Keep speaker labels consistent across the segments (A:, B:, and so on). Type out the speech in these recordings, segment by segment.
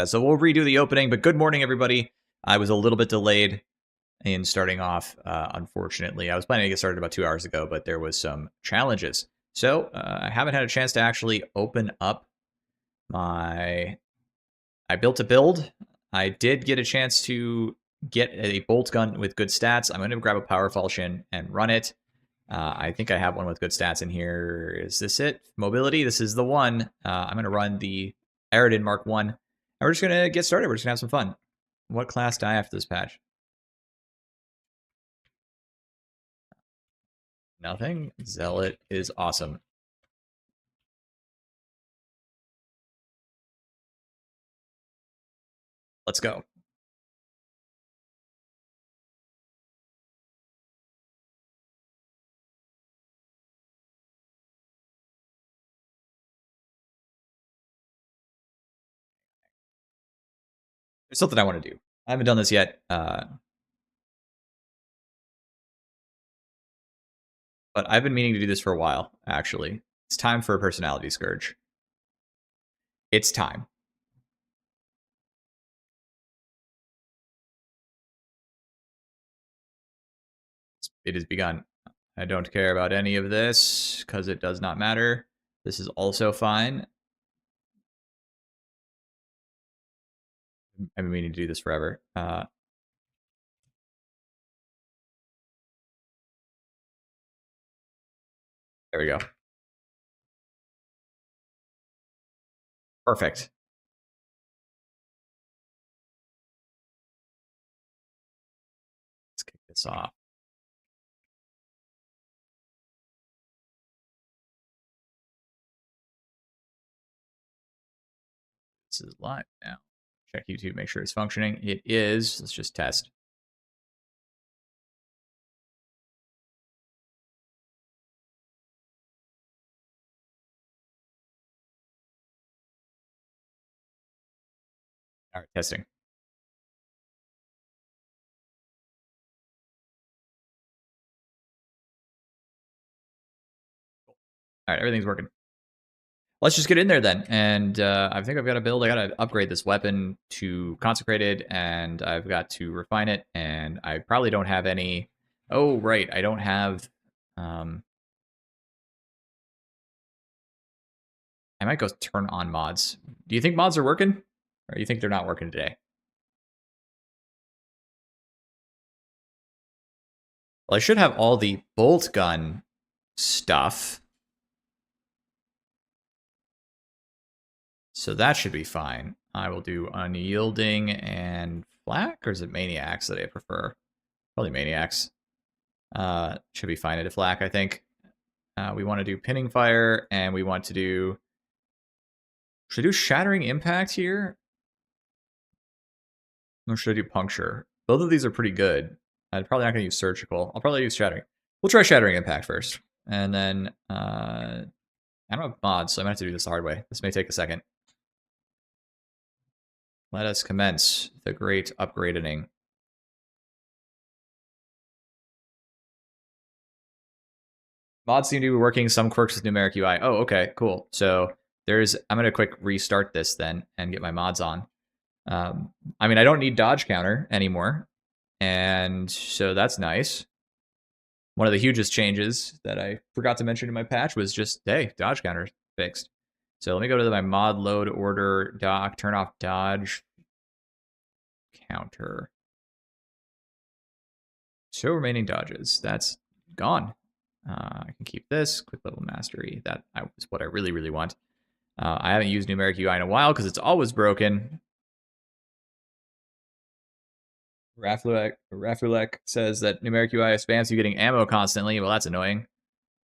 A: So we'll redo the opening, but good morning, everybody. I was a little bit delayed in starting off, unfortunately. I was planning to get started about 2 hours ago, but there was some challenges. So I haven't had a chance to actually open up my... I built a build. I did get a chance to get a bolt gun with good stats. I'm going to grab a power falchion and run it. I think I have one with good stats in here. Is this it? Mobility, this is the one. I'm going to run the Heretic Mark 1. And we're just going to get started. We're just going to have some fun. What class die after this patch? Nothing. Zealot is awesome. Let's go. There's something I want to do. I haven't done this yet. But I've been meaning to do this for a while, actually. It's time for a personality scourge. It's time. It has begun. I don't care about any of this because it does not matter. This is also fine. I've been meaning to do this forever. There we go. Perfect. Let's kick this off. This is live now. Check YouTube, make sure it's functioning. It is. Let's just test. All right, testing. All right, everything's working. Let's just get in there then. And I think I've got to build. I got to upgrade this weapon to consecrated, and I've got to refine it. And I probably don't have any. Oh, right. I don't have. I might go turn on mods. Do you think mods are working? Or do you think they're not working today? Well, I should have all the bolt gun stuff. So that should be fine. I will do unyielding and flak, or is it maniacs that I prefer? Probably maniacs. Should be fine at a flak, I think. We want to do pinning fire, and we want to do... Should I do shattering impact here? Or should I do puncture? Both of these are pretty good. I'm probably not going to use surgical. I'll probably use shattering. We'll try shattering impact first. And then, I don't have mods, so I'm going to have to do this the hard way. This may take a second. Let us commence the great upgrading. Mods seem to be working, some quirks with numeric UI. Oh, okay, cool. So I'm going to quick restart this then and get my mods on. I mean, I don't need dodge counter anymore. And so that's nice. One of the hugest changes that I forgot to mention in my patch was just, hey, dodge counter fixed. So let me go to my mod load order doc, turn off dodge counter. Show remaining dodges. That's gone. I can keep this. Quick level mastery. That is what I really, really want. I haven't used numeric UI in a while because it's always broken. Rafulek says that numeric UI spams you getting ammo constantly. Well, that's annoying.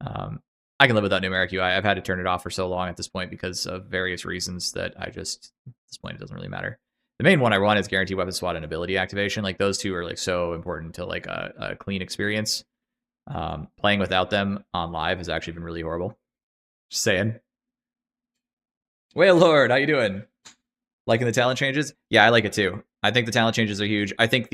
A: I can live without numeric UI. I've had to turn it off for so long at this point because of various reasons that at this point, it doesn't really matter. The main one I want is guaranteed weapon swat and ability activation. Like, those two are like so important to like a clean experience. Playing without them on live has actually been really horrible. Just saying. Whale Lord, how you doing? Liking the talent changes? Yeah, I like it too. I think the talent changes are huge. I think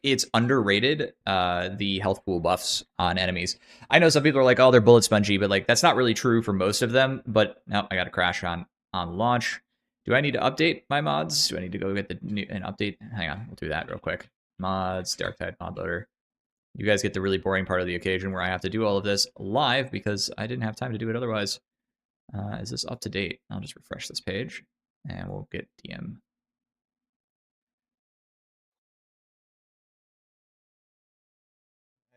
A: it's underrated, the health pool buffs on enemies. I know some people are like, oh, they're bullet spongy, but like that's not really true for most of them. But no, I got a crash on launch. Do I need to update my mods? Do I need to go get the new an update? Hang on, we'll do that real quick. Mods, darktide mod loader. You guys get the really boring part of the occasion where I have to do all of this live because I didn't have time to do it otherwise. Is this up to date? I'll just refresh this page and we'll get DM.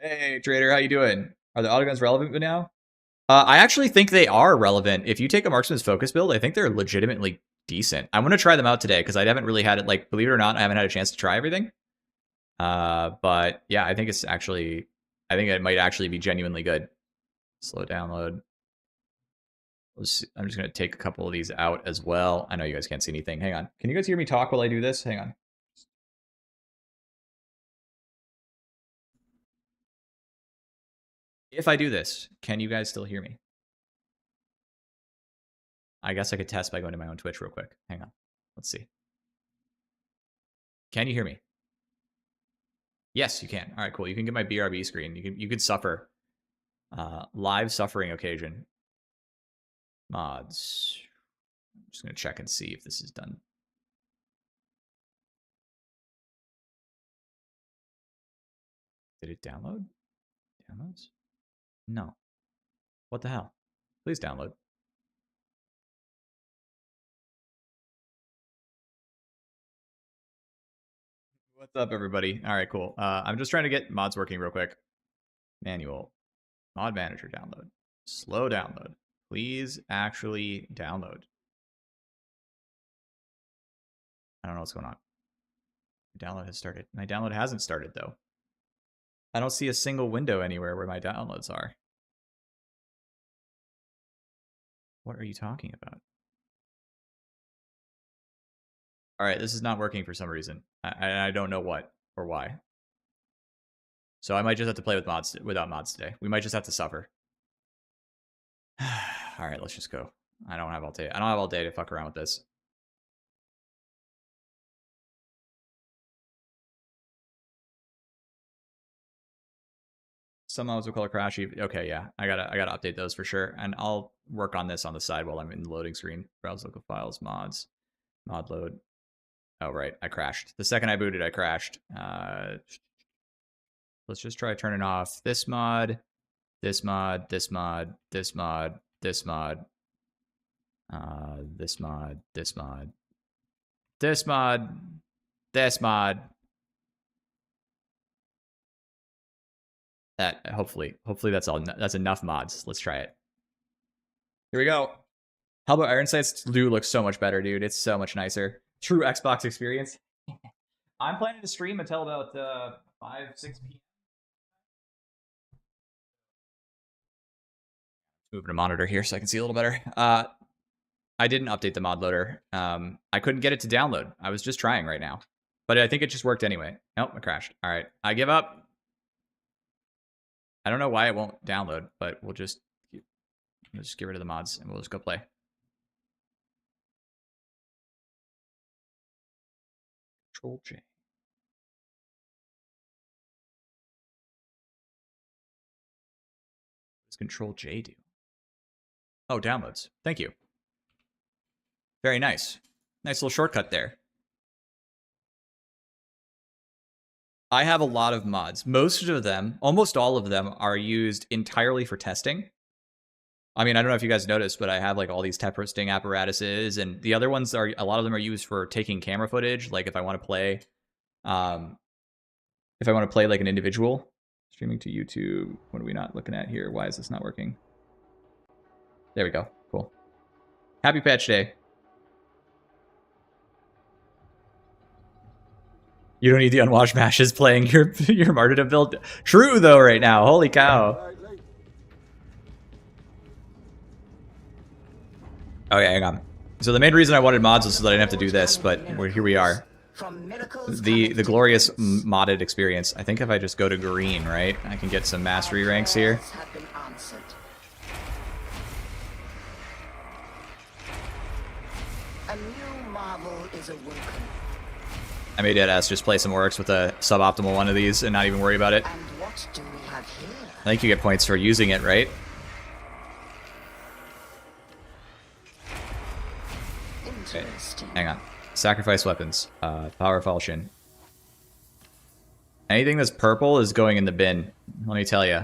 A: Hey, trader, how you doing? Are the autoguns relevant now? I actually think they are relevant. If you take a marksman's focus build, I think they're legitimately decent. I'm going to try them out today because I haven't really had it, like, believe it or not, I haven't had a chance to try everything. But yeah, I think it might actually be genuinely good. Slow download. I'm just going to take a couple of these out as well. I know you guys can't see anything. Hang on. Can you guys hear me talk while I do this? Hang on. If I do this, can you guys still hear me? I guess I could test by going to my own Twitch real quick. Hang on. Let's see. Can you hear me? Yes, you can. All right, cool. You can get my BRB screen. You can suffer. Live suffering occasion. Mods. I'm just going to check and see if this is done. Did it download? Downloads? No. What the hell? Please download. What's up, everybody? All right, cool. I'm just trying to get mods working real quick. Manual. Mod manager download. Slow download. Please actually download. I don't know what's going on. Download has started. My download hasn't started, though. I don't see a single window anywhere where my downloads are. What are you talking about? All right, this is not working for some reason. I don't know what or why. So I might just have to play with mods without mods today. We might just have to suffer. All right, let's just go. I don't have all day. I don't have all day to fuck around with this. Some mods will color crash. Okay, yeah, I gotta update those for sure, and I'll work on this on the side while I'm in the loading screen. Browse local files, mods, mod load. Oh right, I crashed. The second I booted, I crashed. Let's just try turning off this mod, this mod, this mod, this mod, this mod, this mod, this mod, this mod, this mod. That hopefully that's all. That's enough mods. Let's try it. Here we go. How about Iron Sights? Do look so much better, dude. It's so much nicer. True Xbox experience. I'm planning to stream until about 5, 6 p.m. Moving a monitor here so I can see a little better. I didn't update the mod loader. I couldn't get it to download. I was just trying right now, but I think it just worked anyway. Nope, I crashed. All right, I give up. I don't know why it won't download, but we'll just get rid of the mods and we'll just go play. Control J. What does Control J do? Oh, downloads. Thank you. Very nice. Nice little shortcut there. I have a lot of mods. Most of them, almost all of them, are used entirely for testing. I mean, I don't know if you guys noticed, but I have like all these testing apparatuses, and the other ones are, a lot of them are used for taking camera footage. Like if I want to play, like an individual, streaming to YouTube. What are we not looking at here? Why is this not working? There we go. Cool. Happy patch day. You don't need the unwashed mashes playing your martyrdom build. True though, right now. Holy cow. Okay, hang on. So the main reason I wanted mods was so that I didn't have to do this, but here we are. The glorious modded experience. I think if I just go to green, right, I can get some mastery ranks here.
B: A new marvel is awoken.
A: I may deadass just play some orcs with a suboptimal one of these and not even worry about it.
B: And what do we have here?
A: I think you get points for using it, right?
B: Interesting. Interesting.
A: Hang on. Sacrifice weapons. Power falchion. Anything that's purple is going in the bin. Let me tell you.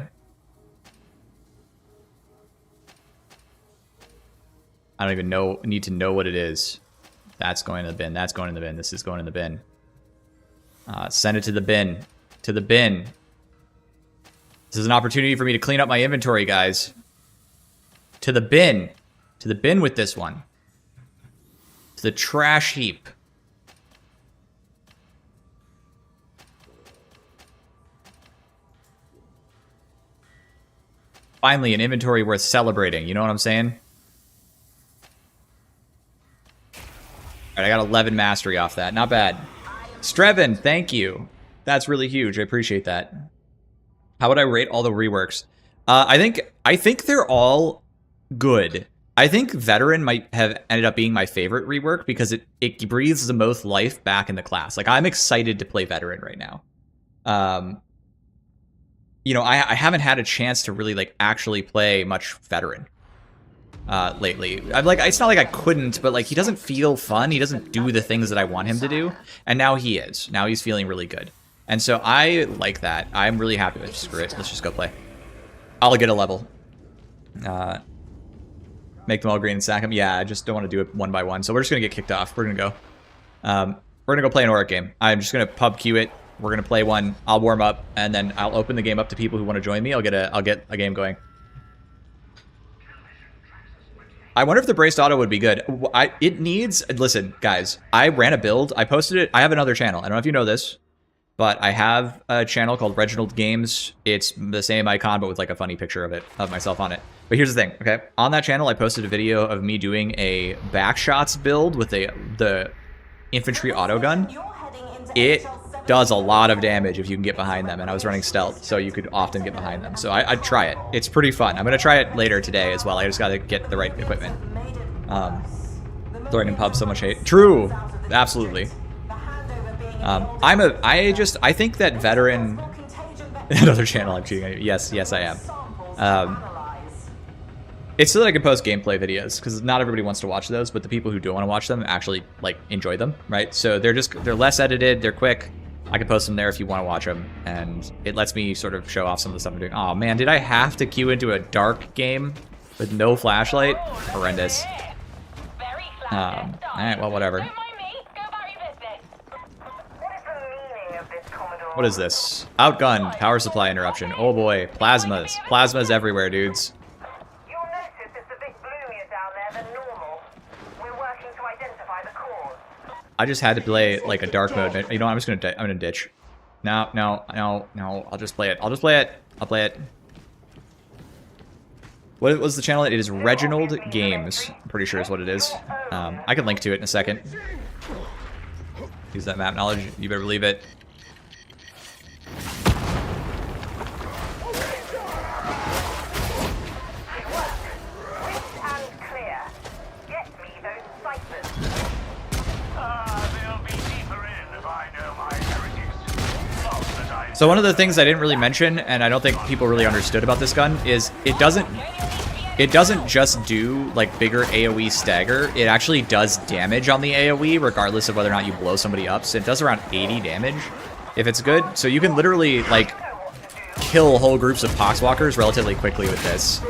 A: I don't even need to know what it is. That's going in the bin. That's going in the bin. This is going in the bin. Send it to the bin. To the bin. This is an opportunity for me to clean up my inventory, guys. To the bin. To the bin with this one. To the trash heap. Finally, an inventory worth celebrating. You know what I'm saying? Alright, I got 11 mastery off that. Not bad. Strevin, thank you. That's really huge. I appreciate that. How would I rate all the reworks? I think they're all good. I think Veteran might have ended up being my favorite rework because it breathes the most life back in the class. Like, I'm excited to play Veteran right now. You know, I haven't had a chance to really, like, actually play much Veteran lately. I'm like, it's not like I couldn't, but, like, he doesn't feel fun. He doesn't do the things that I want him to do. And now he is. Now he's feeling really good. And so I like that. I'm really happy with it. Screw it. Let's just go play. I'll get a level. Make them all green and sack them. Yeah, I just don't want to do it one by one. So we're just going to get kicked off. We're going to go. We're going to go play an Auric game. I'm just going to pub queue it. We're going to play one. I'll warm up, and then I'll open the game up to people who want to join me. I'll get a game going. I wonder if the braced auto would be good. It needs... Listen, guys. I ran a build. I posted it. I have another channel. I don't know if you know this, but I have a channel called Reginald Games. It's the same icon, but with like a funny picture of myself on it. But here's the thing, okay? On that channel, I posted a video of me doing a backshots build with the infantry auto gun. It does a lot of damage if you can get behind them, and I was running stealth, so you could often get behind them. So I'd try it. It's pretty fun. I'm going to try it later today as well. I just got to get the right equipment. Throwing in pubs so much hate. True. Absolutely. I think that Veteran... Another channel I'm cheating on you. Yes, I am. It's so that I can post gameplay videos, because not everybody wants to watch those, but the people who do want to watch them actually, like, enjoy them, right? So they're less edited, they're quick. I can post them there if you want to watch them, and it lets me sort of show off some of the stuff I'm doing. Oh man, did I have to queue into a dark game with no flashlight? Horrendous. Alright, well, whatever. What is this? Outgunned, power supply interruption. Oh boy, plasmas. Plasmas everywhere, dudes.
C: You'll notice it's a bit gloomier down there than normal. We're working to identify the cause.
A: I just had to play like a dark mode. You know, I'm gonna ditch. No. I'll just play it. I'll play it. What was the channel? It is Reginald Games. I'm pretty sure is what it is. I can link to it in a second. Use that map knowledge. You better believe it. So one of the things I didn't really mention, and I don't think people really understood about this gun, is it doesn't just do like bigger AoE stagger. It actually does damage on the AoE regardless of whether or not you blow somebody up. So it does around 80 damage if it's good. So you can literally like kill whole groups of poxwalkers relatively quickly with this.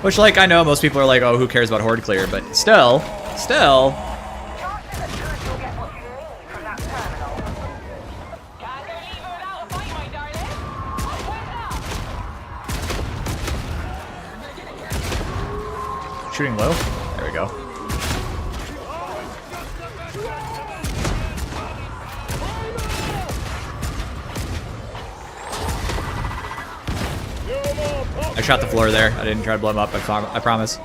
A: Which, like, I know most people are like, oh, who cares about horde clear, but still. Shooting low. There we go. I shot the floor there. I didn't try to blow him up. I promise.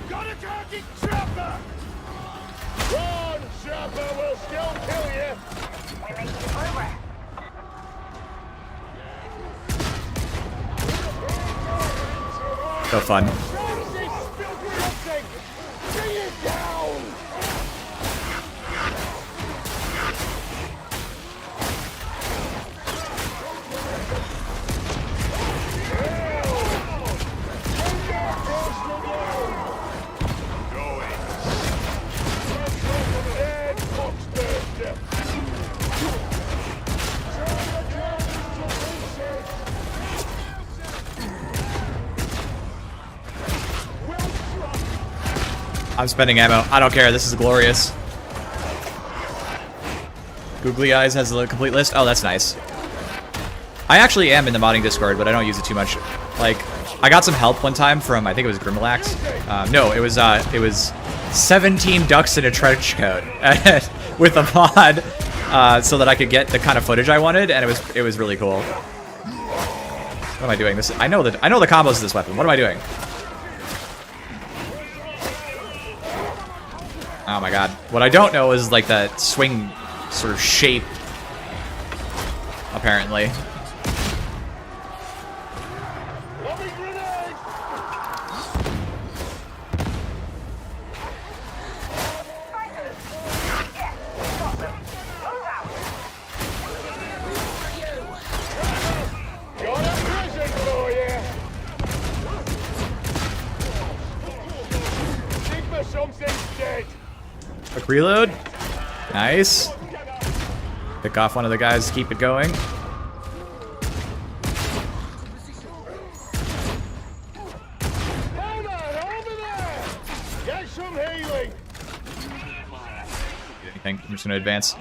D: Got a target, Trapper! Run, Trapper will still kill you!
C: We're making progress.
A: So fun.
D: Bring it down!
A: I'm spending ammo. I don't care. This is glorious. Googly Eyes has the complete list. Oh, that's nice. I actually am in the modding Discord, but I don't use it too much. Like, I got some help one time from, I think it was Grimalax. No, it was 17 ducks in a trench coat with a mod, so that I could get the kind of footage I wanted, and it was really cool. What am I doing? I know the combos of this weapon. What am I doing? Oh my god. What I don't know is like the swing sort of shape, apparently. Quick reload. Nice. Pick off one of the guys, keep it going.
D: Hold on, over there! Get some healing!
A: Anything? I'm just gonna advance.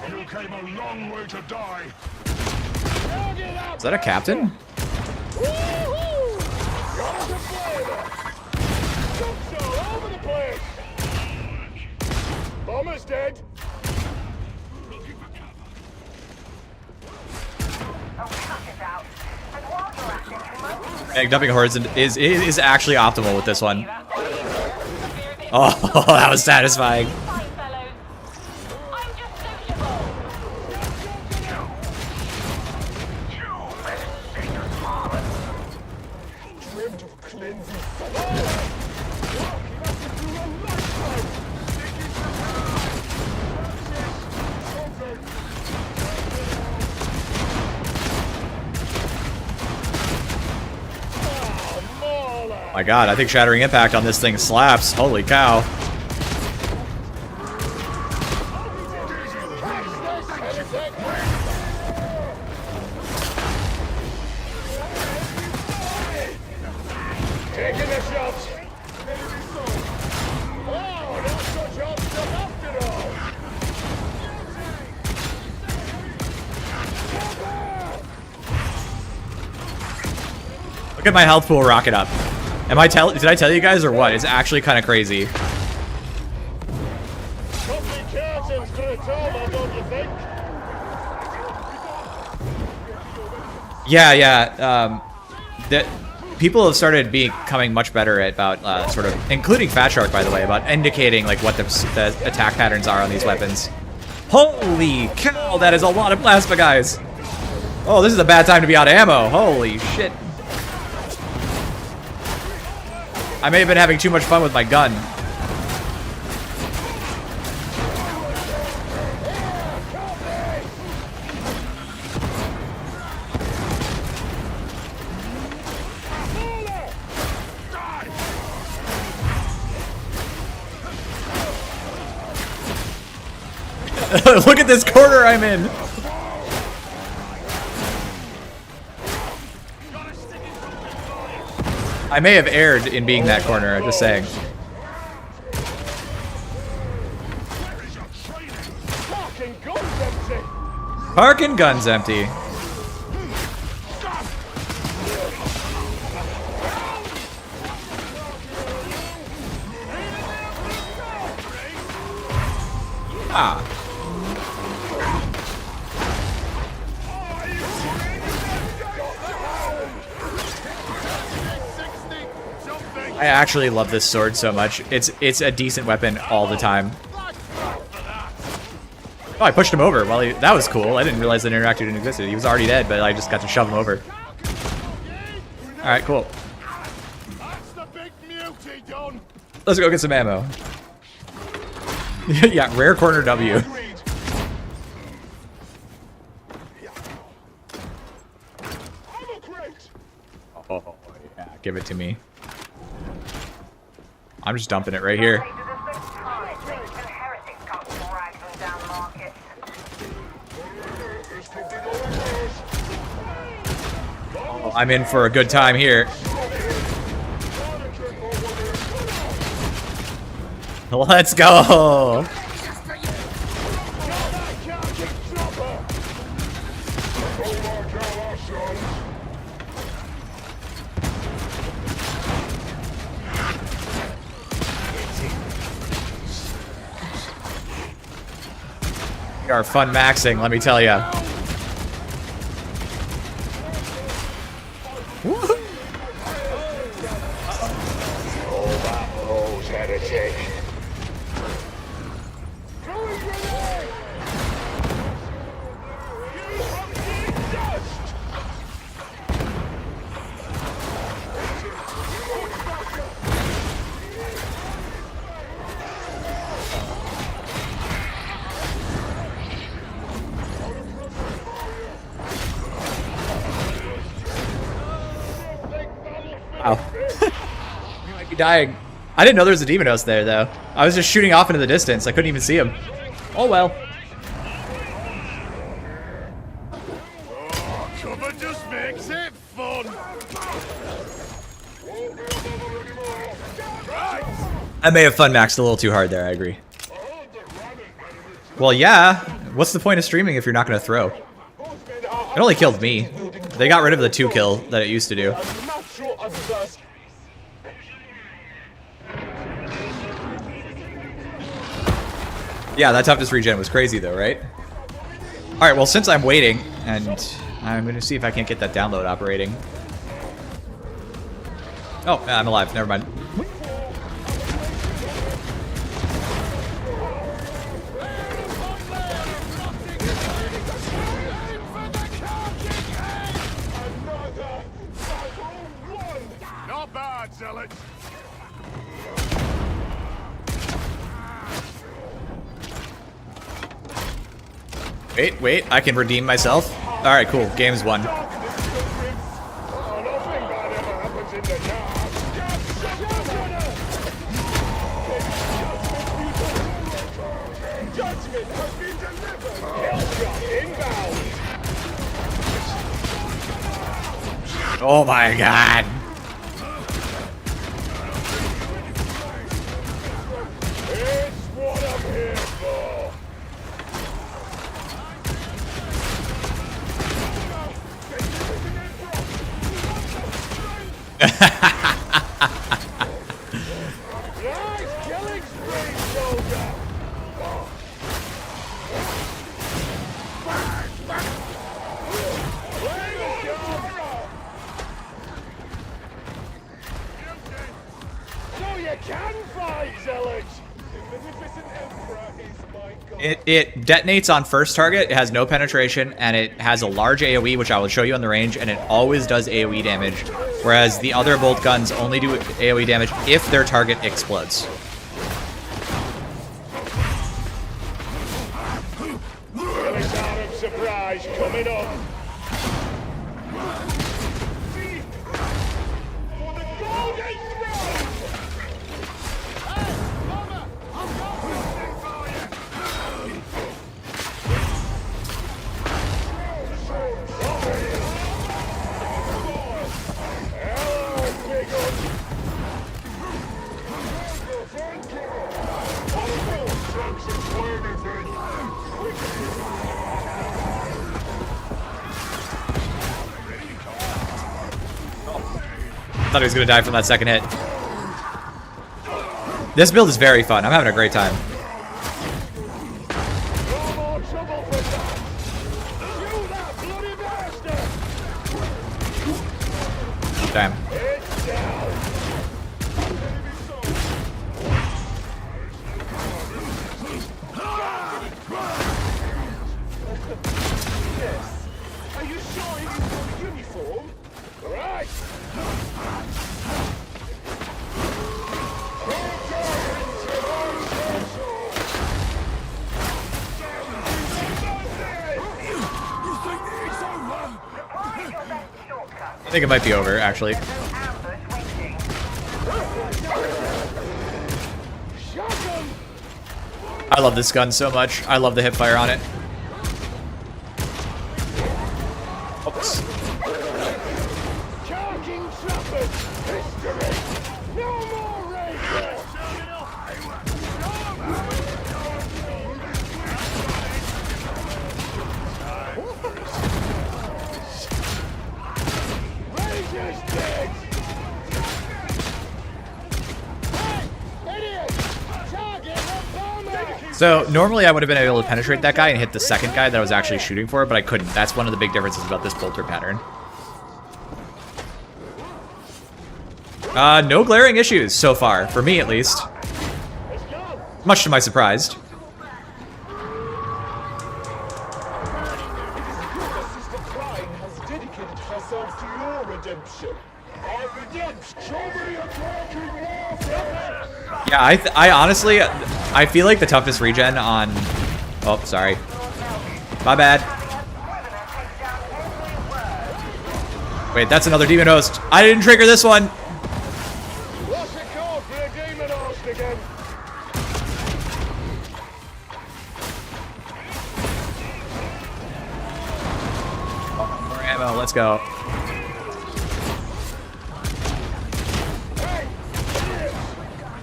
D: You came a long way to die.
A: Is that a captain?
D: Over the place. Bomber's dead.
A: Egg dumping hordes is actually optimal with this one. Oh, that was satisfying. My god, I think Shattering Impact on this thing slaps. Holy cow.
D: Taking the shots. Oh, not such hot stuff after all.
A: Look at my health pool rocket up. Did I tell you guys or what? It's actually kind of crazy. Yeah. That people have started becoming much better at about sort of, including Fat Shark, by the way, about indicating like what the attack patterns are on these weapons. Holy cow, that is a lot of plasma, guys. Oh, this is a bad time to be out of ammo. Holy shit. I may have been having too much fun with my gun. Look at this corner I'm in. I may have erred in being that corner, I'm just saying. Parking guns empty. Ah. I actually love this sword so much. It's a decent weapon all the time. Oh, I pushed him over. Well, that was cool. I didn't realize that interactor didn't exist. He was already dead, but I just got to shove him over. All right, cool. Let's go get some ammo. Yeah, rare corner W. Oh, yeah, give it to me. I'm just dumping it right here. Oh, I'm in for a good time here. Let's go. We are fun maxing, let me tell you.
D: Oh, that blows, Heretic.
A: Wow. We might be dying. I didn't know there was a Demonos there, though. I was just shooting off into the distance. I couldn't even see him. Oh, well.
D: Oh, cover just makes it fun.
A: I may have fun maxed a little too hard there, I agree. Well, yeah. What's the point of streaming if you're not going to throw? It only killed me. They got rid of the 2 kill that it used to do. Yeah, that toughness regen was crazy though, right? Alright, well since I'm waiting, and I'm gonna see if I can't get that download operating. Oh, I'm alive, never mind.
D: Not bad, Zealot.
A: Wait, I can redeem myself. Alright, cool, game's won. Oh my god.
D: It's what I'm here for. Nice killing spree, soldier. So you can fight, Zealot. The magnificent Emperor is my god.
A: It detonates on first target, it has no penetration, and it has a large AoE, which I will show you on the range, and it always does AoE damage, whereas the other bolt guns only do AoE damage if their target explodes.
D: Zealot's hour of surprise coming up. For the golden throne! Hey, Mama, I'm going for you. Hello, big un.
A: I thought he was gonna die from that second hit. This build is very fun. I'm having a great time.
D: No more trouble for that. You that bloody bastard!
A: Damn.
D: It's down. Yes. Are you sure you've got a uniform? Right.
A: I think it might be over, actually. I love this gun so much. I love the hipfire on it. Oops.
D: Charging trappers! History! No more raiders!
A: So normally I would have been able to penetrate that guy and hit the second guy that I was actually shooting for, but I couldn't. That's one of the big differences about this bolter pattern. No glaring issues so far, for me at least. Much to my surprise.
D: Sister Klein has dedicated herself to your redemption. Our redemption. Show me a talking warfare.
A: Yeah, I honestly, I feel like the toughest regen on... Oh, sorry. My bad. Wait, that's another demon host. I didn't trigger this one.
D: What's it called for a demon host again?
A: More ammo, let's go.
D: Hey!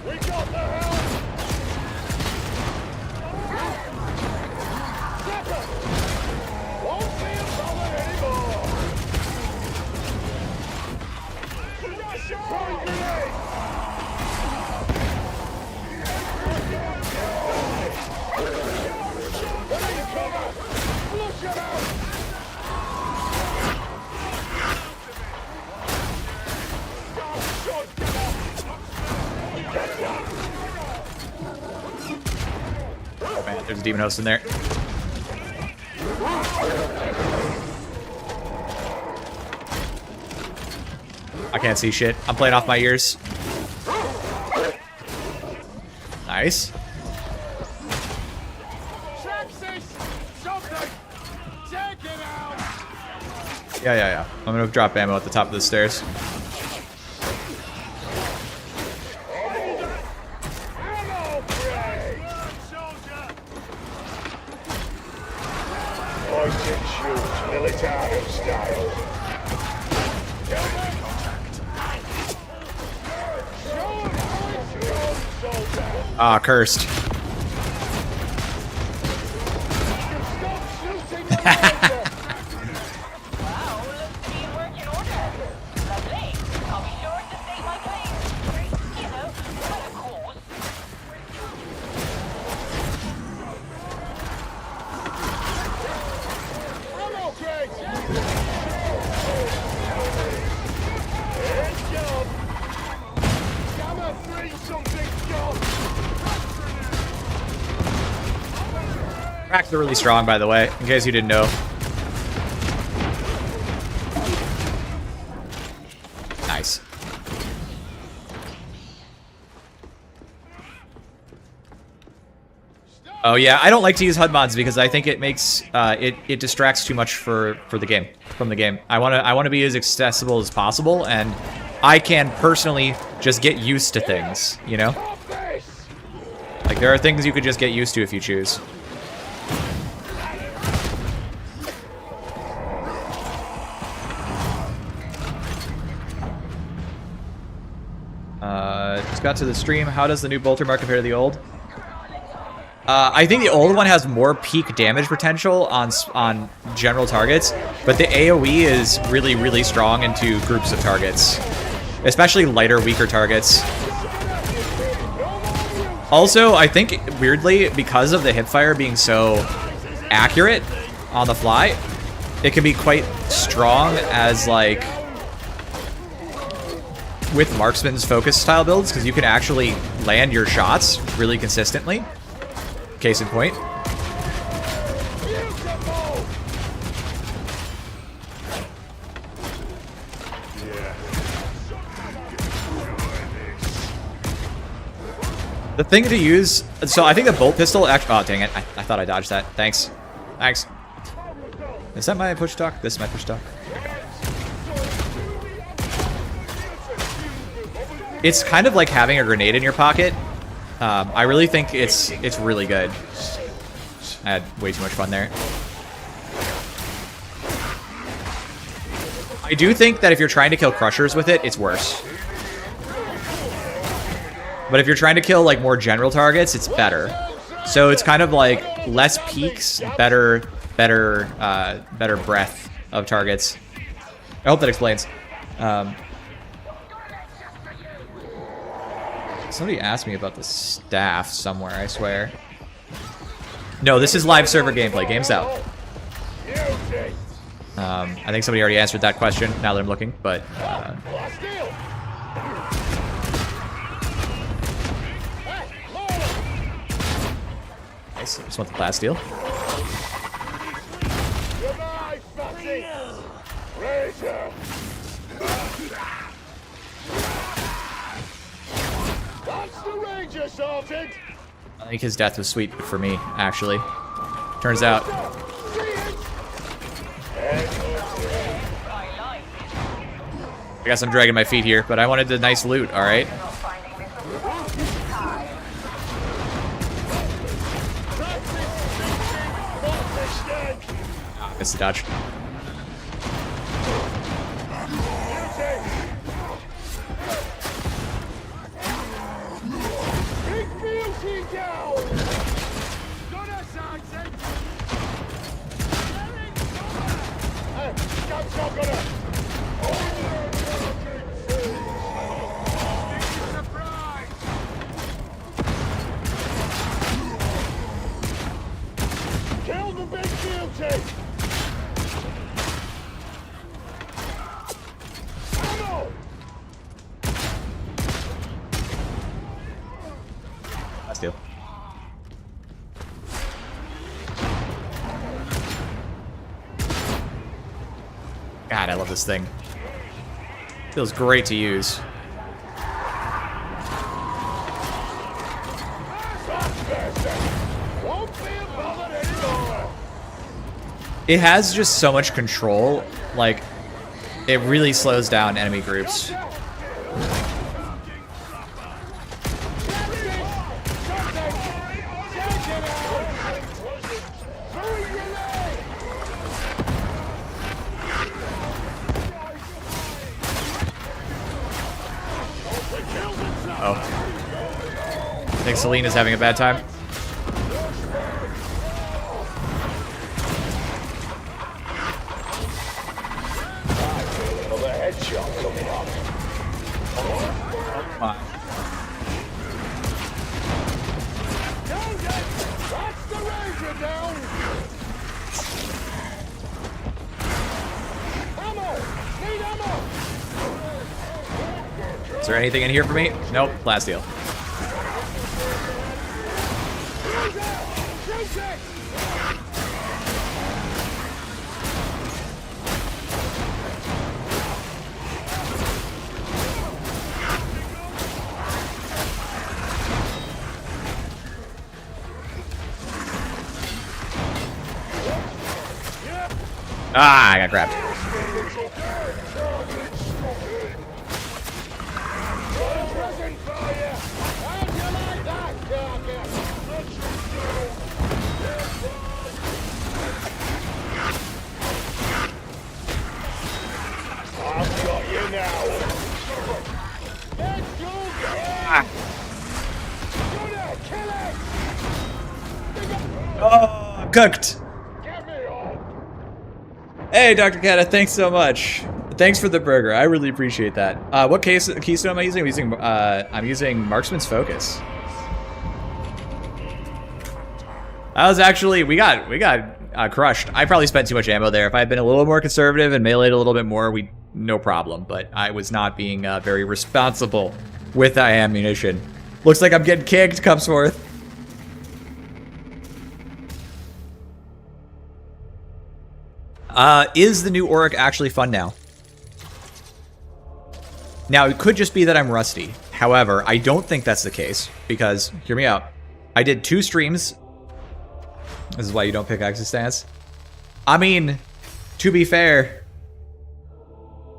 D: We got the help! Psycher! Won't be a problem anymore! Throwing grenade! Grenade cover! Flush it out!
A: Oh man, there's a demon host in there. I can't see shit. I'm playing off my ears. Nice. Yeah. I'm gonna drop ammo at the top of the stairs.
D: Point and shoot, military style.
A: Ah, cursed.
D: Stop shooting the laser!
C: Wow, looks teamwork in order. Lovely. I'll be sure to state my claim. You know, for the cause.
D: Ammo crate! It's gone! Gamma 3 something's gone!
A: Cracks are really strong, by the way, in case you didn't know. Nice. Oh yeah, I don't like to use HUD mods because I think it makes it distracts too much for the game from the game. I want to be as accessible as possible, and I can personally just get used to things, you know?
D: Stop this!
A: Like there are things you could just get used to if you choose. Just got to the stream. How does the new bolter mark compare to the old? I think the old one has more peak damage potential on general targets, but the AoE is really, really strong into groups of targets, especially lighter, weaker targets. Also, I think, weirdly, because of the hipfire being so accurate on the fly, it can be quite strong as, like, with marksman's focus style builds, because you can actually land your shots really consistently. Case in point. The thing to use, so I think the bolt pistol actually, oh dang it, I thought I dodged that. Thanks. Is that my push talk? This is my push talk. It's kind of like having a grenade in your pocket. I really think it's really good. I had way too much fun there. I do think that if you're trying to kill crushers with it, it's worse. But if you're trying to kill like more general targets, it's better. So it's kind of like less peaks, better breadth of targets. I hope that explains. Somebody asked me about the staff somewhere, I swear. No, this is live server gameplay. Game's out.
D: Guilty.
A: I think somebody already answered that question now that I'm looking, but
D: Last deal. Hey, Loadout.
A: nice. Just want the last deal.
D: Goodbye, fatty. Razor. That's the Ranger sorted.
A: I think his death was sweet for me, actually. Turns out, I guess I'm dragging my feet here, but I wanted the nice loot, alright? Missed the dodge.
D: Big beauty down. Gonna something. Hey, scout's not gonna. Kill the big beauty. Ammo.
A: Last deal. God, I love this thing. Feels great to use.
D: Won't be bothered anymore.
A: It has just so much control, like, it really slows down enemy groups. Oh. I think Celine is having a bad time.
D: Another headshot coming up.
A: Fine.
D: That's the Ranger down. Ammo. Need ammo.
A: Is there anything in here for me? Nope. Last deal.
D: Shoot it.
A: Ah, I got grabbed.
D: Present for you. How'd you like that, I've got you now. Let's go. Kill it.
A: Oh, I'm cooked.
D: Get me on.
A: Hey, Dr. Kata, thanks so much. Thanks for the burger. I really appreciate that. What keystone am I using? I'm using Marksman's Focus. That was actually we got crushed. I probably spent too much ammo there. If I had been a little more conservative and meleeed a little bit more, no problem. But I was not being very responsible with that ammunition. Looks like I'm getting kicked, Cupsworth. Is the new Auric actually fun now? Now, it could just be that I'm rusty. However, I don't think that's the case, because, hear me out, I did 2 streams. This is why you don't pick Exit Stance. I mean, to be fair,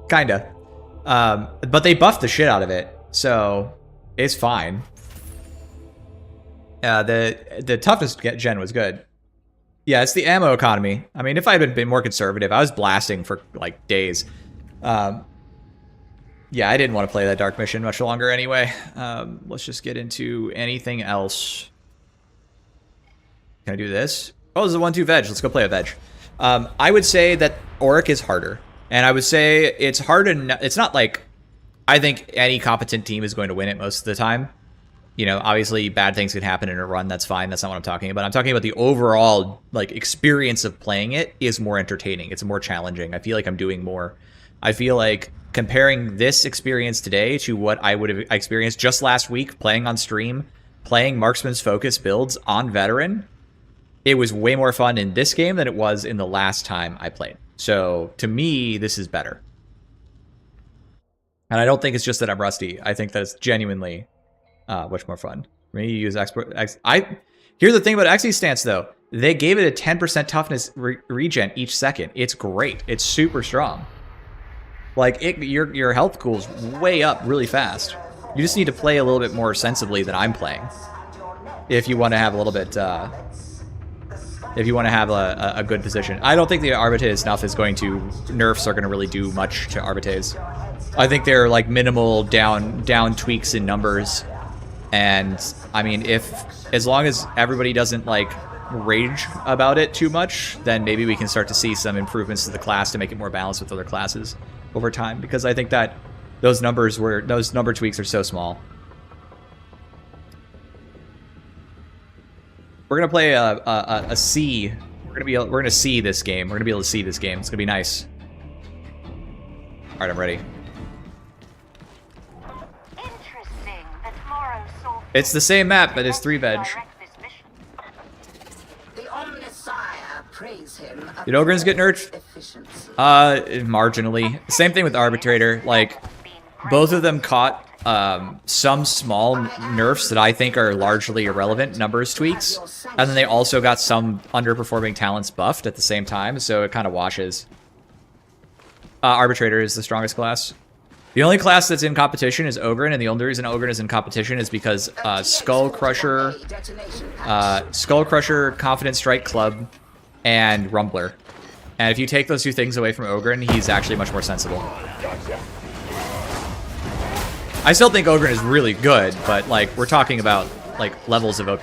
A: kinda. But they buffed the shit out of it, so it's fine. The toughest gen was good. Yeah, it's the ammo economy. I mean, if I had been more conservative, I was blasting for, like, days. Yeah, I didn't want to play that dark mission much longer anyway. Let's just get into anything else. Can I do this? Oh, this is a 1-2 veg. Let's go play a veg. I would say that Auric is harder. And I would say it's hard enough. It's not like I think any competent team is going to win it most of the time. You know, obviously bad things can happen in a run. That's fine. That's not what I'm talking about. I'm talking about the overall like experience of playing it is more entertaining. It's more challenging. I feel like I'm doing more. I feel like comparing this experience today to what I would have experienced just last week playing on stream, playing Marksman's Focus builds on Veteran, it was way more fun in this game than it was in the last time I played. So to me, this is better. And I don't think it's just that I'm rusty. I think that it's genuinely much more fun. When you use here's the thing about Xy's stance though. They gave it a 10% toughness regen each second. It's great. It's super strong. Like your health cools way up really fast. You just need to play a little bit more sensibly than I'm playing. If you want to have a little bit, if you want to have a good position. I don't think the Arbitade snuff is going to, nerfs are going to really do much to Arbites. I think they're like minimal down tweaks in numbers. And I mean, as long as everybody doesn't like rage about it too much, then maybe we can start to see some improvements to the class to make it more balanced with other classes over time. Because I think that those number tweaks are so small. We're gonna play a C. We're gonna see this game. We're gonna be able to see this game. It's gonna be nice. All right, I'm ready. It's the same map, but it's 3 veg.
B: The Omnissiah praise him.
A: Did Ogrins get nerfed? Marginally. Same thing with Arbitrator. Like, both of them caught some small nerfs that I think are largely irrelevant, numbers tweaks, and then they also got some underperforming talents buffed at the same time, so it kind of washes. Arbitrator is the strongest class. The only class that's in competition is Ogren, and the only reason Ogren is in competition is because Skull Crusher, Confident Strike Club, and Rumbler. And if you take those 2 things away from Ogren, he's actually much more sensible. I still think Ogren is really good, but like we're talking about like levels of OP.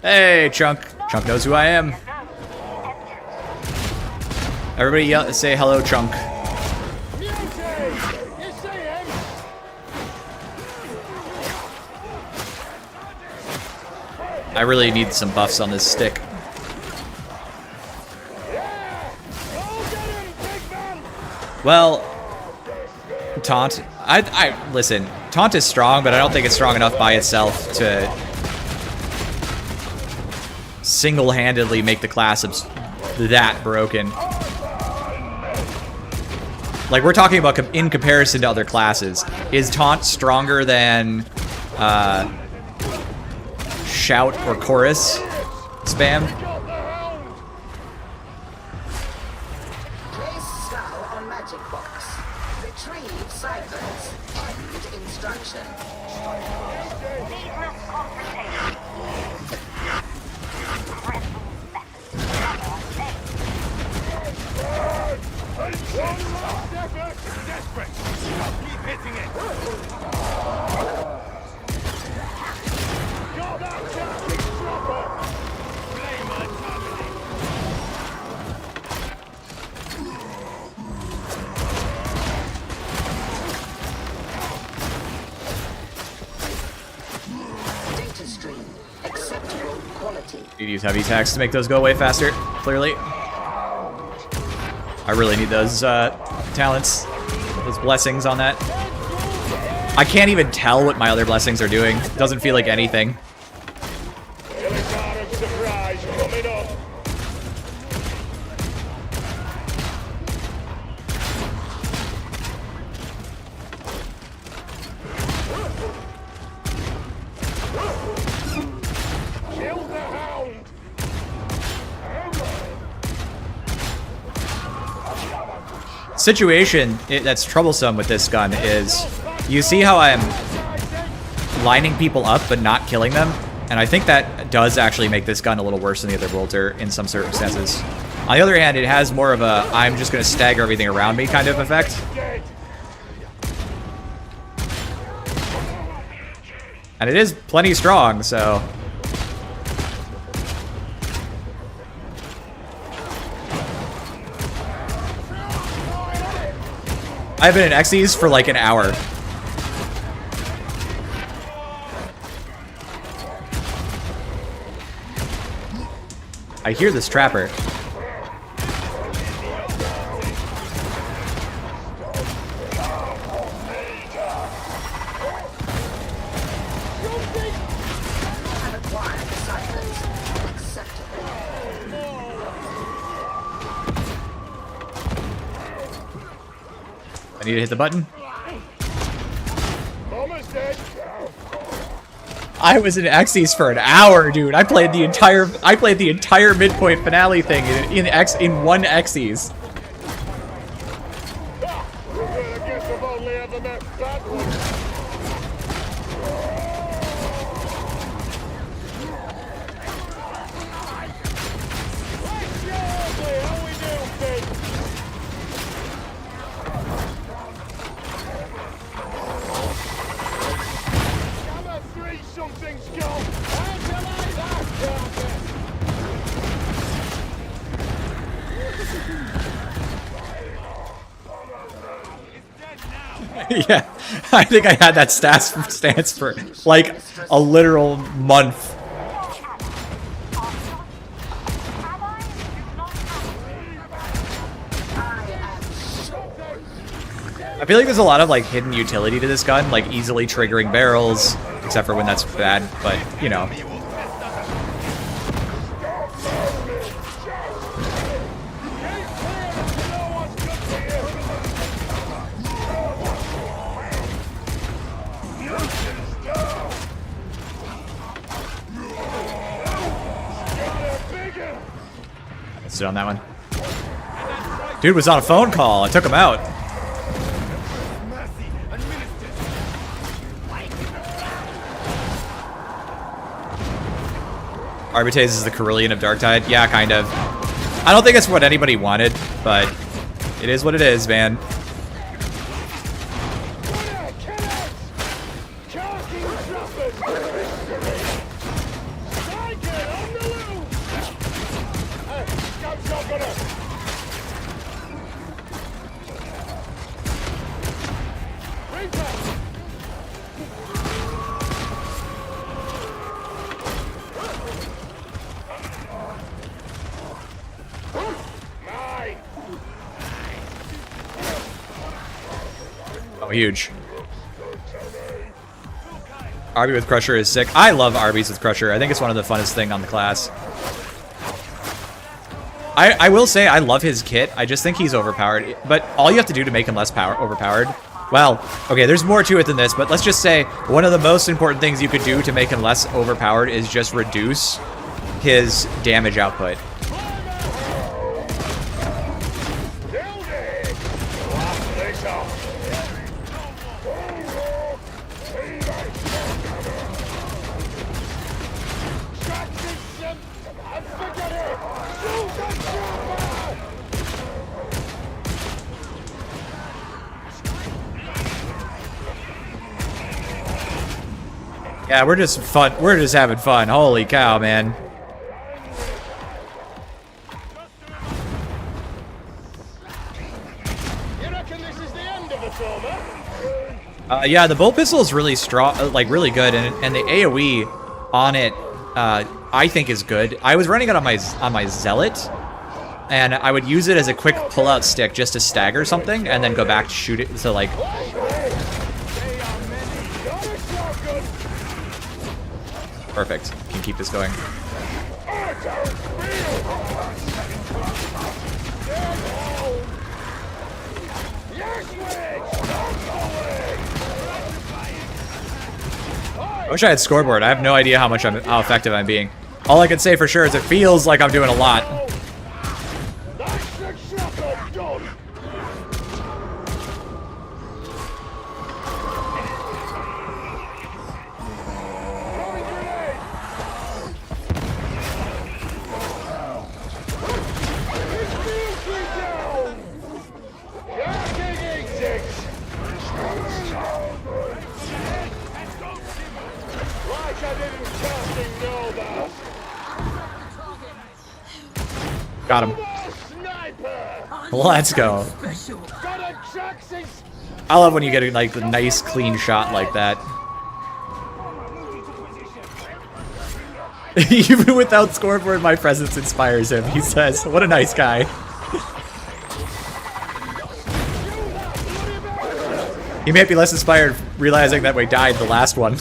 A: Hey, Chunk. Chunk knows who I am. Everybody yell, say hello, Chunk. I really need some buffs on this stick. Well, Taunt. Listen, Taunt is strong, but I don't think it's strong enough by itself to single-handedly make the class that broken. Like, we're talking about in comparison to other classes. Is Taunt stronger than Shout or Chorus spam?
B: Place skull on magic box. Retrieve ciphers. End instruction.
C: Needless confrontation.
D: One last effort! Desperate! Keep hitting it! Got that chap! Dropper! Flamer targeting!
B: Data stream. Acceptable quality.
A: You use heavy attacks to make those go away faster, clearly. I really need those talents, those blessings on that. I can't even tell what my other blessings are doing. It doesn't feel like anything.
D: Helicopter surprise coming up! Kill the hound!
A: Situation that's troublesome with this gun is, you see how I'm lining people up but not killing them? And I think that does actually make this gun a little worse than the other bolter in some circumstances. On the other hand, it has more of a, I'm just going to stagger everything around me kind of effect. And it is plenty strong, so... I've been in Xyz for like an hour. I hear this trapper. I need to hit the button.
D: Almost dead.
A: I was in Xyz for an hour, dude. I played the entire midpoint finale thing in one Xyz.
D: I guess I've only ever met bad ones. How we doing, kid? Come on, three something's gone. Until I
A: Yeah, I think I had that stance for like a literal month. I feel like there's a lot of like hidden utility to this gun, like easily triggering barrels, except for when that's bad, but you know. Sit on that one. Dude was on a phone call. I took him out. Arbitrage is the Carillion of Darktide. Yeah, kind of. I don't think it's what anybody wanted, but it is what it is, man. Oh, huge. Arby with Crusher is sick. I love Arby's with Crusher. I think it's one of the funnest thing on the class. I will say I love his kit. I just think he's overpowered. But all you have to do to make him less overpowered, well, okay, there's more to it than this, but let's just say one of the most important things you could do to make him less overpowered is just reduce his damage output. Yeah, we're just fun. We're just having fun. Holy cow, man.
D: You reckon this is the end of it, Homer?
A: Yeah, the bolt pistol is really strong, like really good, and the AOE on it, I think is good. I was running it on my Zealot, and I would use it as a quick pull-out stick just to stagger something, and then go back to shoot it. So like. Perfect. Can keep this going. I wish I had scoreboard. I have no idea how effective I'm being. All I can say for sure is it feels like I'm doing a lot. Got him. Let's go. I love when you get like a nice clean shot like that. Even without scoreboard, my presence inspires him, he says. What a nice guy. He may be less inspired realizing that we died the last one.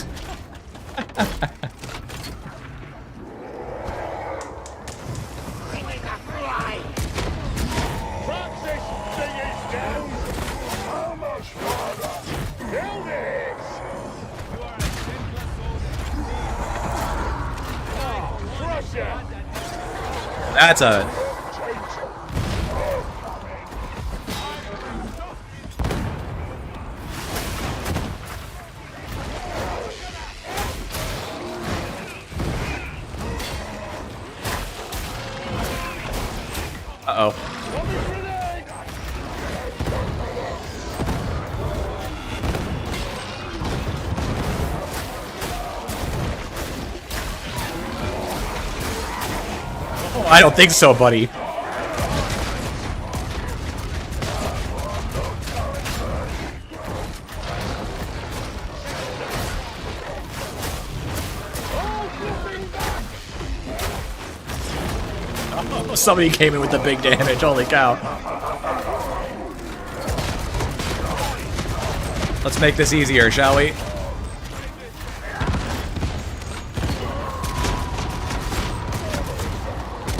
A: That's a... Uh-oh. Oh, I don't think so, buddy. Oh, somebody came in with the big damage, holy cow. Let's make this easier, shall we?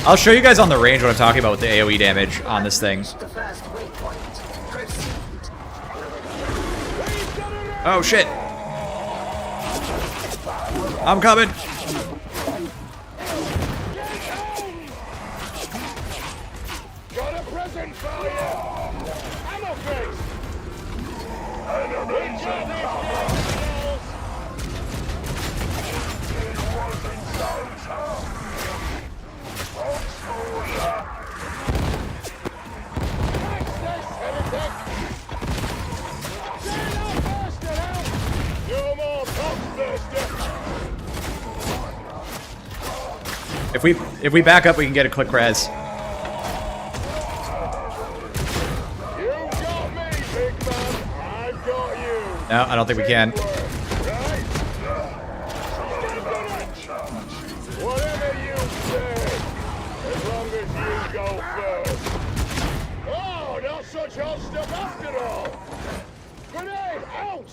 A: I'll show you guys on the range what I'm talking about with the AoE damage on this thing.
B: The first waypoint. Proceed.
A: Oh shit! I'm coming!
D: Got a present for you! Ammo face! Enemies
A: If we back up, we can get a quick res.
D: You got me, big man. I've got you.
A: No, I don't think we can.
D: Whatever you say, as long as you go first. Oh, not such hot stuff after all. Grenade out!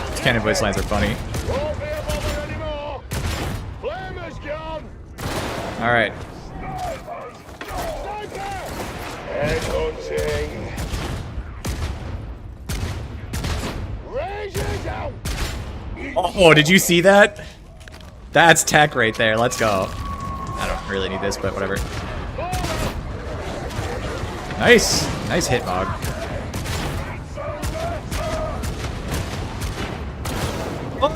A: These cannon voice lines are funny.
D: Won't be a bother anymore. Flamer's gone.
A: All right.
D: Psycher! Headhunting. Razors out.
A: Oh, did you see that? That's tech right there. Let's go. I don't really need this, but whatever. Nice. Nice hit, Mog. Oh,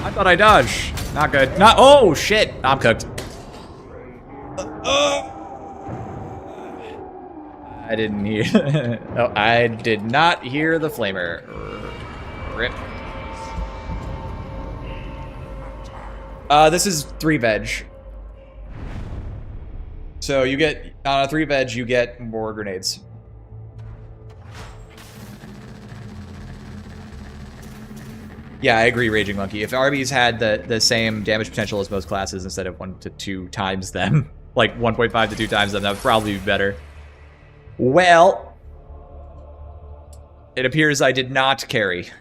A: I thought I dodged. Not good. Not. Oh, shit. I'm cooked. I didn't hear. No, I did not hear the flamer. Rip. This is 3 veg. So you get, on a 3 veg, you get more grenades. Yeah, I agree, Raging Monkey. If Arby's had the same damage potential as most classes instead of 1 to 2 times them, like 1.5 to 2 times them, that would probably be better. Well, it appears I did not carry.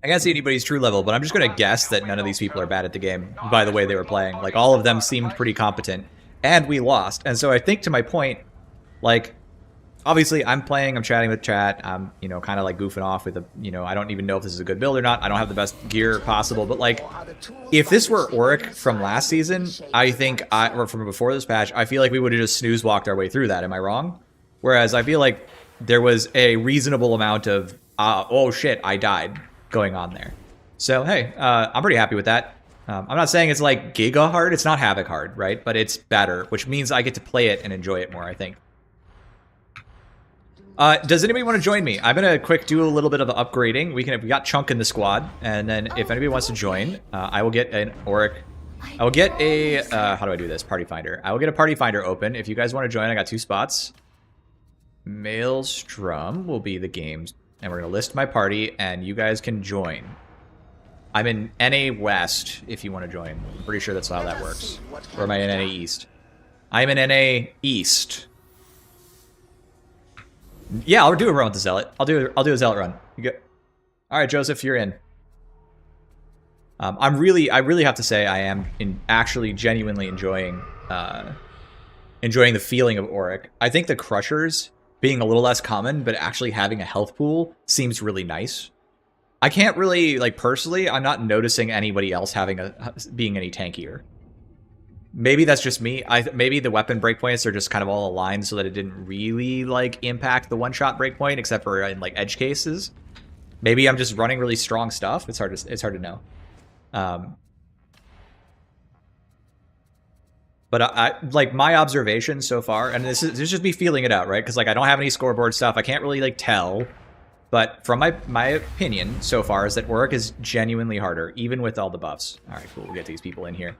A: I can't see anybody's true level, but I'm just going to guess that none of these people are bad at the game by the way they were playing. Like, all of them seemed pretty competent, and we lost. And so I think, to my point, like, obviously I'm playing, I'm chatting with chat, I'm, you know, kind of like goofing off with a, you know, I don't even know if this is a good build or not. I don't have the best gear possible, but like, if this were Auric from last season, I think, or from before this patch, I feel like we would have just snooze walked our way through that. Am I wrong? Whereas I feel like there was a reasonable amount of, oh shit, I died going on there. So, hey, I'm pretty happy with that. I'm not saying it's like Giga hard, it's not Havoc hard, right? But it's better, which means I get to play it and enjoy it more, I think. Does anybody want to join me? I'm gonna quick do a little bit of upgrading. We got Chunk in the squad, and then if anybody wants to join, I will get an Auric. I will get a how do I do this? Party Finder. I will get a Party Finder open. If you guys want to join, I got 2 spots. Maelstrom will be the games, and we're gonna list my party, and you guys can join. I'm in NA West if you want to join. I'm pretty sure that's how that works. Or am I in NA East? I'm in NA East. Yeah, I'll do a run with the Zealot. I'll do a Zealot run. You go. All right, Joseph, you're in. I really have to say I am actually genuinely enjoying the feeling of Auric. I think the Crushers being a little less common, but actually having a health pool seems really nice. I can't really, like, personally, I'm not noticing anybody else being any tankier. Maybe that's just me. Maybe the weapon breakpoints are just kind of all aligned so that it didn't really, like, impact the one-shot breakpoint, except for in, like, edge cases. Maybe I'm just running really strong stuff. It's hard to know. But I like my observation so far, and this is just me feeling it out, right? Because like I don't have any scoreboard stuff. I can't really like tell. But from my opinion so far is that Auric is genuinely harder, even with all the buffs. All right, cool. We'll get these people in here.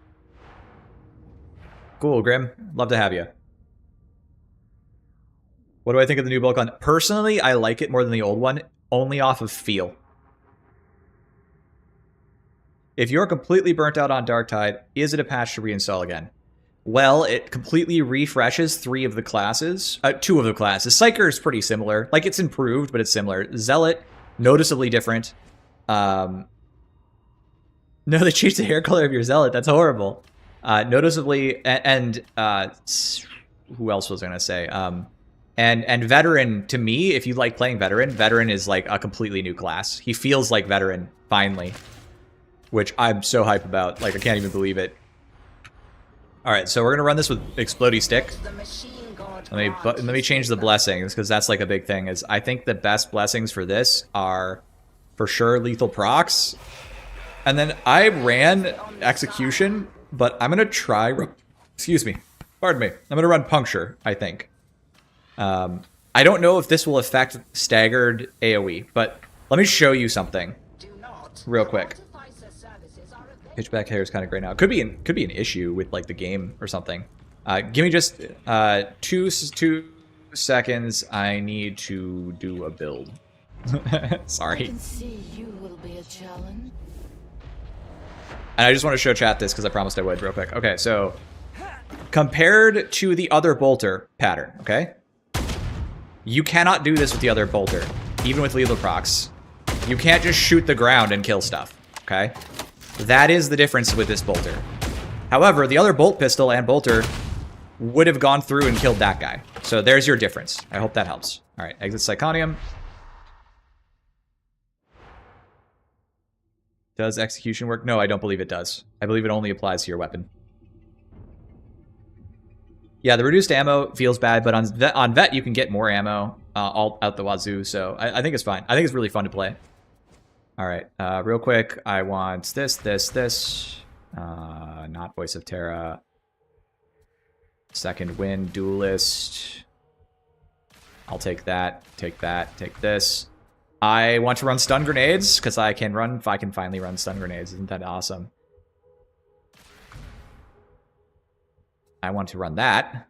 A: Cool, Grim. Love to have you. What do I think of the new bulk gun? Personally, I like it more than the old one, only off of feel. If you're completely burnt out on Darktide, is it a patch to reinstall again? Well, it completely refreshes 3 of the classes. 2 of the classes. Psycher is pretty similar. Like, it's improved, but it's similar. Zealot, noticeably different. No, they changed the hair color of your Zealot. That's horrible. Noticeably, and who else was I going to say? And Veteran, to me, if you like playing Veteran, Veteran is like a completely new class. He feels like Veteran, finally. Which I'm so hype about. Like, I can't even believe it. Alright, so we're going to run this with Explodey Stick. Let me change the blessings, because that's like a big thing. Is I think the best blessings for this are, for sure, Lethal Procs. And then I ran Execution, but I'm going to try... Excuse me. Pardon me. I'm going to run Puncture, I think. I don't know if this will affect staggered AoE, but let me show you something real quick. Pitchback hair is kind of gray now. Could be an issue with like the game or something. Give me just 2 seconds. I need to do a build. Sorry.
E: I can see you will be a challenge.
A: And I just want to show chat this because I promised I would real quick. Okay, so compared to the other bolter pattern, okay? You cannot do this with the other bolter, even with lethal procs. You can't just shoot the ground and kill stuff, okay? That is the difference with this bolter. However, the other bolt pistol and bolter would have gone through and killed that guy. So there's your difference. I hope that helps. All right, exit Psychonium. Does execution work? No, I don't believe it does. I believe it only applies to your weapon. Yeah, the reduced ammo feels bad, but on Vet you can get more ammo all out the wazoo, so I think it's fine. I think it's really fun to play. All right, real quick, I want this. Not Voice of Terra. Second Wind, Duelist. I'll take that, take this. I want to run stun grenades, because I can finally run stun grenades. Isn't that awesome? I want to run that.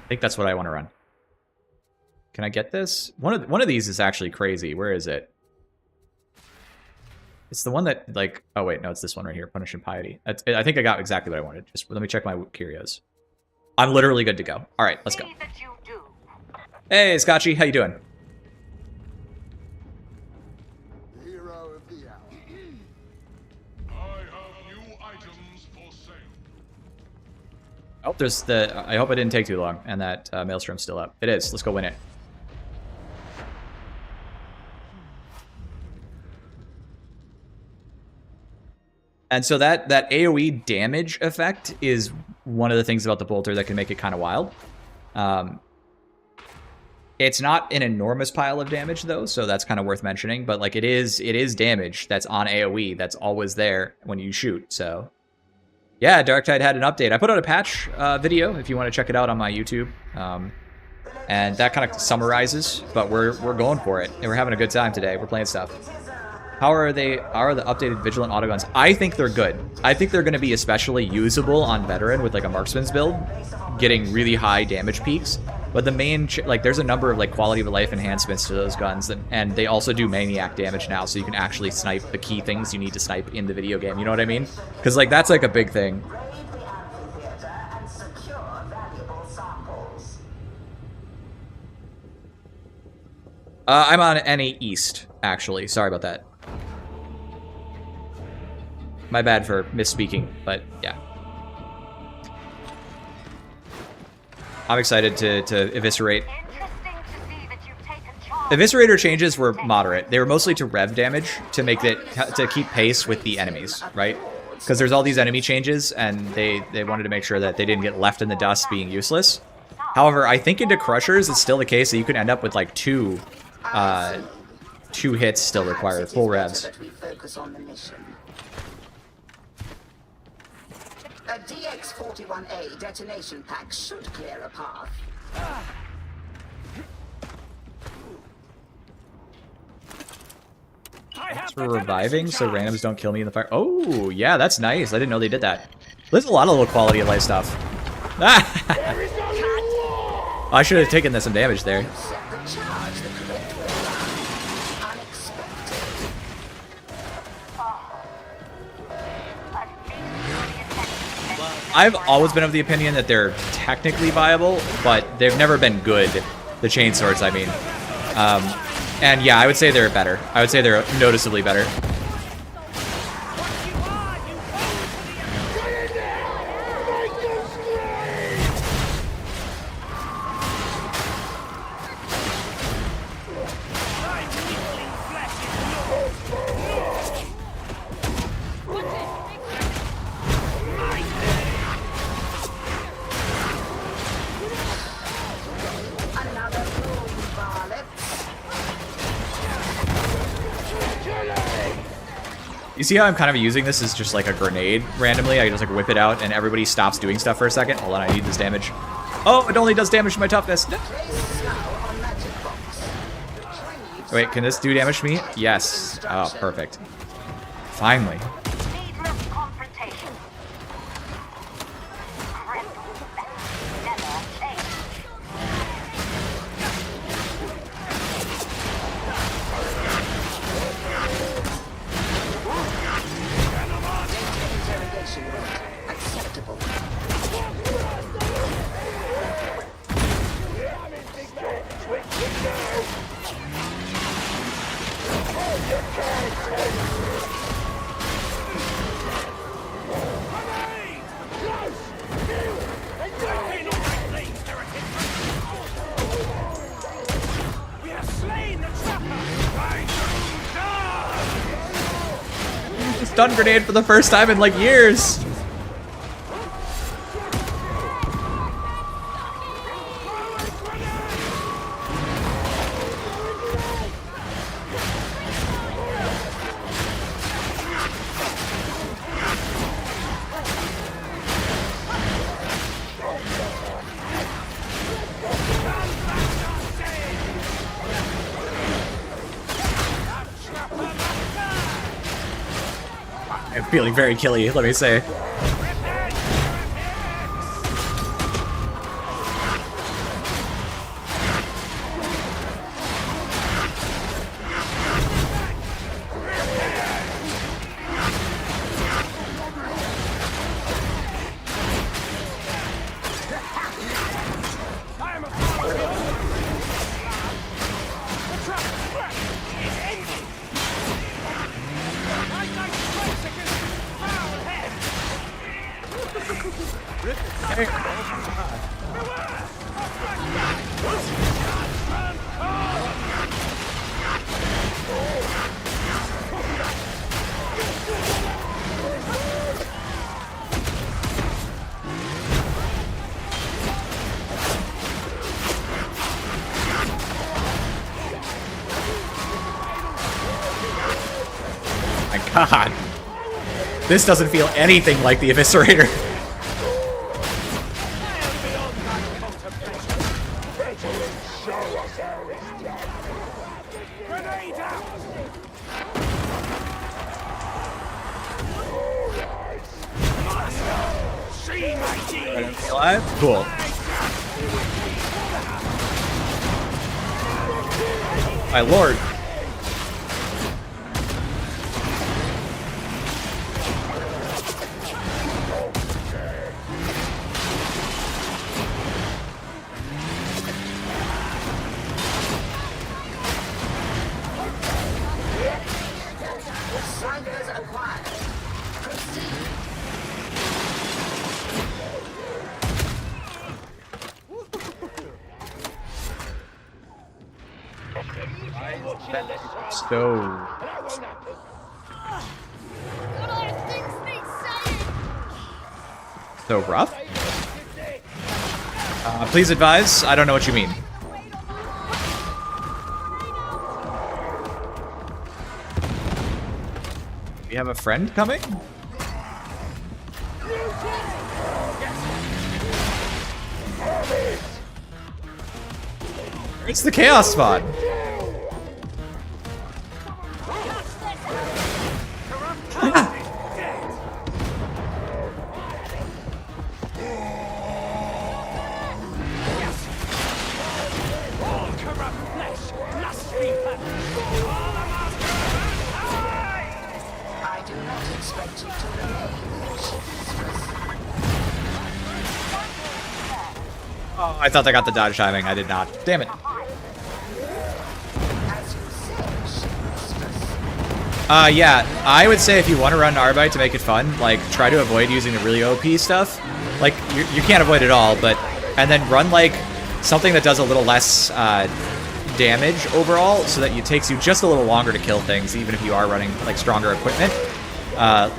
A: I think that's what I want to run. Can I get this? One of these is actually crazy. Where is it? It's the one that, like... Oh, wait. No, it's this one right here. Punish and Piety. I think I got exactly what I wanted. Just let me check my curios. I'm literally good to go. All right, let's go. Hey, Scotchy. How you doing?
D: Hero of the hour. I have new items for sale.
A: Oh, there's the... I hope it didn't take too long, and that Maelstrom's still up. It is. Let's go win it. And so that AoE damage effect is one of the things about the bolter that can make it kind of wild. It's not an enormous pile of damage though, so that's kind of worth mentioning. But like it is damage that's on AoE that's always there when you shoot. So yeah, Darktide had an update. I put out a patch video if you want to check it out on my YouTube. And that kind of summarizes, but we're going for it. And we're having a good time today. We're playing stuff. How are the updated Vigilant autoguns? I think they're good. I think they're going to be especially usable on Veteran with like a Marksman's build, getting really high damage peaks. But the main, like, there's a number of like quality of life enhancements to those guns, and they also do maniac damage now, so you can actually snipe the key things you need to snipe in the video game. You know what I mean? Because like that's like a big thing. I'm on NA East, actually. Sorry about that. My bad for misspeaking, but yeah. I'm excited to eviscerate. Eviscerator changes were moderate. They were mostly to rev damage to make it to keep pace with the enemies, right? Because there's all these enemy changes, and they wanted to make sure that they didn't get left in the dust being useless. However, I think into Crushers, it's still the case that you can end up with like two hits still required, full revs.
B: A DX-41A detonation pack should clear a path.
A: Thanks for reviving so randoms don't kill me in the fire. Oh, yeah, that's nice. I didn't know they did that. There's a lot of little quality of life stuff. I should have taken some damage there. I've always been of the opinion that they're technically viable, but they've never been good. The chainswords, I mean. And yeah, I would say they're better. I would say they're noticeably better. You see how I'm kind of using this as just like a grenade randomly? I just like whip it out and everybody stops doing stuff for a second. Hold on, I need this damage. Oh, it only does damage to my toughness. No. Wait, can this do damage to me? Yes. Oh, perfect. Finally. Stun grenade for the first time in like years. I'm feeling very killy, let me say. God, this doesn't feel anything like the Eviscerator.
D: Grenade out! See my teeth!
A: Alive? Cool. My lord.
B: Psychers acquired. Proceed.
A: So so rough. Please advise. I don't know what you mean. We have a friend coming? It's the chaos spot.
B: I do not expect you to remain, Chief Mistress.
A: Oh, I thought I got the dodge timing. I did not. Damn it.
B: As you say, Chief Mistress.
A: Yeah, I would say if you want to run Arbite to make it fun, like, try to avoid using the really OP stuff. Like, you can't avoid it all, but... And then run, like, something that does a little less, damage overall, so that it takes you just a little longer to kill things, even if you are running, like, stronger equipment.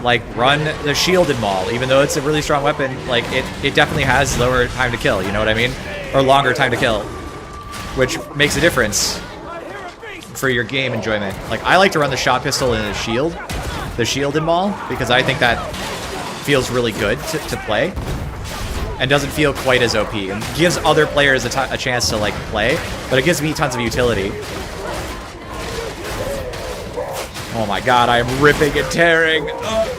A: Like, run the shielded maul, even though it's a really strong weapon, like, it definitely has lower time to kill, you know what I mean? Or longer time to kill, which makes a difference for your game enjoyment. Like, I like to run the shot pistol in the shielded maul, because I think that feels really good to play, and doesn't feel quite as OP, and gives other players a chance to, like, play, but it gives me tons of utility. Oh my god, I am ripping and tearing. Oh.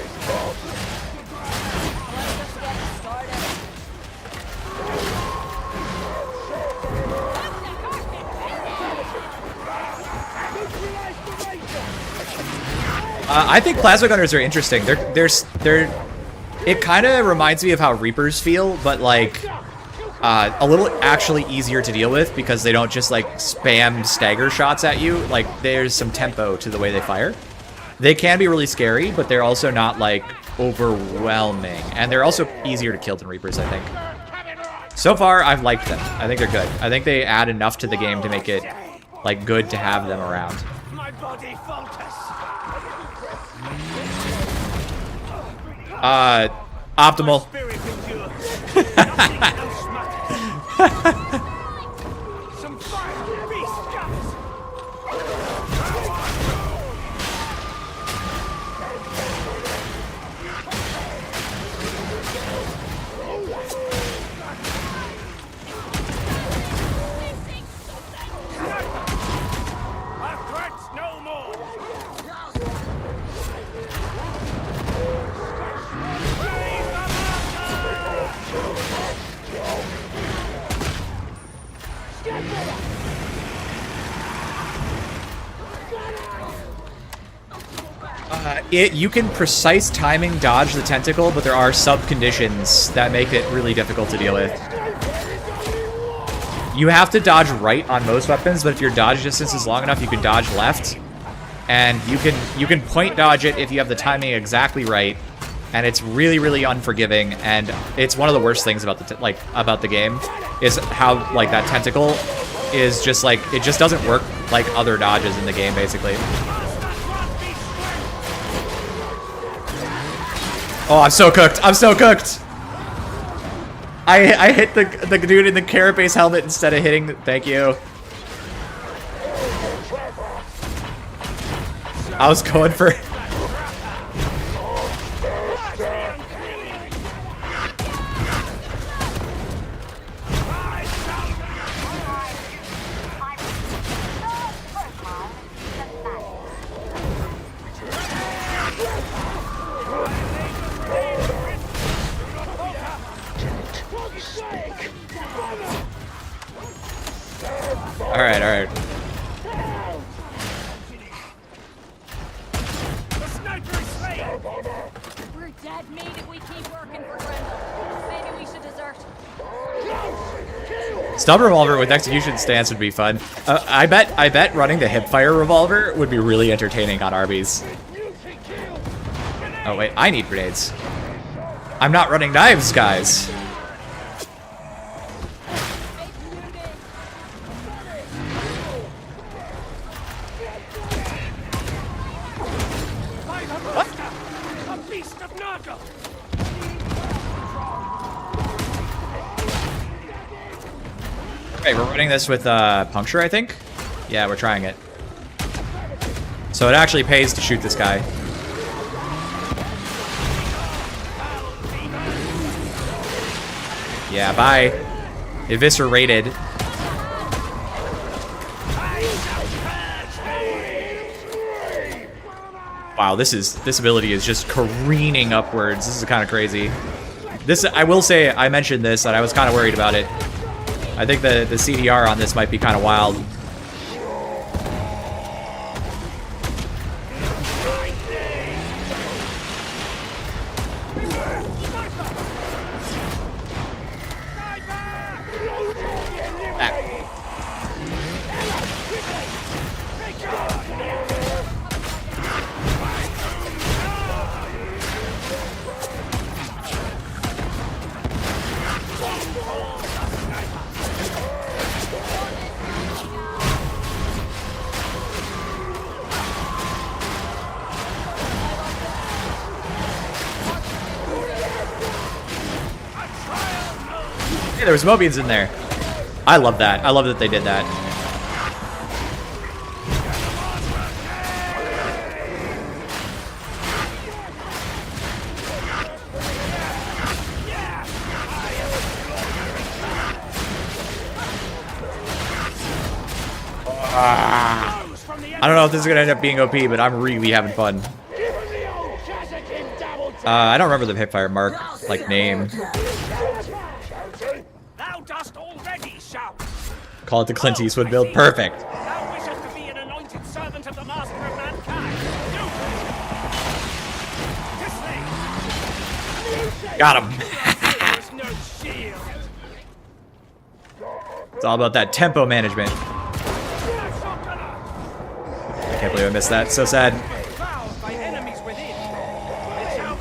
A: I think plasma gunners are interesting. It kind of reminds me of how Reapers feel, but like a little actually easier to deal with because they don't just like spam stagger shots at you. Like there's some tempo to the way they fire. They can be really scary, but they're also not like overwhelming, and they're also easier to kill than Reapers, I think. So far, I've liked them. I think they're good. I think they add enough to the game to make it like good to have them around.
D: My body falters.
A: Optimal.
D: Spirit endures. Some fire, beast guns. Our threats no more.
A: You can precise timing dodge the tentacle, but there are sub-conditions that make it really difficult to deal with. You have to dodge right on most weapons, but if your dodge distance is long enough, you can dodge left. And you can point dodge it if you have the timing exactly right. And it's really, really unforgiving, and it's one of the worst things about the about the game is how like that tentacle is just like it just doesn't work like other dodges in the game basically. Oh, I'm so cooked. I'm so cooked. I hit the dude in the carapace helmet instead of hitting. Thank you. I was going for. Alright, alright.
D: The sniper is slain!
C: We're dead meat if we keep working for Grendel. Maybe we should desert.
A: Stub revolver with execution stance would be fun. I bet running the hipfire revolver would be really entertaining on Arby's. Oh wait, I need grenades. I'm not running knives, guys.
D: A beast of Naga!
A: Okay, we're running this with puncture, I think. Yeah, we're trying it. So it actually pays to shoot this guy. Yeah, bye. Eviscerated. Wow, this ability is just careening upwards. This is kind of crazy. This, I will say, I mentioned this and I was kind of worried about it. I think the CDR on this might be kind of wild. Hey, there was Mobians in there. I love that. I love that they did that. I don't know if this is gonna end up being OP, but I'm really having fun. I don't remember the hipfire mark, like, name.
D: Thou dost already shout!
A: Call it the Clint Eastwood build. Perfect.
D: Thou wishest to be an anointed servant of the master of mankind. Do this thing!
A: Got him.
D: There's no shield!
A: It's all about that tempo management. I can't believe I missed that. So sad.
D: Fouled by enemies within. It's out.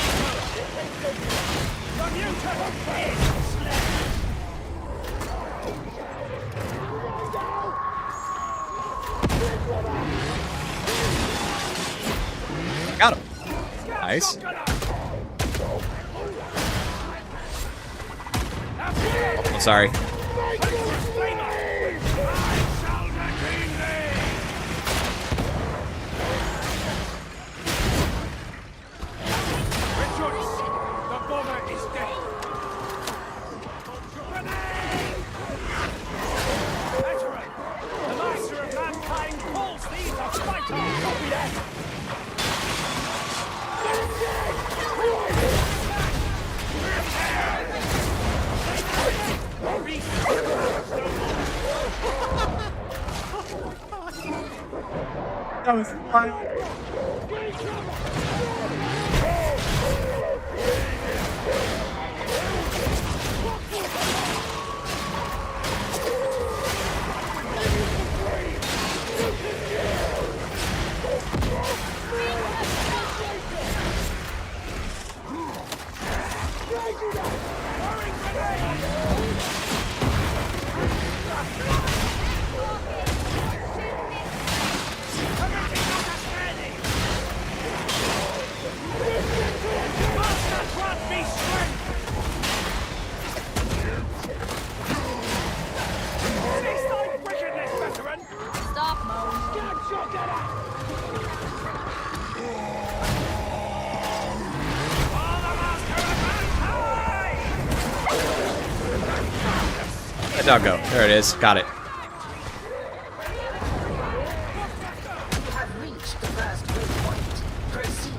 D: The mutant is slain.
A: Got him. Nice. Oh, sorry. That was wild. Doggo. There it is. Got it.
B: You have reached the first waypoint. Proceed.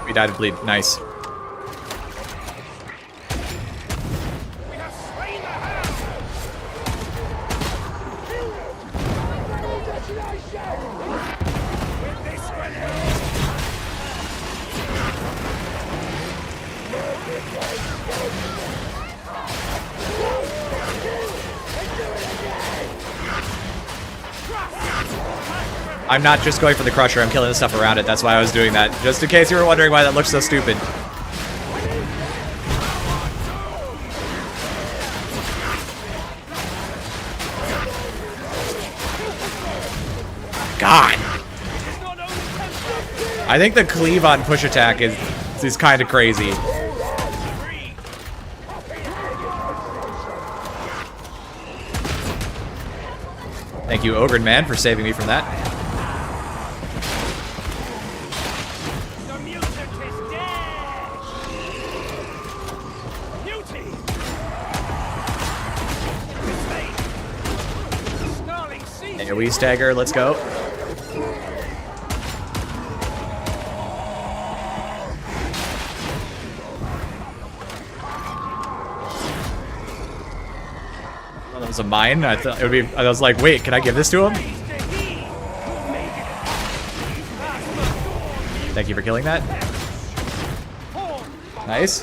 A: We died of bleed. Nice.
D: We have slain the hound.
A: I'm not just going for the crusher, I'm killing the stuff around it. That's why I was doing that. Just in case you were wondering why that looks so stupid. God. I think the cleave on push attack is kind of crazy. Thank you, Ogre Man, for saving me from that.
D: The mutant is dead! Muty! Snarling sea!
A: AoE stagger, let's go. Oh, that was a mine. I thought it would be. I was like, wait, can I give this to him? Thank you for killing that. Nice.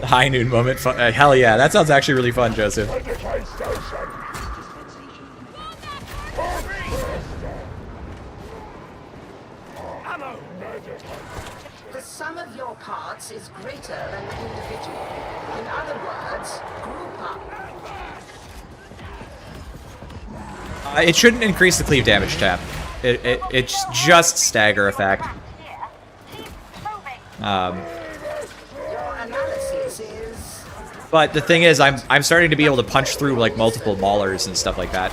A: The high noon moment. Hell yeah, that sounds actually really fun, Joseph.
B: The sum of your parts is greater than the individual. In other words, group up.
A: It shouldn't increase the cleave damage tab. It's just stagger effect.
B: Your analysis is...
A: But the thing is, I'm starting to be able to punch through like multiple maulers and stuff like that.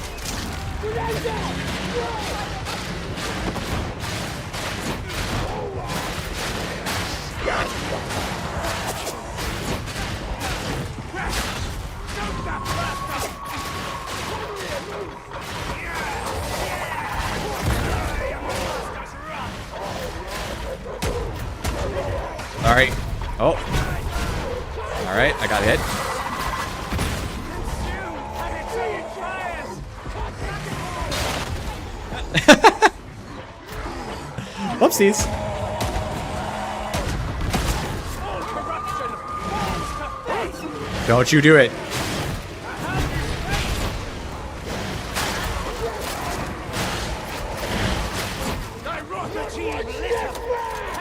A: All right. Oh. All right, I got hit. Whoopsies. Don't you do it.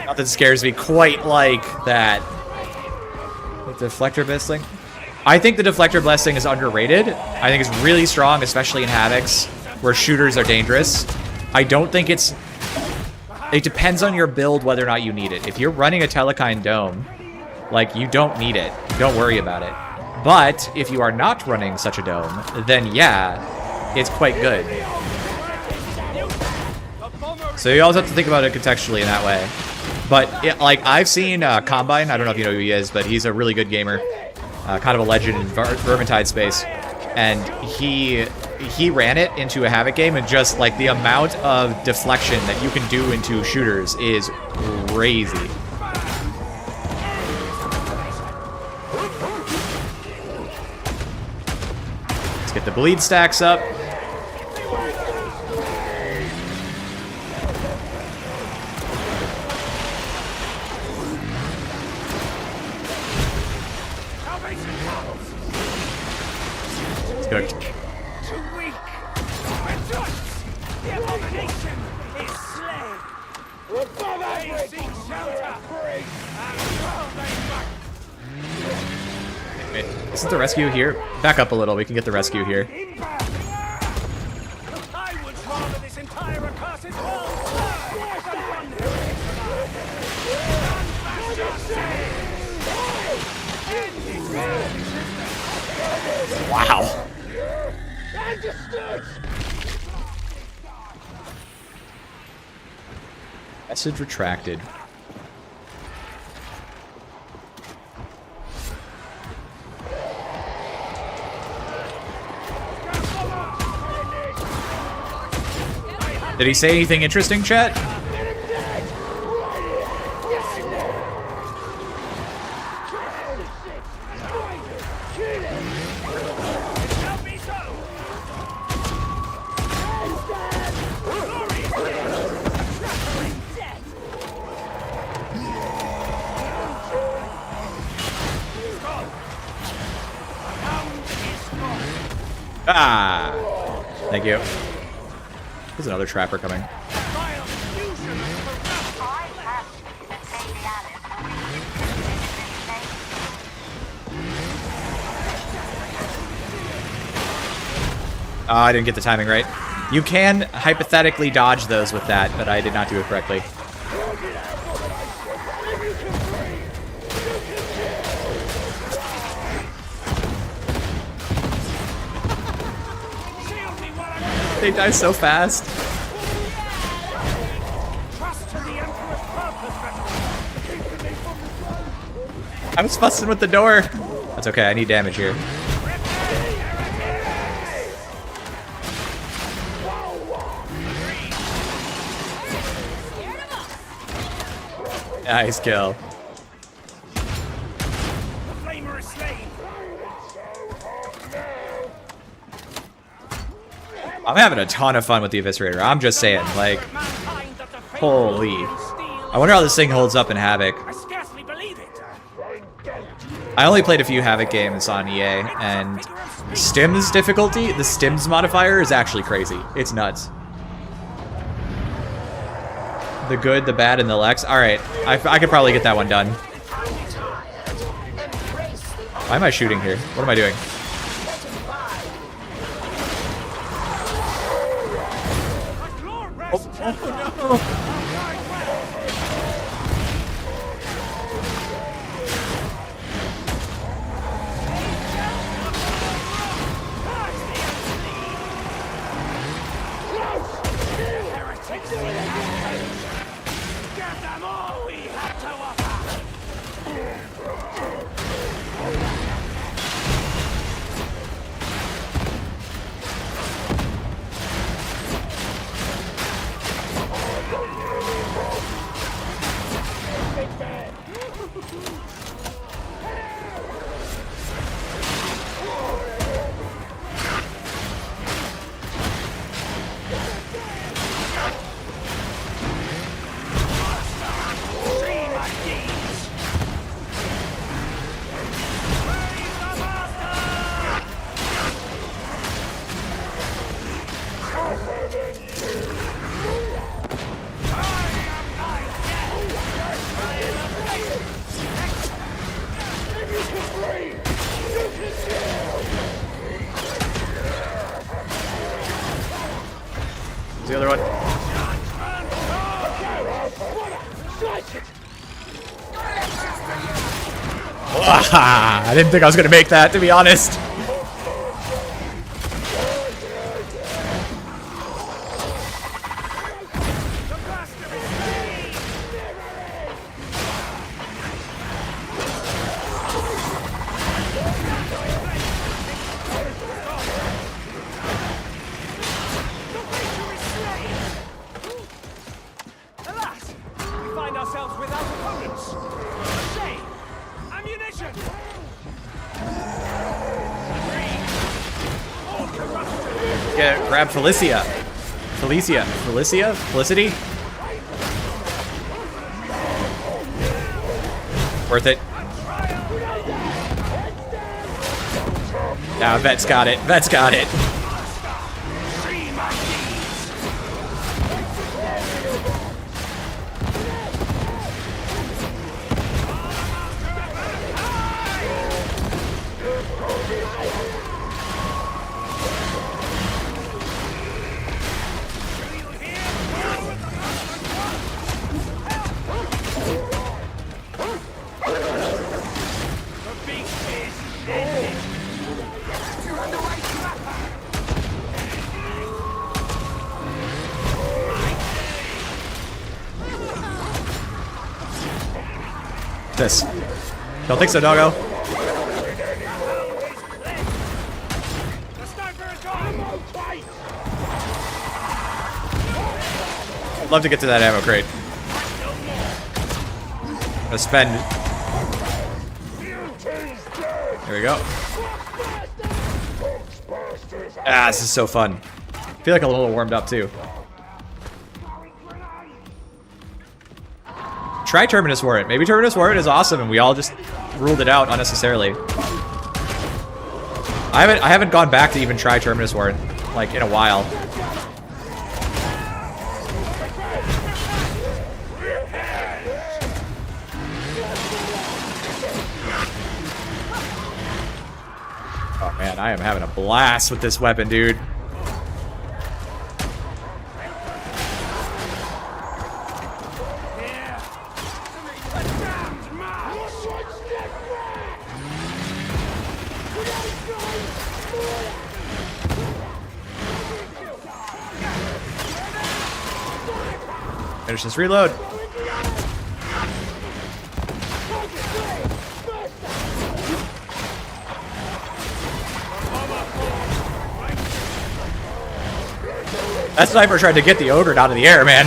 A: Nothing scares me quite like that. The deflector blessing. I think the deflector blessing is underrated. I think it's really strong, especially in Havocs, where shooters are dangerous. I don't think it's... It depends on your build whether or not you need it. If you're running a Telekine Dome, like, you don't need it. Don't worry about it. But if you are not running such a dome, then yeah, it's quite good. So you always have to think about it contextually in that way. But, like, I've seen Combine. I don't know if you know who he is, but he's a really good gamer. Kind of a legend in Vermintide space. And he ran it into a Havoc game, and just, like, the amount of deflection that you can do into shooters is crazy. Let's get the bleed stacks up. Good.
D: Too weak. The abomination is slain. They seek shelter.
A: Wait, isn't the rescue here? Back up a little. We can get the rescue here.
D: I would rather this entire accursed world.
A: Wow. Message retracted. Did he say anything interesting, chat? Ah. Thank you. There's another trapper coming. Oh, I didn't get the timing right. You can hypothetically dodge those with that, but I did not do it correctly. They die so fast. I was fussing with the door. That's okay, I need damage here. Nice kill. I'm having a ton of fun with the Eviscerator. I'm just saying, like, holy. I wonder how this thing holds up in Havoc. I only played a few Havoc games on EA, and Stims difficulty, the Stims modifier is actually crazy. It's nuts. The good, the bad, and the Lex. Alright, I could probably get that one done. Why am I shooting here? What am I doing? Oh no! The other one. I didn't think I was gonna make that, to be honest. Grab Felicia. Felicity? Worth it. Nah, Vet's got it. This. Don't think so, doggo. I'd love to get to that ammo crate. I'm gonna spend. There we go. Ah, this is so fun. I feel like I'm a little warmed up too. Try Terminus Warrant. Maybe Terminus Warrant is awesome and we all just ruled it out unnecessarily. I haven't gone back to even try Terminus Warrant. like, in a while. Oh man, I am having a blast with this weapon, dude. Finish this reload. That sniper tried to get the ogre out of the air, man.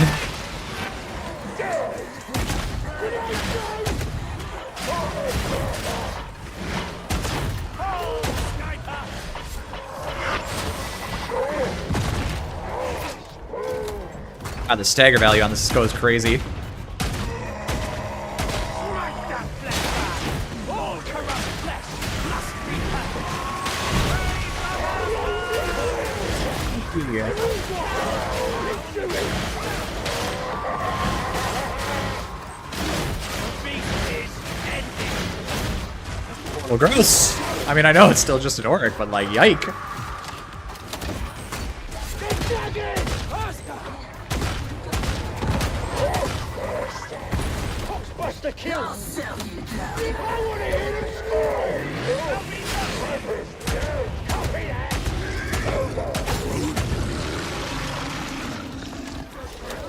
A: God, the stagger value on this goes crazy. Well, gross. I mean, I know it's still just an orc, but like, yike.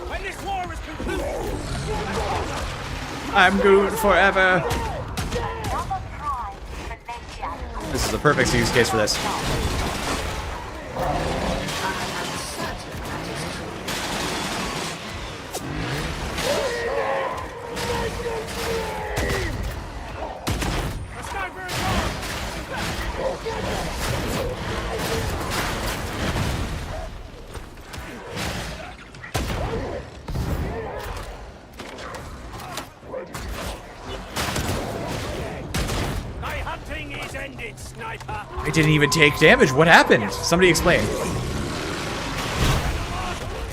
C: When this war is concluded,
A: I'm good forever. This is the perfect use case for this. I didn't even take damage. What happened? Somebody explain.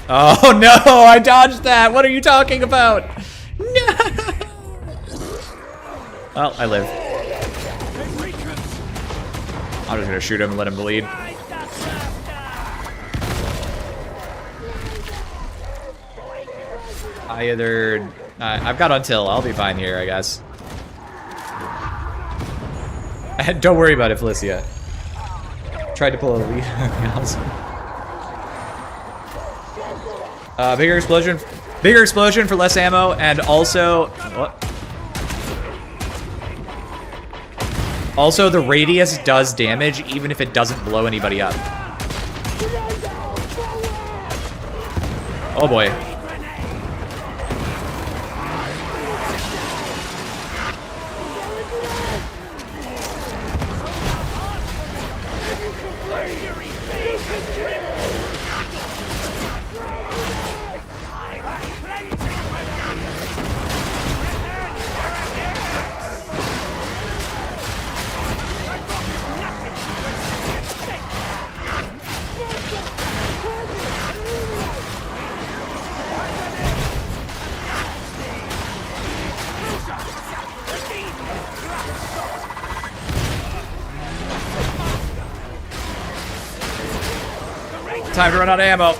A: Oh no, I dodged that. What are you talking about? No. Well, I live. I'm just gonna shoot him and let him bleed. I've got until. I'll be fine here, I guess. Don't worry about it, Felicia. Tried to pull a lead. Bigger explosion for less ammo, and also what? Also, the radius does damage even if it doesn't blow anybody up. Oh boy. Time to run out of ammo.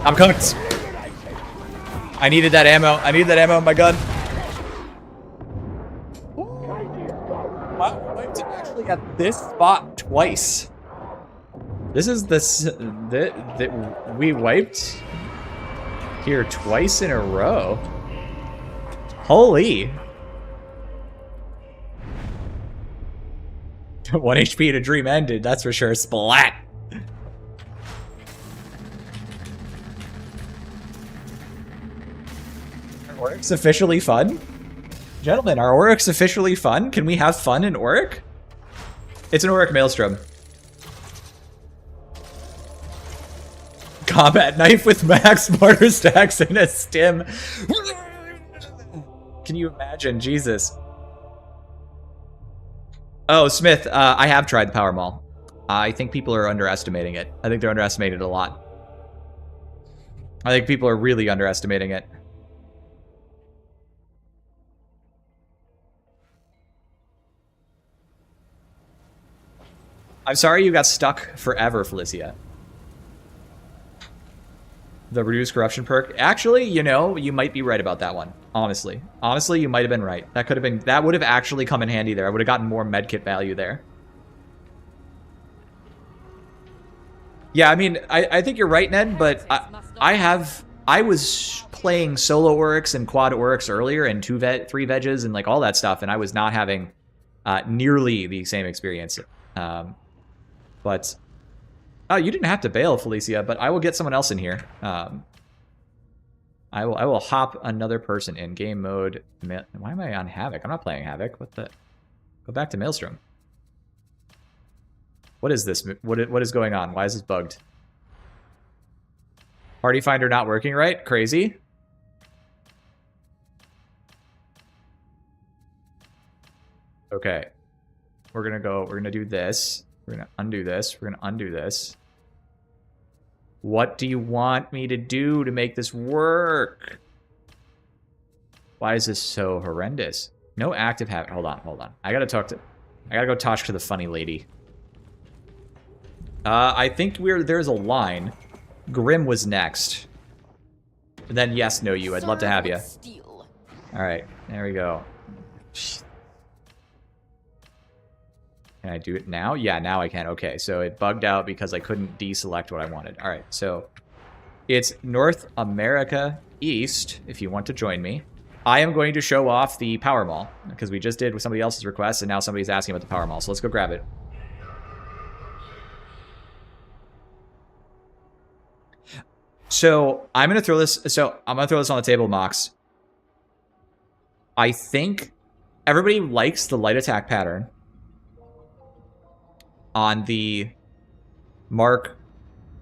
A: I'm cooked. I needed that ammo. I needed that ammo in my gun. Wow, I wiped actually at this spot twice. This is we wiped here twice in a row. Holy. 1 HP and a dream ended, that's for sure. Splat! Are orcs officially fun? Gentlemen, are orcs officially fun? Can we have fun in orc? It's an orc maelstrom. Combat knife with max mortar stacks and a stim. Can you imagine? Jesus. Oh, Smith, I have tried the power maul. I think people are underestimating it. I think they're underestimating it a lot. I think people are really underestimating it. I'm sorry you got stuck forever, Felicia. The reduced corruption perk. Actually, you know, you might be right about that one. Honestly. Honestly, you might have been right. That could have been, that would have actually come in handy there. I would have gotten more medkit value there. Yeah, I mean, I think you're right, Ned, but I was playing solo Oryx and quad Oryx earlier and 3 veges and like all that stuff, and I was not having nearly the same experience. But oh, you didn't have to bail, Felicia, but I will get someone else in here. I will hop another person in game mode. Why am I on Havoc? I'm not playing Havoc. What the? Go back to Maelstrom. What is this? What is going on? Why is this bugged? Party Finder not working right? Crazy. Okay. We're gonna do this. We're gonna undo this. We're gonna undo this. What do you want me to do to make this work? Why is this so horrendous? No active habit. Hold on. I gotta go talk to the funny lady. I think there's a line. Grim was next. And then yes, no you. I'd love to have you. Alright, there we go. Can I do it now? Yeah, now I can. Okay, so it bugged out because I couldn't deselect what I wanted. Alright, so it's North America East, if you want to join me. I am going to show off the power maul, because we just did with somebody else's request, and now somebody's asking about the power maul, so let's go grab it. So I'm gonna throw this on the table, Mox. I think everybody likes the light attack pattern on the Mark,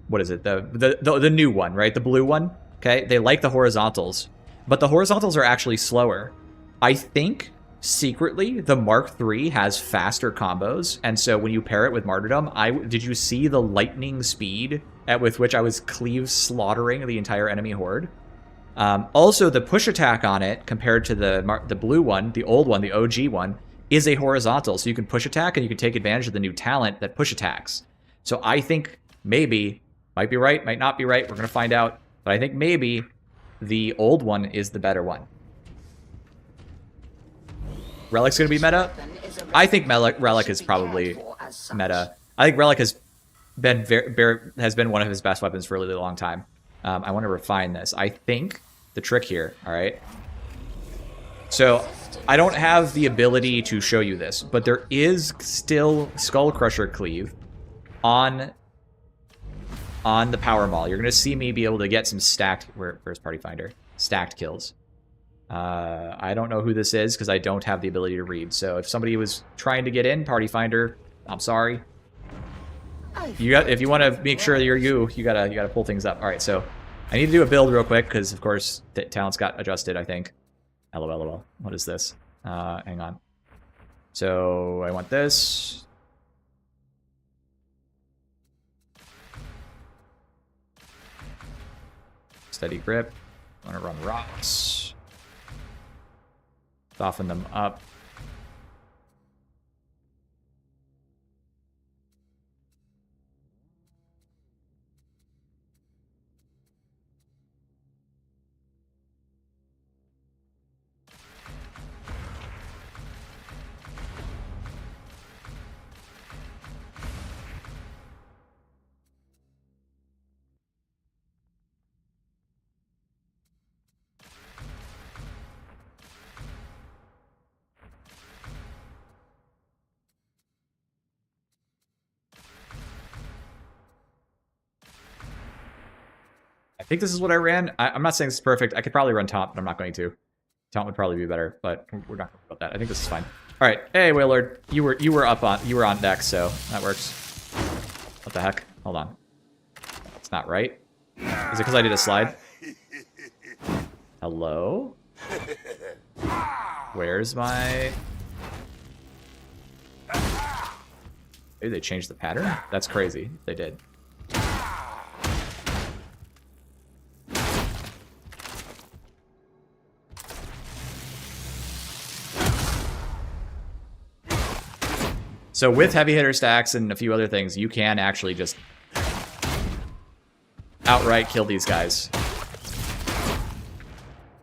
A: what is it? The new one, right? The blue one. Okay, they like the horizontals, but the horizontals are actually slower. I think secretly the Mark III has faster combos, and so when you pair it with Martyrdom, did you see the lightning speed with which I was cleave slaughtering the entire enemy horde? Also, the push attack on it compared to the blue one, the old one, the OG one, is a horizontal, so you can push attack and you can take advantage of the new talent that push attacks. So I think maybe, might be right, might not be right, we're gonna find out, but I think maybe the old one is the better one. Relic's gonna be meta? I think Relic is probably meta. I think Relic has been one of his best weapons for a really long time. I want to refine this. I think the trick here, all right? So I don't have the ability to show you this, but there is still Skull Crusher cleave on the power maul. You're gonna see me be able to get some stacked. Where's Party Finder? Stacked kills. I don't know who this is because I don't have the ability to read. So if somebody was trying to get in, Party Finder, I'm sorry. If you want to make sure that you gotta pull things up. All right, so I need to do a build real quick because of course the talents got adjusted. I think. LOL. What is this? Hang on. So I want this. Steady grip. I want to run rocks. Soften them up. I think this is what I ran. I'm not saying this is perfect. I could probably run taunt, but I'm not going to. Taunt would probably be better, but we're not going to about that. I think this is fine. All right, hey Wailord, you were on deck, so that works. What the heck? Hold on. It's not right. Is it because I did a slide? Hello? Where's my? Maybe they changed the pattern? That's crazy. They did. So with heavy hitter stacks and a few other things, you can actually just outright kill these guys.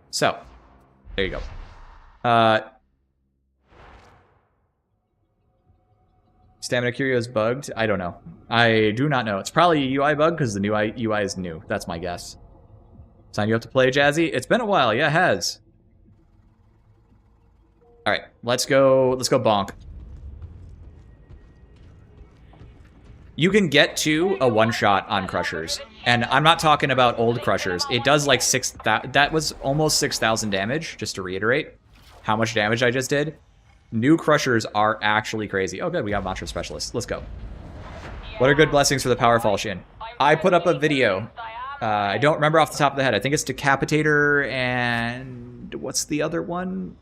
A: So, there you go. Stamina Curio is bugged? I don't know. I do not know. It's probably a UI bug because the new UI is new. That's my guess. Sign you up to play, Jazzy? It's been a while. Yeah, it has. All right, let's go bonk. You can get to a one-shot on Crushers. And I'm not talking about old Crushers. It does like 6,000... That was almost 6,000 damage, just to reiterate how much damage I just did. New Crushers are actually crazy. Oh, good. We got Mantra Specialist. Let's go. What are good blessings for the Powerful Shin? I put up a video. I don't remember off the top of the head. I think it's Decapitator and... What's the other one?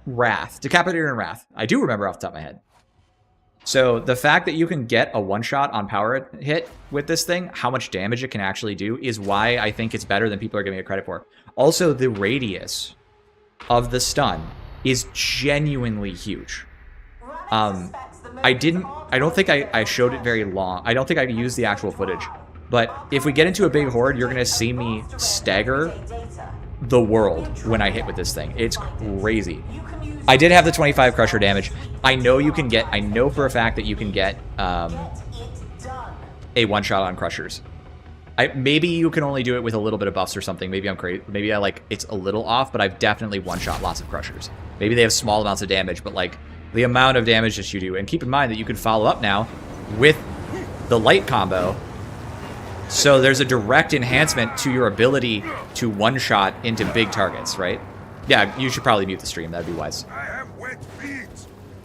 A: Wrath. Decapitator and Wrath. I do remember off the top of my head. So the fact that you can get a one-shot on power hit with this thing, how much damage it can actually do, is why I think it's better than people are giving it credit for. Also, the radius of the stun is genuinely huge. I don't think I showed it very long. I don't think I used the actual footage. But if we get into a big horde, you're going to see me stagger the world when I hit with this thing. It's crazy. I did have the 25 crusher damage. I know for a fact that you can get a one-shot on crushers. Maybe you can only do it with a little bit of buffs or something. Maybe I'm crazy. Maybe it's a little off, but I've definitely one-shot lots of crushers. Maybe they have small amounts of damage, but like the amount of damage that you do. And keep in mind that you can follow up now with the light combo. So there's a direct enhancement to your ability to one-shot into big targets, right? Yeah, you should probably mute the stream. That'd be wise.
D: I have wet feet.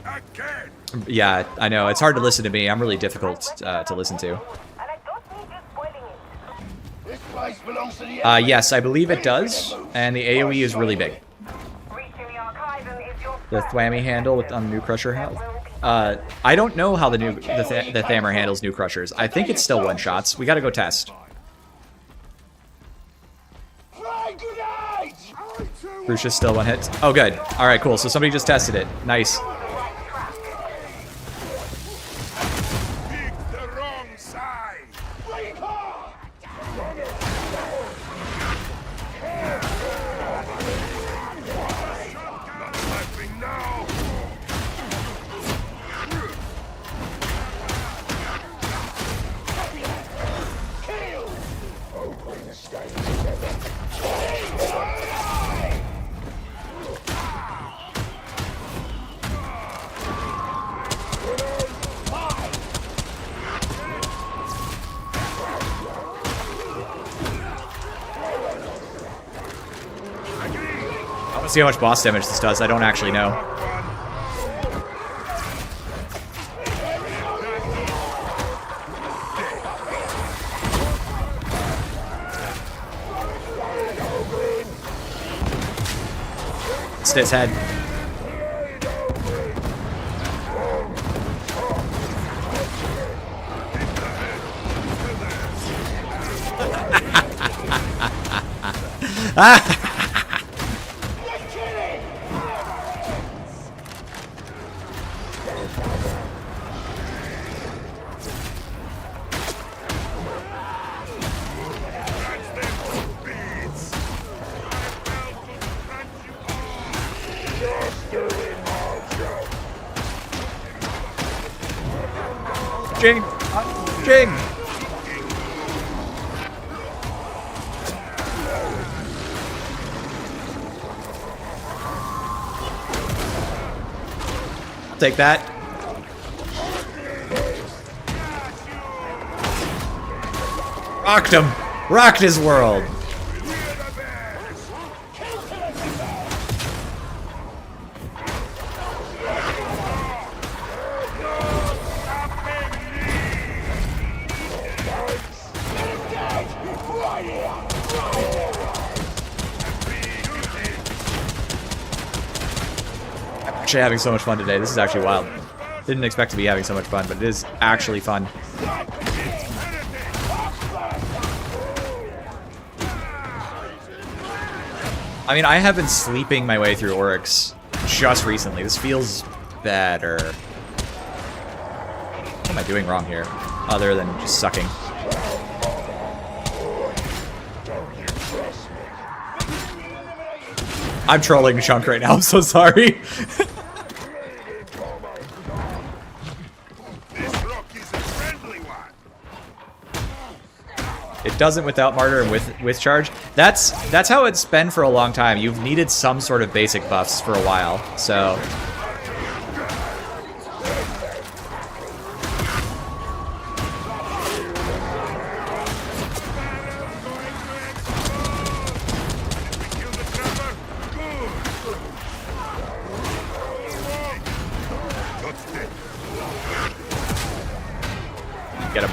D: Again.
A: Yeah, I know. It's hard to listen to me. I'm really difficult to listen to.
D: This place belongs to the
A: Yes, I believe it does. And the AoE is really big. The Thwammy handle with New Crusher health. I don't know how the Thammer handles New Crushers. I think it's still one-shots. We gotta go test. Crucia's still one hit. Oh, good. All right, cool. So somebody just tested it. Nice.
D: Pick the wrong side. Not laughing now.
A: Let's see how much boss damage this does. I don't actually know. It's its head. Jing! Jing! I'll take that. Rocked him! Rocked his world! Actually having so much fun today. This is actually wild. Didn't expect to be having so much fun, but it is actually fun. I mean, I have been sleeping my way through Oryx just recently. This feels better. What am I doing wrong here? Other than just sucking. I'm trolling Chunk right now, I'm so sorry. It doesn't without Martyr and with Charge. That's how it's been for a long time. You've needed some sort of basic buffs for a while, so... Get him.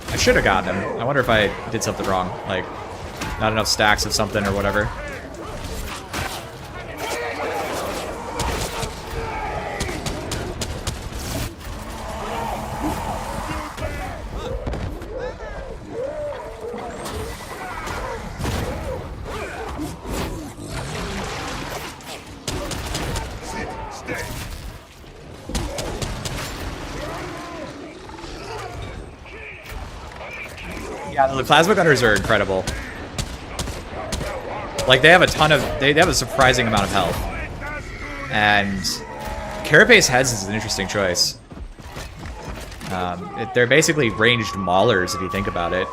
A: I should have gotten him. I wonder if I did something wrong. Like, not enough stacks of something or whatever. Yeah, the plasma gunners are incredible. Like, they have a ton of... They have a surprising amount of health. And Carapace Heads is an interesting choice. They're basically ranged maulers, if you think about it.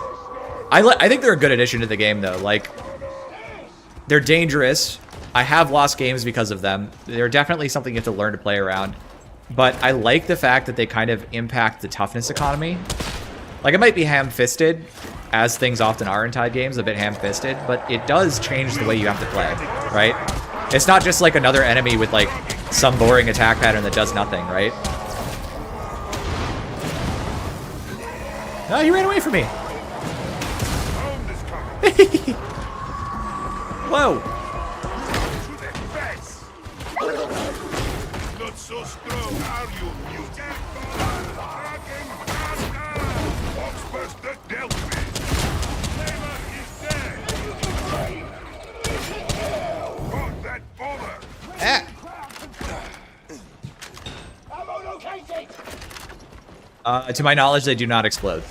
A: I think they're a good addition to the game, though. Like, they're dangerous. I have lost games because of them. They're definitely something you have to learn to play around. But I like the fact that they kind of impact the toughness economy. Like, it might be ham-fisted, as things often are in Tide games, a bit ham-fisted, but it does change the way you have to play, right? It's not just like another enemy with, like, some boring attack pattern that does nothing, right? No, he ran away from me. Whoa.
D: Not so strong, are you, mutant? Oxbuster dealt with. Flavor is dead. Got that bother.
A: To my knowledge, they do not explode.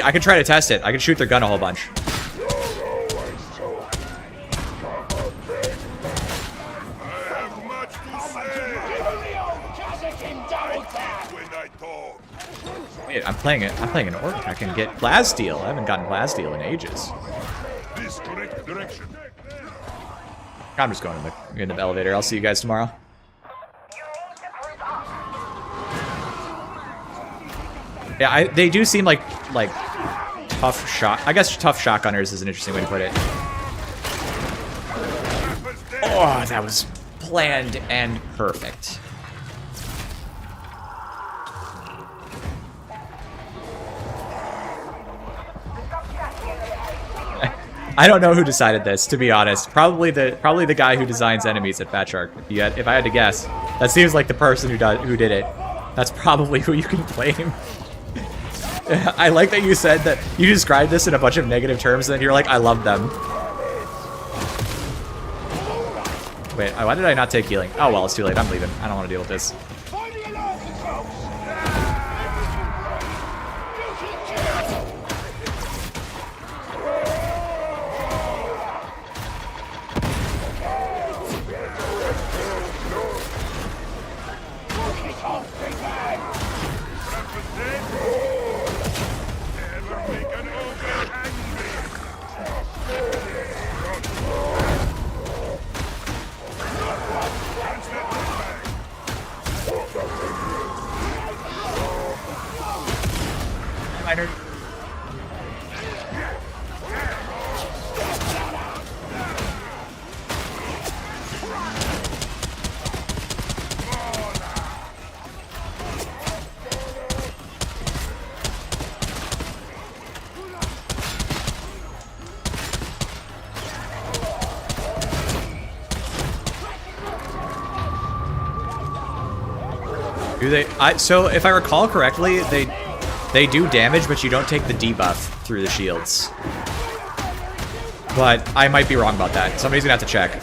A: I can try to test it. I can shoot their gun a whole bunch. Wait, I'm playing an orc. I can get Plasteel. I haven't gotten Plasteel in ages.
D: This correct direction.
A: I'm just going in the elevator. I'll see you guys tomorrow. Yeah, they do seem like tough shot. I guess tough shotgunners is an interesting way to put it. Oh, that was planned and perfect. I don't know who decided this, to be honest. Probably the guy who designs enemies at Fat Shark. If I had to guess, that seems like the person who did it. That's probably who you can blame. I like that you said that you described this in a bunch of negative terms, and then you're like, I love them. Wait, why did I not take healing? Oh, well, it's too late. I'm leaving. I don't want to deal with this. Do they? So if I recall correctly, they do damage, but you don't take the debuff through the shields. But I might be wrong about that. Somebody's gonna have to check.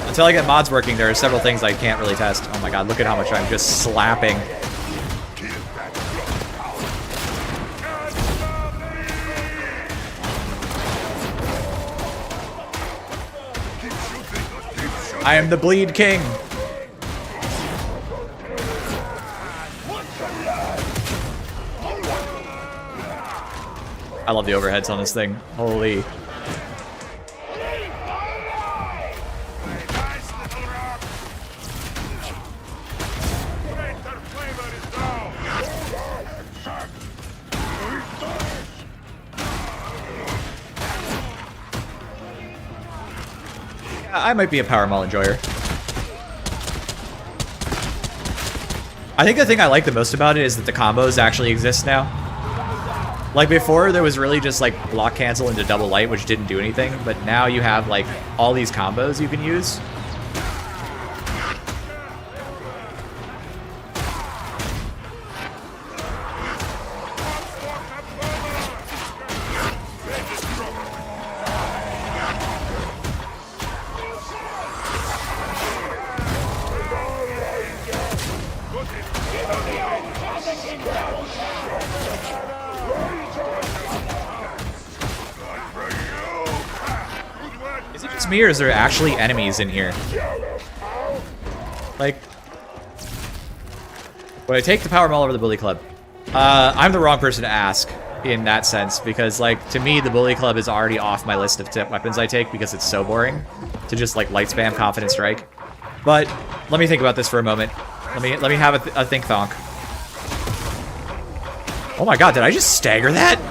A: Until I get mods working, there are several things I can't really test. Oh my god, look at how much I'm just slapping. I am the Bleed King. I love the overheads on this thing. Holy. I might be a power maul enjoyer. I think the thing I like the most about it is that the combos actually exist now. Like before, there was really just like block cancel into double light, which didn't do anything, but now you have like all these combos you can use. Me, or is there actually enemies in here? Like, would I take the power maul over the bully club? I'm the wrong person to ask in that sense, because like to me the bully club is already off my list of weapons I take because it's so boring to just like light spam confident strike. But let me think about this for a moment. Let me have a think thonk. Oh my god, did I just stagger that?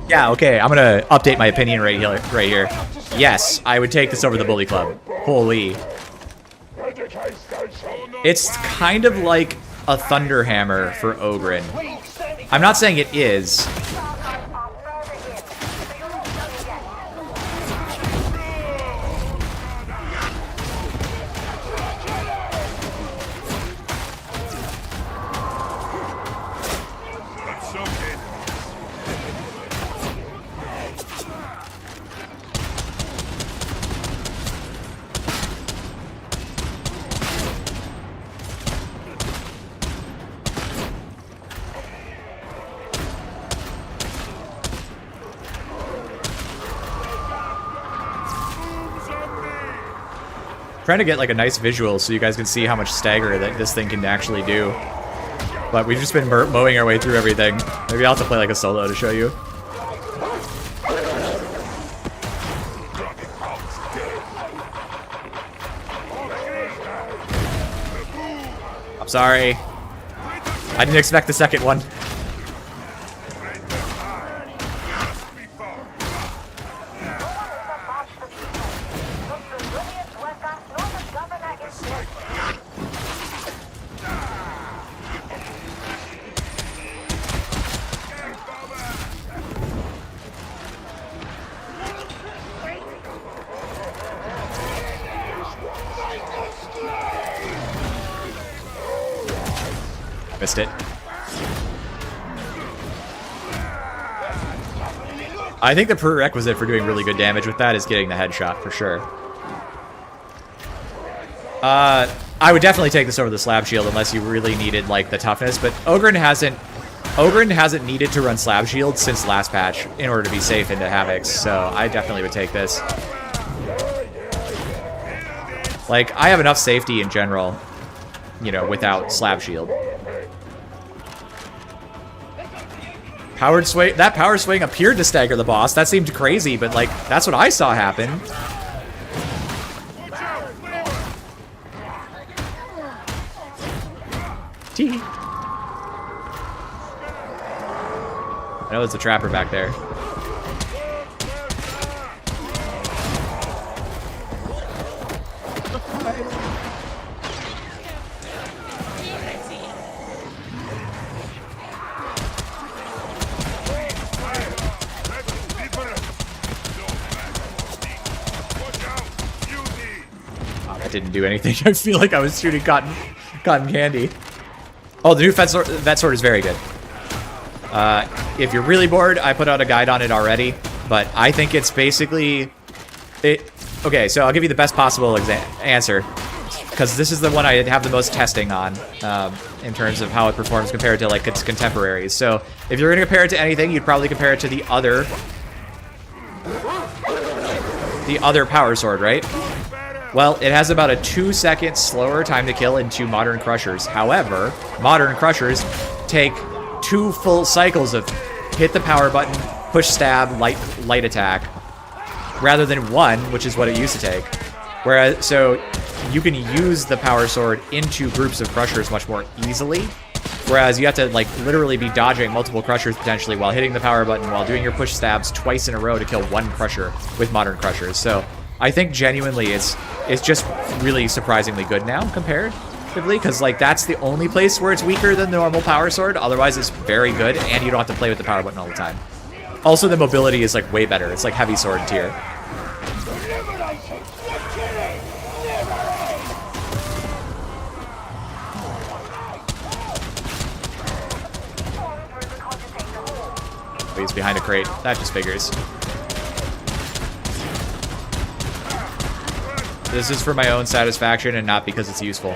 A: Yeah, okay, I'm gonna update my opinion right here. Yes, I would take this over the bully club. Holy. It's kind of like a thunder hammer for Ogren. I'm not saying it is. Trying to get like a nice visual so you guys can see how much stagger that this thing can actually do. But we've just been mowing our way through everything. Maybe I'll have to play like a solo to show you. I'm sorry. I didn't expect the second one. Missed it. I think the prerequisite for doing really good damage with that is getting the headshot for sure. I would definitely take this over the slab shield unless you really needed like the toughness, but Ogren hasn't needed to run slab shield since last patch in order to be safe into Havocs, so I definitely would take this. Like, I have enough safety in general, you know, without slab shield. Powered swing. That power swing appeared to stagger the boss. That seemed crazy, but like that's what I saw happen. Tee. I know there's a trapper back there. That didn't do anything. I feel like I was shooting cotton candy. Oh, the new vet sword is very good. If you're really bored, I put out a guide on it already, but I think it's basically it. Okay, so I'll give you the best possible answer, because this is the one I have the most testing on in terms of how it performs compared to like its contemporaries. So if you're gonna compare it to anything, you'd probably compare it to the other power sword, right? Well, it has about a 2-second slower time to kill into modern crushers. However, modern crushers take 2 full cycles of hit the power button, push stab, light attack, rather than 1, which is what it used to take. Whereas, so you can use the power sword into groups of crushers much more easily. Whereas you have to like literally be dodging multiple crushers potentially while hitting the power button while doing your push stabs twice in a row to kill 1 crusher with modern crushers. So I think genuinely it's just really surprisingly good now comparatively, because like that's the only place where it's weaker than the normal power sword. Otherwise it's very good and you don't have to play with the power button all the time. Also the mobility is like way better. It's like heavy sword tier. He's behind a crate. That just figures. This is for my own satisfaction and not because it's useful.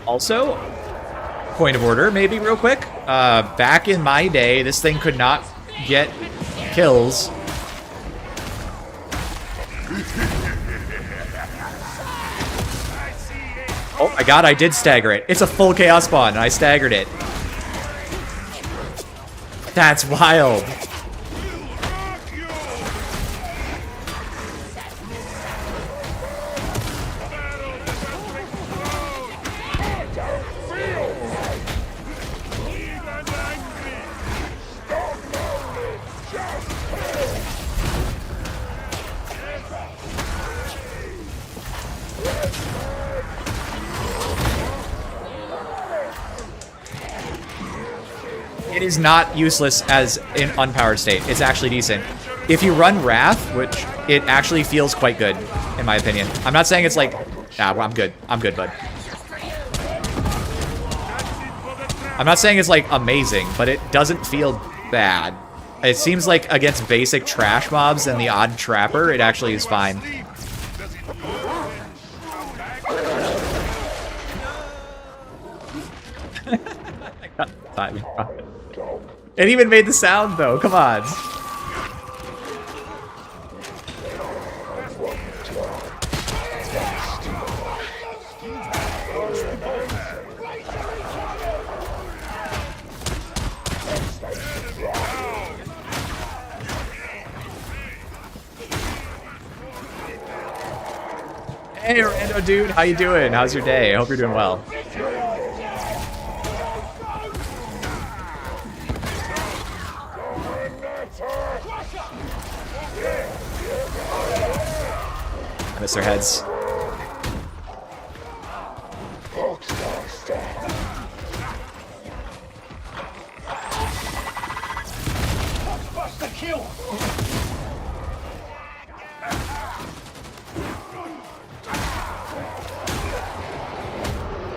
A: Also, point of order, maybe real quick. Back in my day, this thing could not get kills. Oh my god, I did stagger it. It's a full chaos spawn, and I staggered it. That's wild. It is not useless as in unpowered state. It's actually decent. If you run Wrath, which it actually feels quite good, in my opinion. I'm not saying it's like, nah, I'm good. I'm good, bud. I'm not saying it's like amazing, but it doesn't feel bad. It seems like against basic trash mobs and the odd trapper, it actually is fine. I got the timing wrong. It even made the sound though, come on. Hey Orlando dude, how you doing? How's your day? I hope you're doing well. I miss their heads.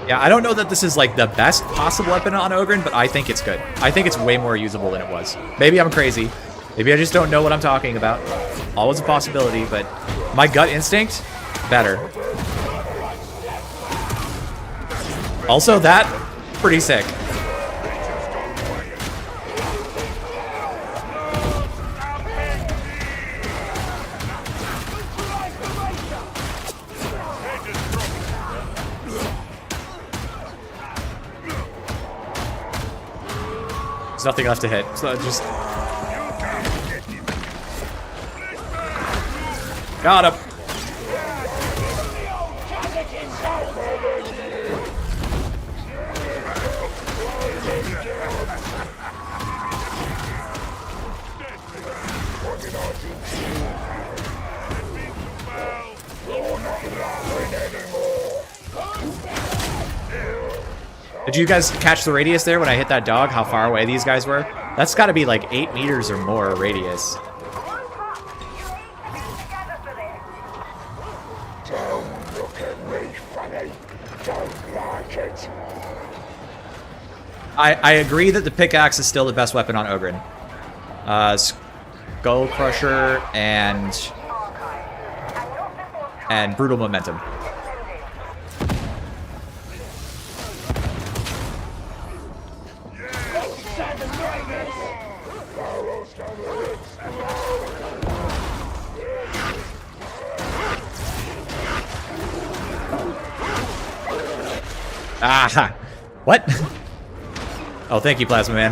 A: Yeah, I don't know that this is like the best possible weapon on Ogren, but I think it's good. I think it's way more usable than it was. Maybe I'm crazy. Maybe I just don't know what I'm talking about. Always a possibility, but my gut instinct, better. Also, that, pretty sick. There's nothing left to hit, so just... Got him! Did you guys catch the radius there when I hit that dog? How far away these guys were? That's got to be like 8 meters or more radius.
D: Don't look at me funny. Don't like it.
A: I agree that the pickaxe is still the best weapon on Ogren. Skull Crusher and Brutal Momentum. Ah, what? Oh, thank you, Plasma Man.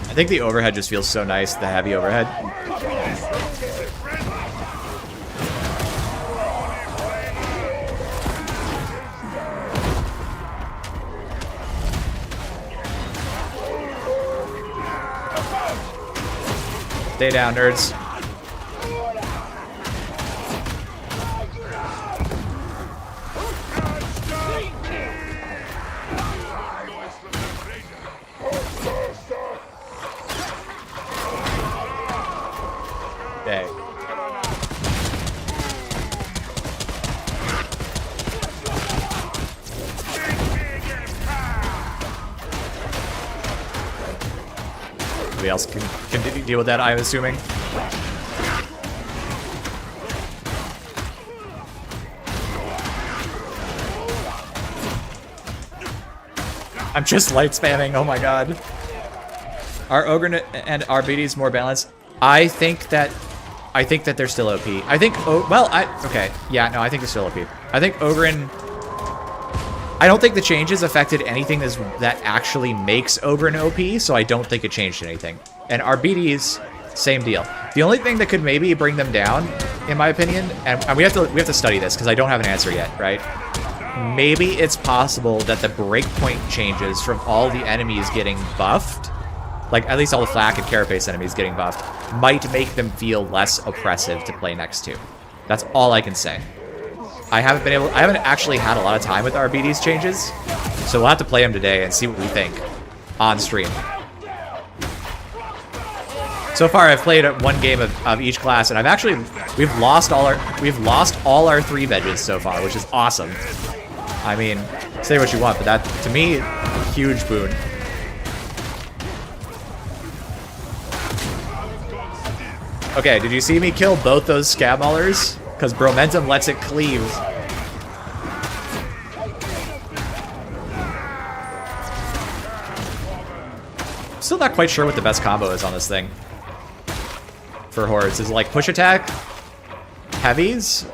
A: I think the overhead just feels so nice, the heavy overhead. Stay down, nerds. Okay. Somebody else can deal with that, I'm assuming. I'm just light spamming, oh my god. Are Ogre and RBDs more balanced? I think that they're still OP. I think, okay. Yeah, no, I think they're still OP. I think Ogren, I don't think the changes affected anything that actually makes Ogren OP, so I don't think it changed anything. And RBDs, same deal. The only thing that could maybe bring them down, in my opinion, and we have to study this because I don't have an answer yet, right? Maybe it's possible that the breakpoint changes from all the enemies getting buffed, like at least all the flak and carapace enemies getting buffed, might make them feel less oppressive to play next to. That's all I can say. I haven't actually had a lot of time with RBD's changes, so we'll have to play them today and see what we think on stream. So far, I've played one game of each class, and we've lost all our 3 veggies so far, which is awesome. I mean, say what you want, but that, to me, huge boon. Okay, did you see me kill both those scab maulers? Because Bromentum lets it cleave. Still not quite sure what the best combo is on this thing. For hordes. Is it like push attack? Heavies?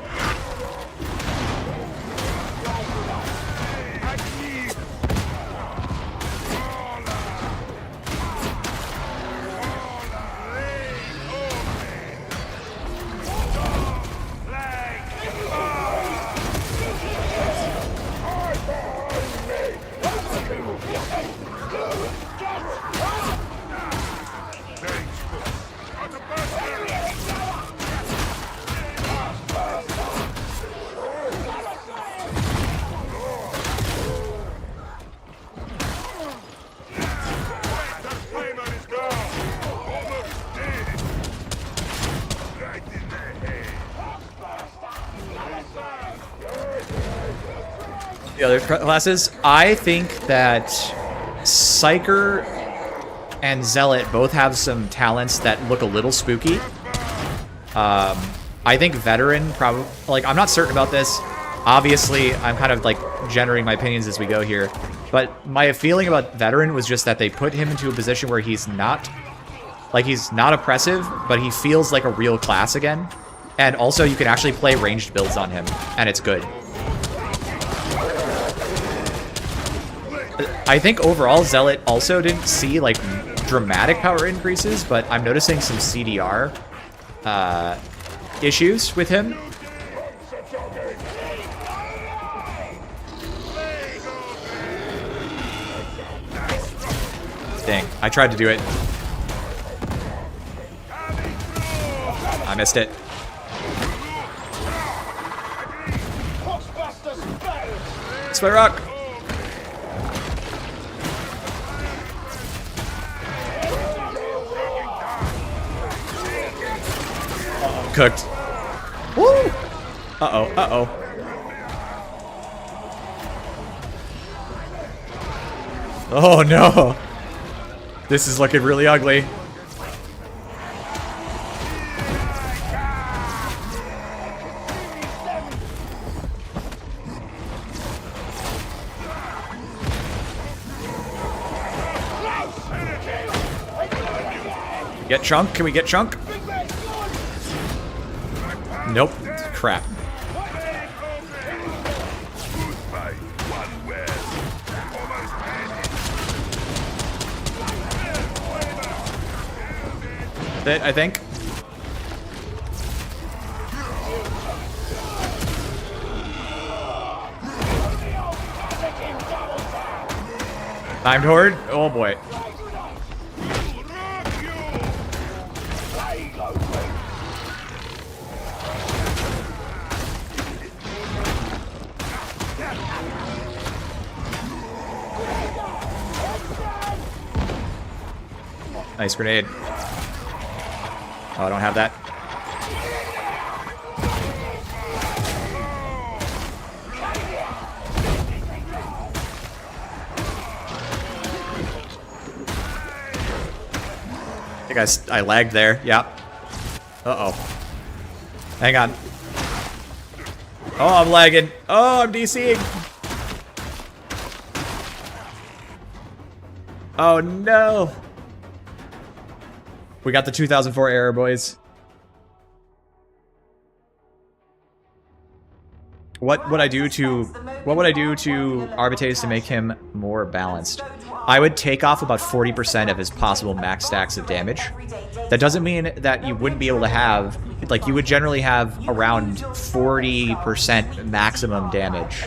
A: The other classes, I think that Psycher and Zealot both have some talents that look a little spooky. I think Veteran probably, like, I'm not certain about this. Obviously, I'm kind of like generating my opinions as we go here. But my feeling about Veteran was just that they put him into a position where he's not Like, he's not oppressive, but he feels like a real class again. And also, you can actually play ranged builds on him, and it's good. I think overall, Zealot also didn't see, like, dramatic power increases, but I'm noticing some CDR issues with him. Dang, I tried to do it. I missed it. It's my rock. Cooked. Woo! Uh-oh, uh-oh. Oh no! This is looking really ugly. Get chunk? Can we get chunk? Nope. Crap. That, I think. Timed horde? Oh boy. Nice grenade. Oh, I don't have that. I think I lagged there. Yeah. Uh-oh. Hang on. Oh, I'm lagging. Oh, I'm DCing. Oh, no. We got the 2004 error, boys. What would I do to Arbitraze to make him more balanced? I would take off about 40% of his possible max stacks of damage. That doesn't mean that you wouldn't be able to have, like, you would generally have around 40% maximum damage,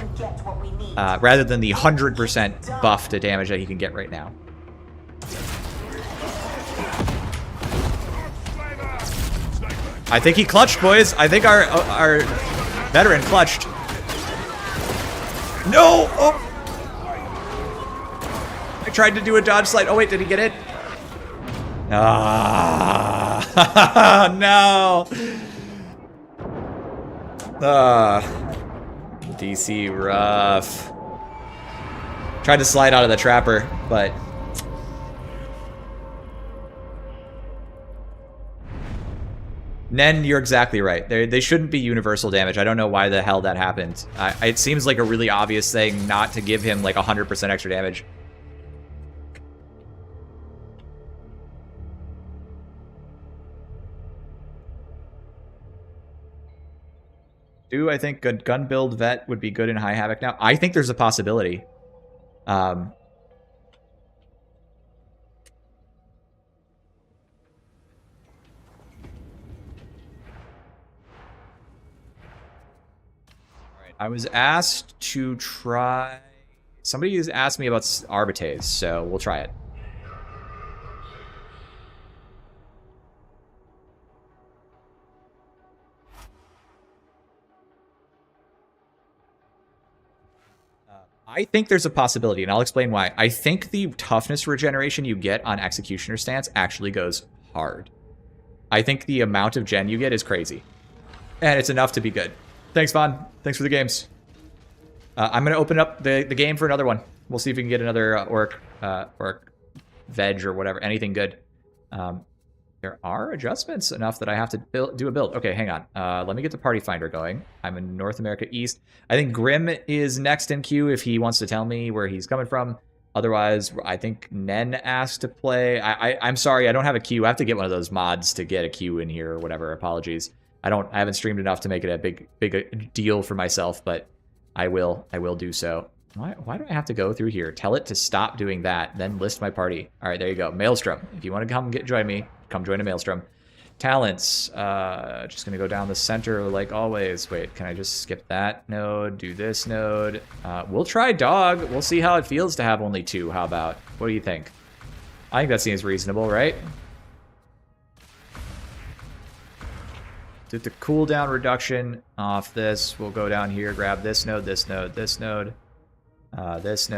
A: rather than the 100% buff to damage that he can get right now. I think he clutched, boys. I think our veteran clutched. No! Oh! I tried to do a dodge slide. Oh, wait, did he get it? Ah! No! DC rough. Tried to slide out of the trapper, but... Nen, you're exactly right. They shouldn't be universal damage. I don't know why the hell that happened. It seems like a really obvious thing not to give him like 100% extra damage. Do I think good gun build vet would be good in high havoc now? I think there's a possibility. I was asked to try... Somebody has asked me about Arbitraze, so we'll try it. I think there's a possibility, and I'll explain why. I think the toughness regeneration you get on Executioner stance actually goes hard. I think the amount of gen you get is crazy. And it's enough to be good. Thanks, Vaughn. Thanks for the games. I'm going to open up the game for another one. We'll see if we can get another orc veg or whatever, anything good. There are adjustments enough that I have to do a build. Okay, hang on. Let me get the party finder going. I'm in North America East. I think Grim is next in queue if he wants to tell me where he's coming from. Otherwise, I think Nen asked to play. I'm sorry, I don't have a queue. I have to get one of those mods to get a queue in here or whatever. Apologies. I haven't streamed enough to make it a big deal for myself, but I will do so. Why do I have to go through here? Tell it to stop doing that, then list my party. All right, there you go. Maelstrom. If you want to come join me, come join a Maelstrom. Talents. Just gonna go down the center like always. Wait, can I just skip that node? Do this node. We'll try dog. We'll see how it feels to have only 2. How about? What do you think? I think that seems reasonable, right? Did the cooldown reduction off this. We'll go down here, grab this node, this node, this node. This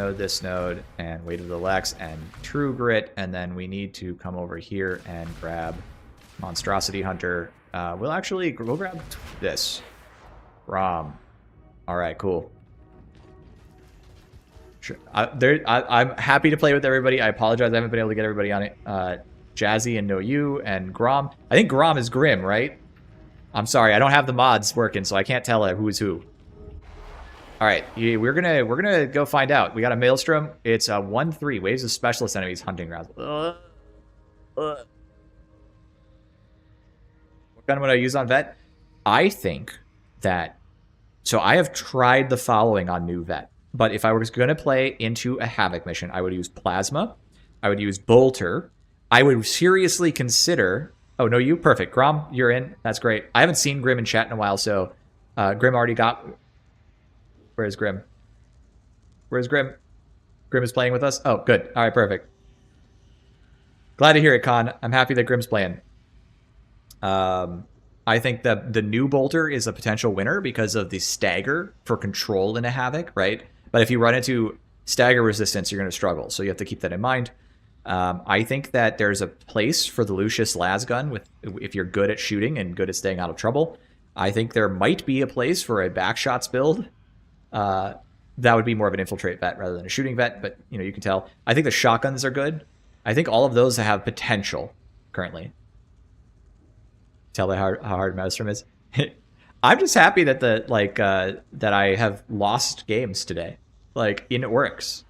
A: node, and Weight of the Lex, and True Grit, and then we need to come over here and grab Monstrosity Hunter. We'll grab this. Rom. Alright, cool. Sure. I'm happy to play with everybody. I apologize I haven't been able to get everybody on it. Jazzy and No You and Grom. I think Grom is Grim, right? I'm sorry, I don't have the mods working, so I can't tell who's who. All right, we're gonna go find out. We got a Maelstrom. It's 1/3 waves of specialist enemies hunting grounds. What gun would I use on vet? I think that. So I have tried the following on new vet, but if I was gonna play into a Havoc mission, I would use Plasma. I would use Bolter. I would seriously consider. Oh no, you perfect. Grom, you're in. That's great. I haven't seen Grim in chat in a while, so Grim already got. Where's Grim? Where's Grim? Grim is playing with us? Oh, good. All right, perfect. Glad to hear it, Con. I'm happy that Grim's playing. I think that the new Bolter is a potential winner because of the stagger for control in a Havoc, right? But if you run into stagger resistance, you're going to struggle. So you have to keep that in mind. I think that there's a place for the Lucius Lasgun if you're good at shooting and good at staying out of trouble. I think there might be a place for a backshots build. That would be more of an infiltrate vet rather than a shooting vet, but you can tell. I think the shotguns are good. I think all of those have potential currently. Tell by how hard Maelstrom is. I'm just happy that that I have lost games today, in Oryx.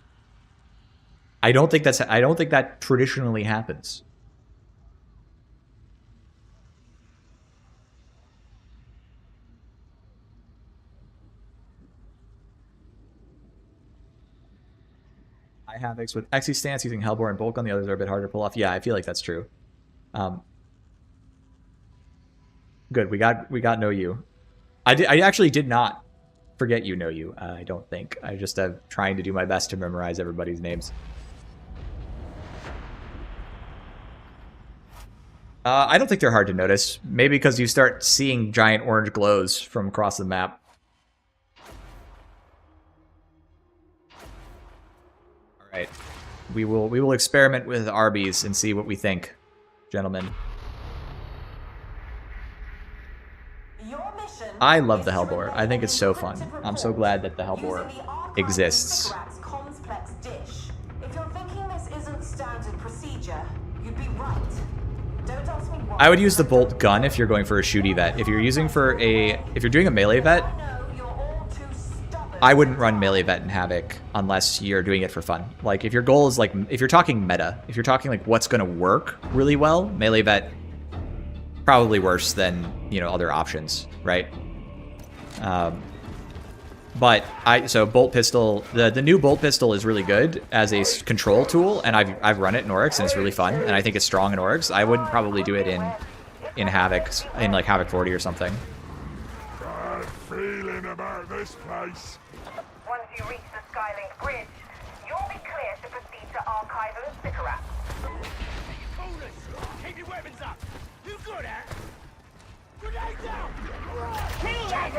A: I don't think that traditionally happens. Havocs with Exy stance using Hellbore and Bulk on the others are a bit harder to pull off. Yeah, I feel like that's true. Good, we got No You. I actually did not forget you, No You. I don't think. I just am trying to do my best to memorize everybody's names. I don't think they're hard to notice. Maybe because you start seeing giant orange glows from across the map. Right. We will experiment with Arby's and see what we think, gentlemen. I love the Hellbore. I think it's so fun. I'm so glad that the Hellbore exists. I would use the bolt gun if you're going for a shooty vet. If you're doing a melee vet, I wouldn't run melee vet in Havoc unless you're doing it for fun. If your goal is if you're talking meta, if you're talking what's going to work really well, melee vet probably worse than other options, right? So bolt pistol, the new bolt pistol is really good as a control tool, and I've run it in Oryx and it's really fun, and I think it's strong in Oryx. I wouldn't probably do it in Havoc, in Havoc 40 or something.
D: Got a feeling about this place.
C: Once you reach the Skylink Bridge, you'll be clear to proceed to Archival and Psycher.
D: Keep your weapons up. You good at? Grenade down. Kill that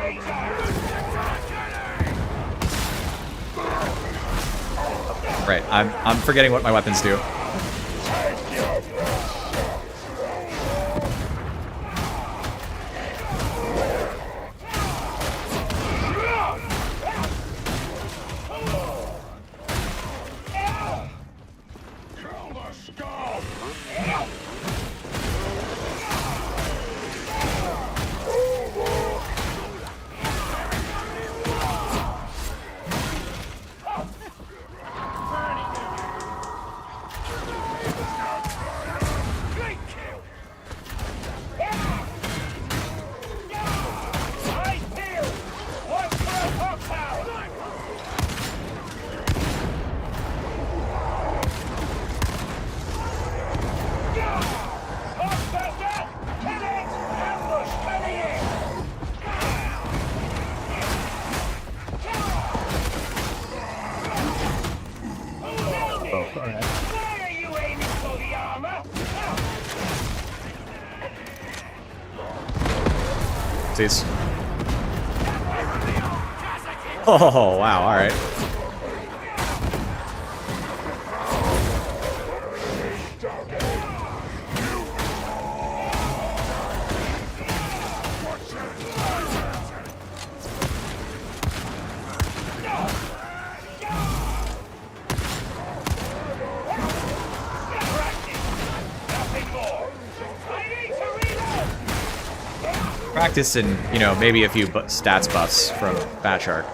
A: Right, I'm forgetting what my weapons do.
F: Alright.
D: Why are you aiming for the armor?
A: Jeez. Oh, wow, alright. Practice and, you know, maybe a few stats buffs from Fat Shark.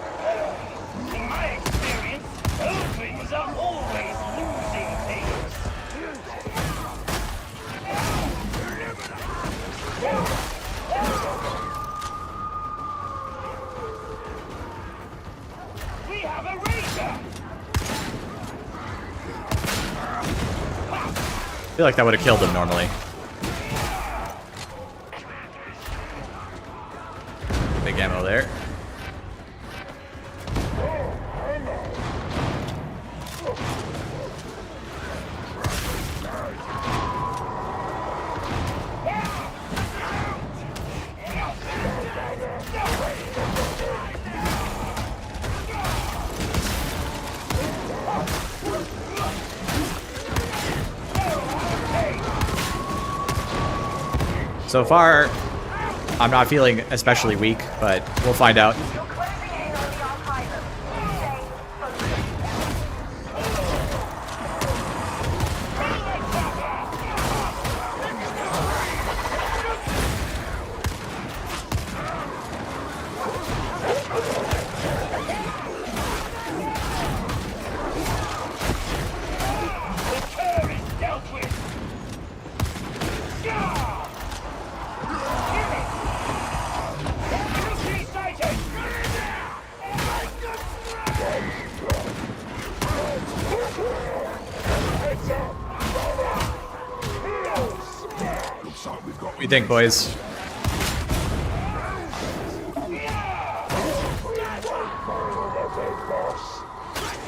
D: In my experience, Earthlings are always losing things. We have a razor!
A: I feel like that would have killed him normally. Big ammo there. So far, I'm not feeling especially weak, but we'll find out.
C: You're closing in on the archiver. Stay focused.
D: The cur is dealt with! Yeah! Give it! You see, Psycher!
A: What do you think, boys?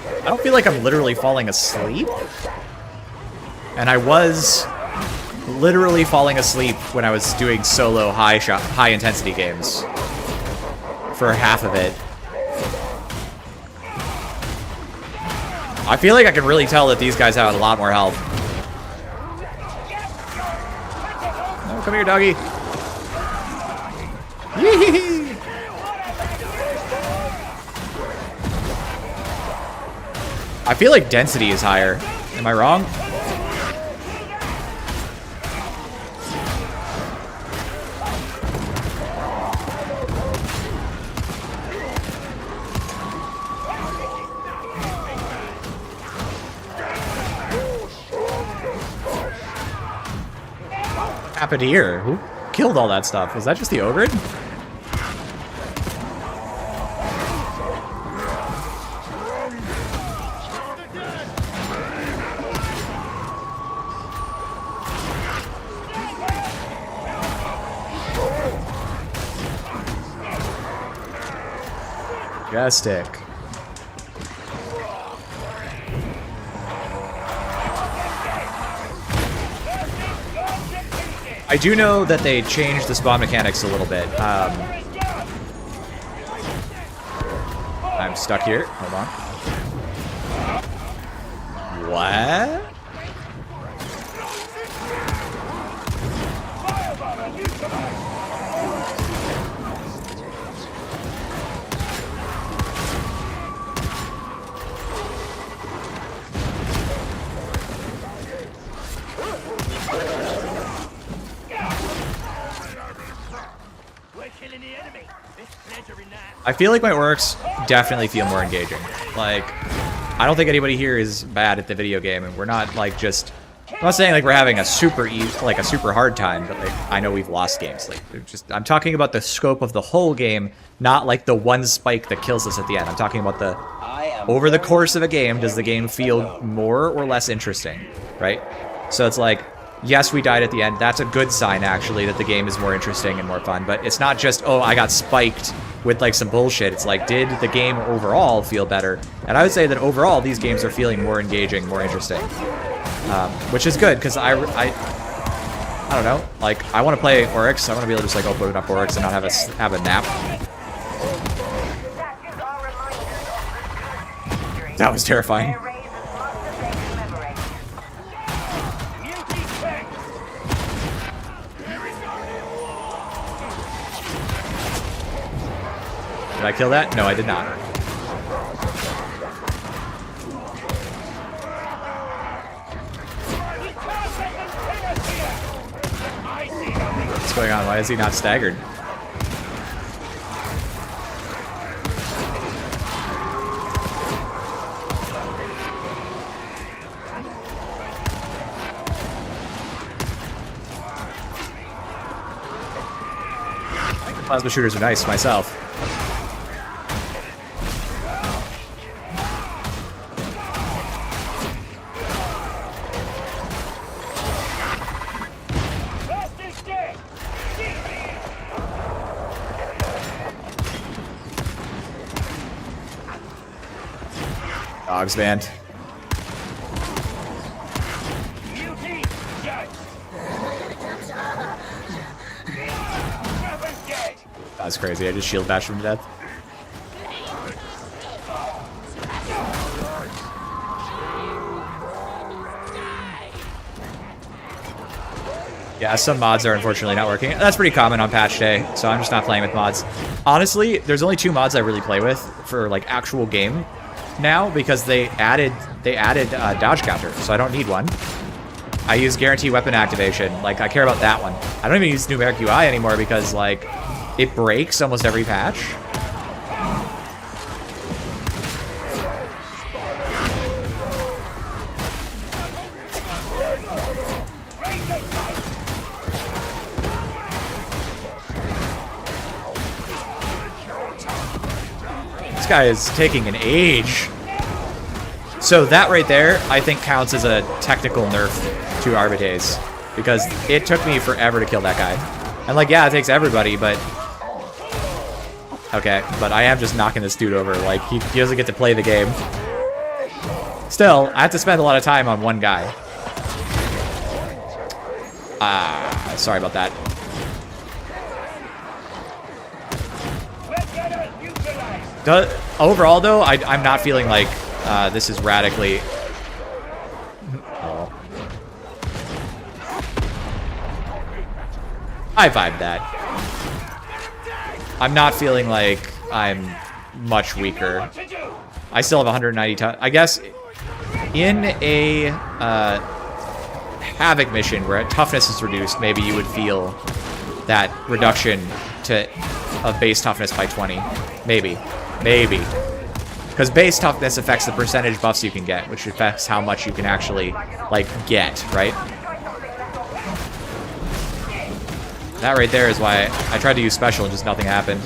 A: I don't feel like I'm literally falling asleep. And I was literally falling asleep when I was doing solo high intensity games for half of it. I feel like I can really tell that these guys have a lot more health. Oh, come here, doggy. Yee-hee-hee. I feel like density is higher. Am I wrong? What happened here? Who killed all that stuff? Was that just the ogre? Majestic. I do know that they changed the spawn mechanics a little bit. I'm stuck here. Hold on. What? I feel like my orcs definitely feel more engaging. Like, I don't think anybody here is bad at the video game, and we're not like just. I'm not saying like we're having a super like a super hard time, but like I know we've lost games. Like, I'm talking about the scope of the whole game, not like the one spike that kills us at the end. I'm talking about the over the course of a game. Does the game feel more or less interesting, right? So it's like Yes, we died at the end. That's a good sign, actually, that the game is more interesting and more fun. But it's not just, oh, I got spiked with, like, some bullshit. It's like, did the game overall feel better? And I would say that overall, these games are feeling more engaging, more interesting. Which is good, because I don't know. Like, I want to play Oryx. I want to be able to just, like, open up Oryx and not have a nap. That was terrifying. Did I kill that? No, I did not. What's going on? Why is he not staggered? Plasma shooters are nice myself. Dogs banned. That's crazy. I just shield bashed him to death. Yeah, some mods are unfortunately not working. That's pretty common on patch day, so I'm just not playing with mods. Honestly, there's only 2 mods I really play with for like actual game now, because they added dodge counter, so I don't need one. I use guarantee weapon activation. Like, I care about that one. I don't even use numeric UI anymore because, like, it breaks almost every patch. This guy is taking an age. So that right there, I think, counts as a technical nerf to Arbitraze, because it took me forever to kill that guy. And, like, yeah, it takes everybody, but... Okay, but I am just knocking this dude over. Like, he doesn't get to play the game. Still, I have to spend a lot of time on one guy. Sorry about that. Overall, though, I'm not feeling like this is radically... Oh. I vibed that. I'm not feeling like I'm much weaker. I still have 190 I guess in a Havoc mission where toughness is reduced, maybe you would feel that reduction of base toughness by 20. Maybe. Maybe. Because base toughness affects the percentage buffs you can get, which affects how much you can actually, like, get, right? That right there is why I tried to use special and just nothing happened.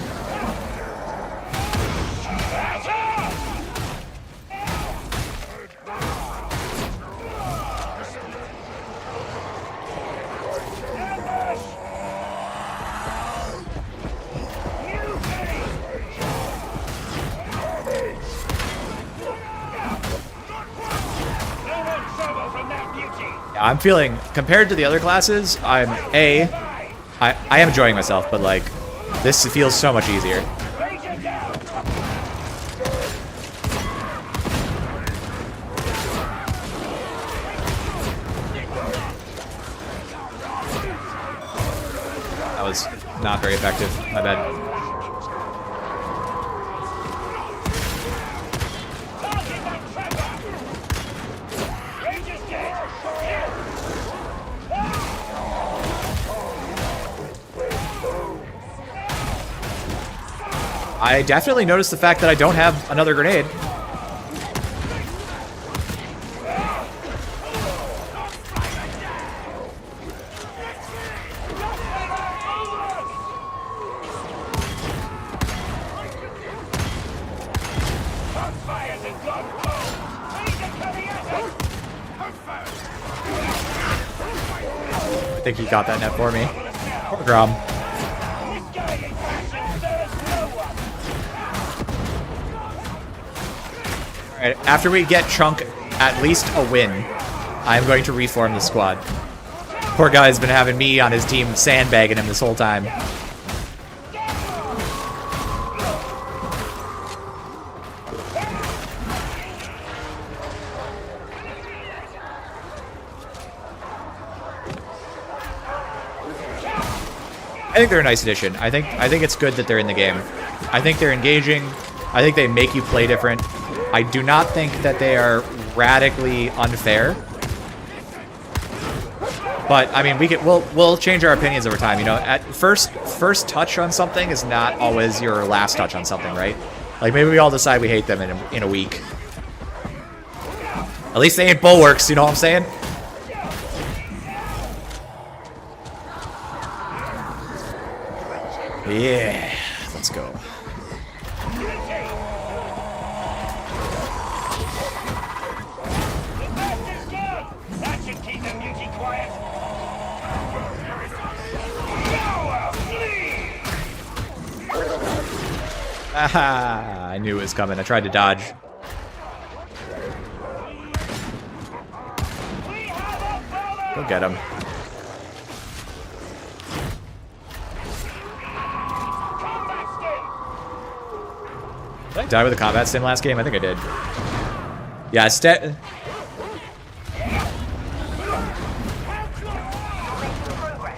A: I'm feeling, compared to the other classes, I am enjoying myself, but, like, this feels so much easier. That was not very effective. My bad. I definitely noticed the fact that I don't have another grenade. I think he got that net for me. Poor Grom. Alright, after we get Chunk at least a win, I'm going to reform the squad. Poor guy's been having me on his team sandbagging him this whole time. I think they're a nice addition. I think it's good that they're in the game. I think they're engaging. I think they make you play different. I do not think that they are radically unfair. But I mean, we'll change our opinions over time. You know, at first touch on something is not always your last touch on something, right? Like maybe we all decide we hate them in a week. At least they ain't bulwarks. You know what I'm saying? Yeah, let's go.
D: That should keep the mutie quiet.
A: Aha! I knew it was coming. I tried to dodge. Go get him. Did I die with a combat stim last game? I think I did. Yeah,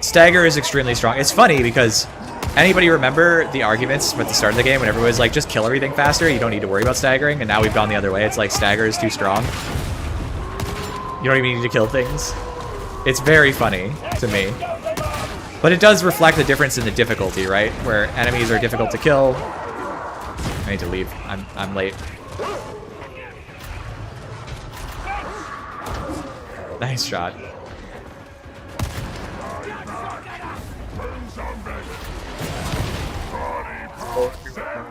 A: Stagger is extremely strong. It's funny because anybody remember the arguments at the start of the game when everyone was like, just kill everything faster, you don't need to worry about staggering, and now we've gone the other way. It's like Stagger is too strong. You don't even need to kill things. It's very funny to me. But it does reflect the difference in the difficulty, right? Where enemies are difficult to kill. I need to leave. I'm late. Nice shot.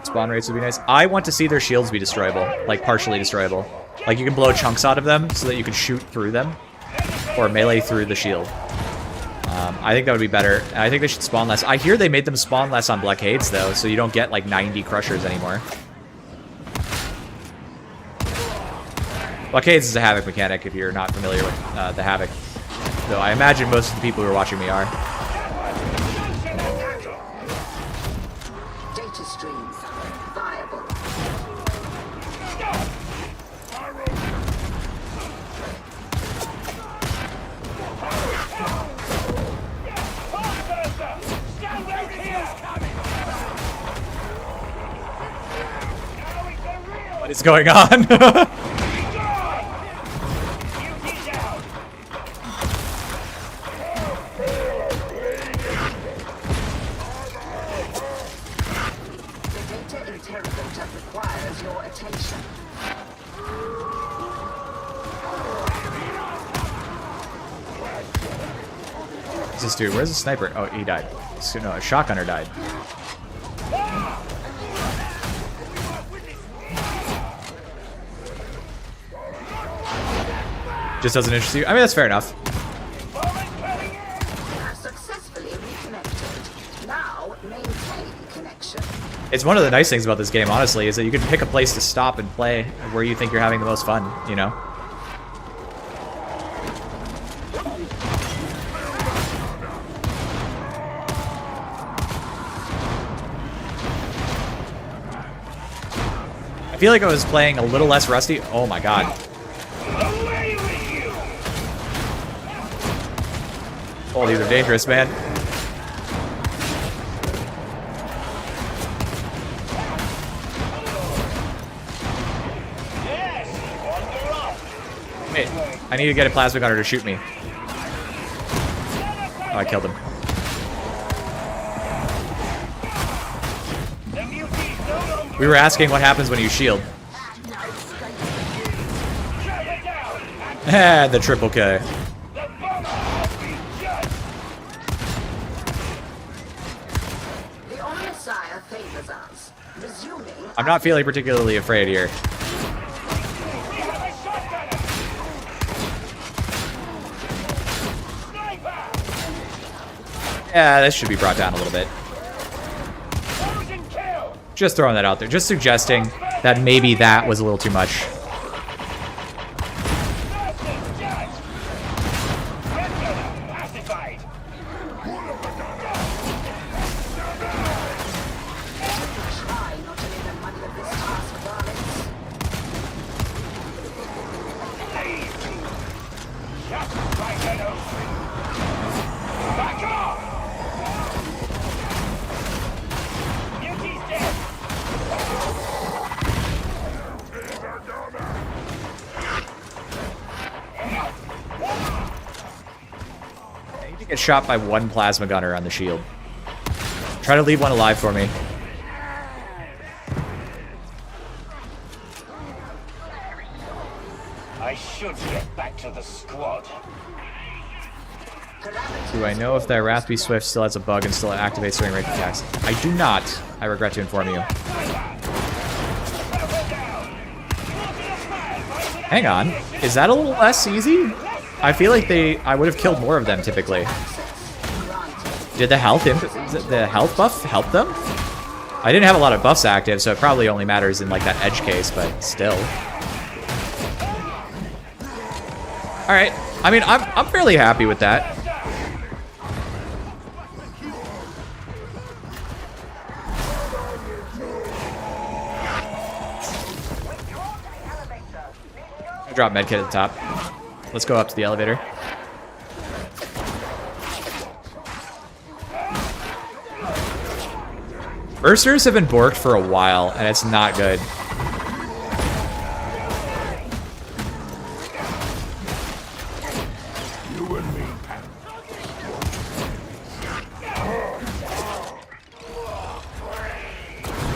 A: Spawn rates would be nice. I want to see their shields be destroyable, like partially destroyable. Like you can blow chunks out of them so that you can shoot through them, or melee through the shield. I think that would be better. And I think they should spawn less. I hear they made them spawn less on blockades though, so you don't get like 90 crushers anymore. Blockades is a Havoc mechanic if you're not familiar with the Havoc. Though I imagine most of the people who are watching me are.
B: Data streams viable.
A: What is going on?
B: Requires your attention.
A: What's this dude? Where's the sniper? Oh, he died. So, no, a shotgunner died. Just doesn't interest you? I mean, that's fair enough.
B: Successfully reconnected. Now maintain connection.
A: It's one of the nice things about this game, honestly, is that you can pick a place to stop and play where you think you're having the most fun, you know? I feel like I was playing a little less rusty. Oh my god. Oh, these are dangerous, man. Wait, I need to get a plasma gunner to shoot me. Oh, I killed him. We were asking what happens when you shield. The triple K. I'm not feeling particularly afraid here. Yeah, this should be brought down a little bit.
D: Rousing kill.
A: Just throwing that out there. Just suggesting that maybe that was a little too much.
D: Pacified.
B: Try not to make the money of this task, darlings.
D: Just like an ocean. Back off! Yuki's dead.
A: I need to get shot by one plasma gunner on the shield. Try to leave one alive for me.
D: I should get back to the squad.
A: Do I know if that Raspy Swift still has a bug and still activates during range attacks? I do not. I regret to inform you. Hang on. Is that a little less easy? I feel like I would have killed more of them typically. Did the health buff help them? I didn't have a lot of buffs active, so it probably only matters in like that edge case, but still. All right. I mean, I'm fairly happy with that. I drop medkit at the top. Let's go up to the elevator. Bursters have been borked for a while, and it's not good.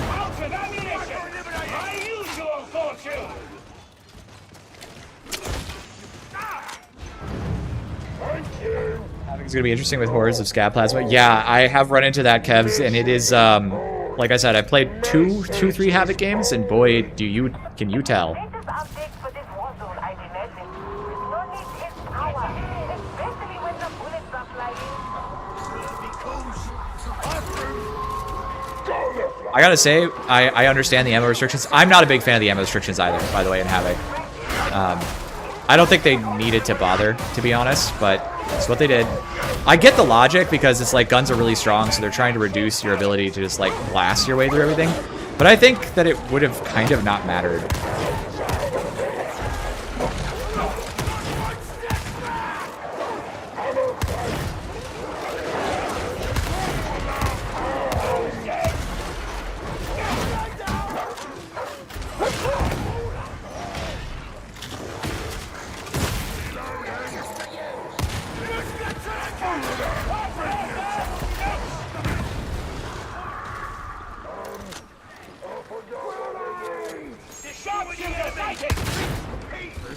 D: Out with ammunition! My usual fortune! Thank you!
A: I think it's gonna be interesting with hordes of scab plasma. Yeah, I have run into that, Kevs, and it is like I said, I played two, 3 Havoc games, and boy, can you tell.
C: Latest updates for this war zone, I imagine. No need is power, especially when the bullets are flying.
A: I gotta say, I understand the ammo restrictions. I'm not a big fan of the ammo restrictions either, by the way, in Havoc. I don't think they needed to bother, to be honest, but it's what they did. I get the logic because it's like guns are really strong, so they're trying to reduce your ability to just like blast your way through everything. But I think that it would have kind of not mattered.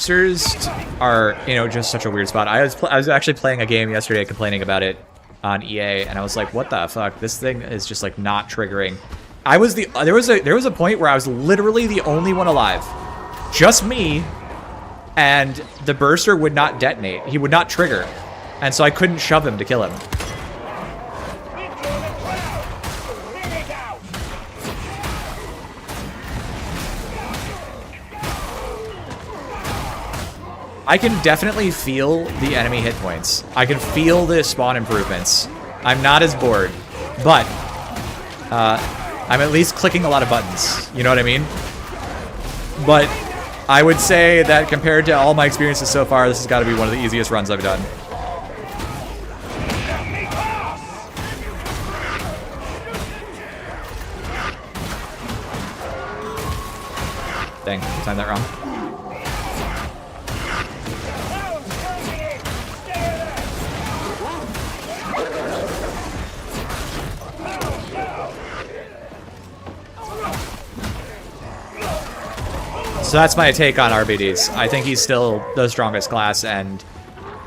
A: Boosters are, just such a weird spot. I was actually playing a game yesterday complaining about it on EA, and I was like, what the fuck? This thing is just like not triggering. There was a point where I was literally the only one alive. Just me, and the burster would not detonate. He would not trigger. And so I couldn't shove him to kill him. I can definitely feel the enemy hit points. I can feel the spawn improvements. I'm not as bored, but I'm at least clicking a lot of buttons. You know what I mean? But I would say that compared to all my experiences so far, this has got to be one of the easiest runs I've done. Dang, timed that wrong. So that's my take on RBDs. I think he's still the strongest class, and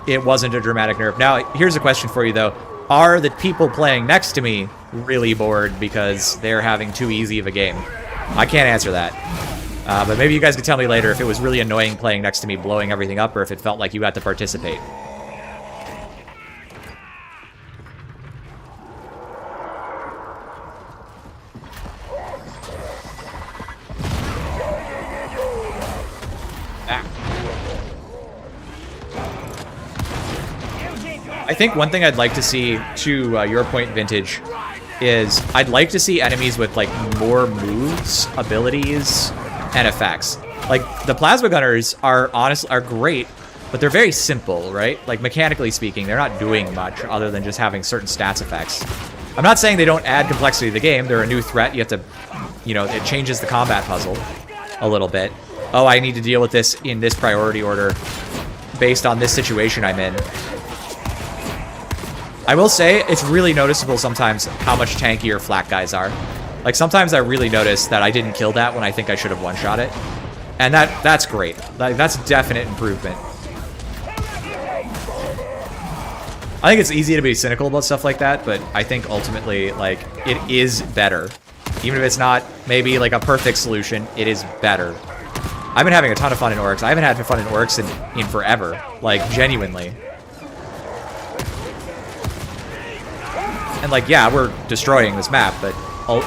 A: it wasn't a dramatic nerf. Now, here's a question for you, though. Are the people playing next to me really bored because they're having too easy of a game? I can't answer that. But maybe you guys could tell me later if it was really annoying playing next to me, blowing everything up, or if it felt like you got to participate. I think one thing I'd like to see, to your point, Vintage, is I'd like to see enemies with like more moves, abilities, and effects. Like the plasma gunners are great, but they're very simple, right? Like mechanically speaking, they're not doing much other than just having certain stats effects. I'm not saying they don't add complexity to the game. They're a new threat. You have to, you know, it changes the combat puzzle a little bit. Oh, I need to deal with this in this priority order based on this situation I'm in. I will say it's really noticeable sometimes how much tankier flak guys are. Like sometimes I really notice that I didn't kill that when I think I should have one-shot it. And that's great. Like that's definite improvement. I think it's easy to be cynical about stuff like that, but I think ultimately, like, it is better. Even if it's not maybe like a perfect solution, it is better. I've been having a ton of fun in Oryx. I haven't had fun in Oryx in forever. Like, genuinely. And like, yeah, we're destroying this map, but,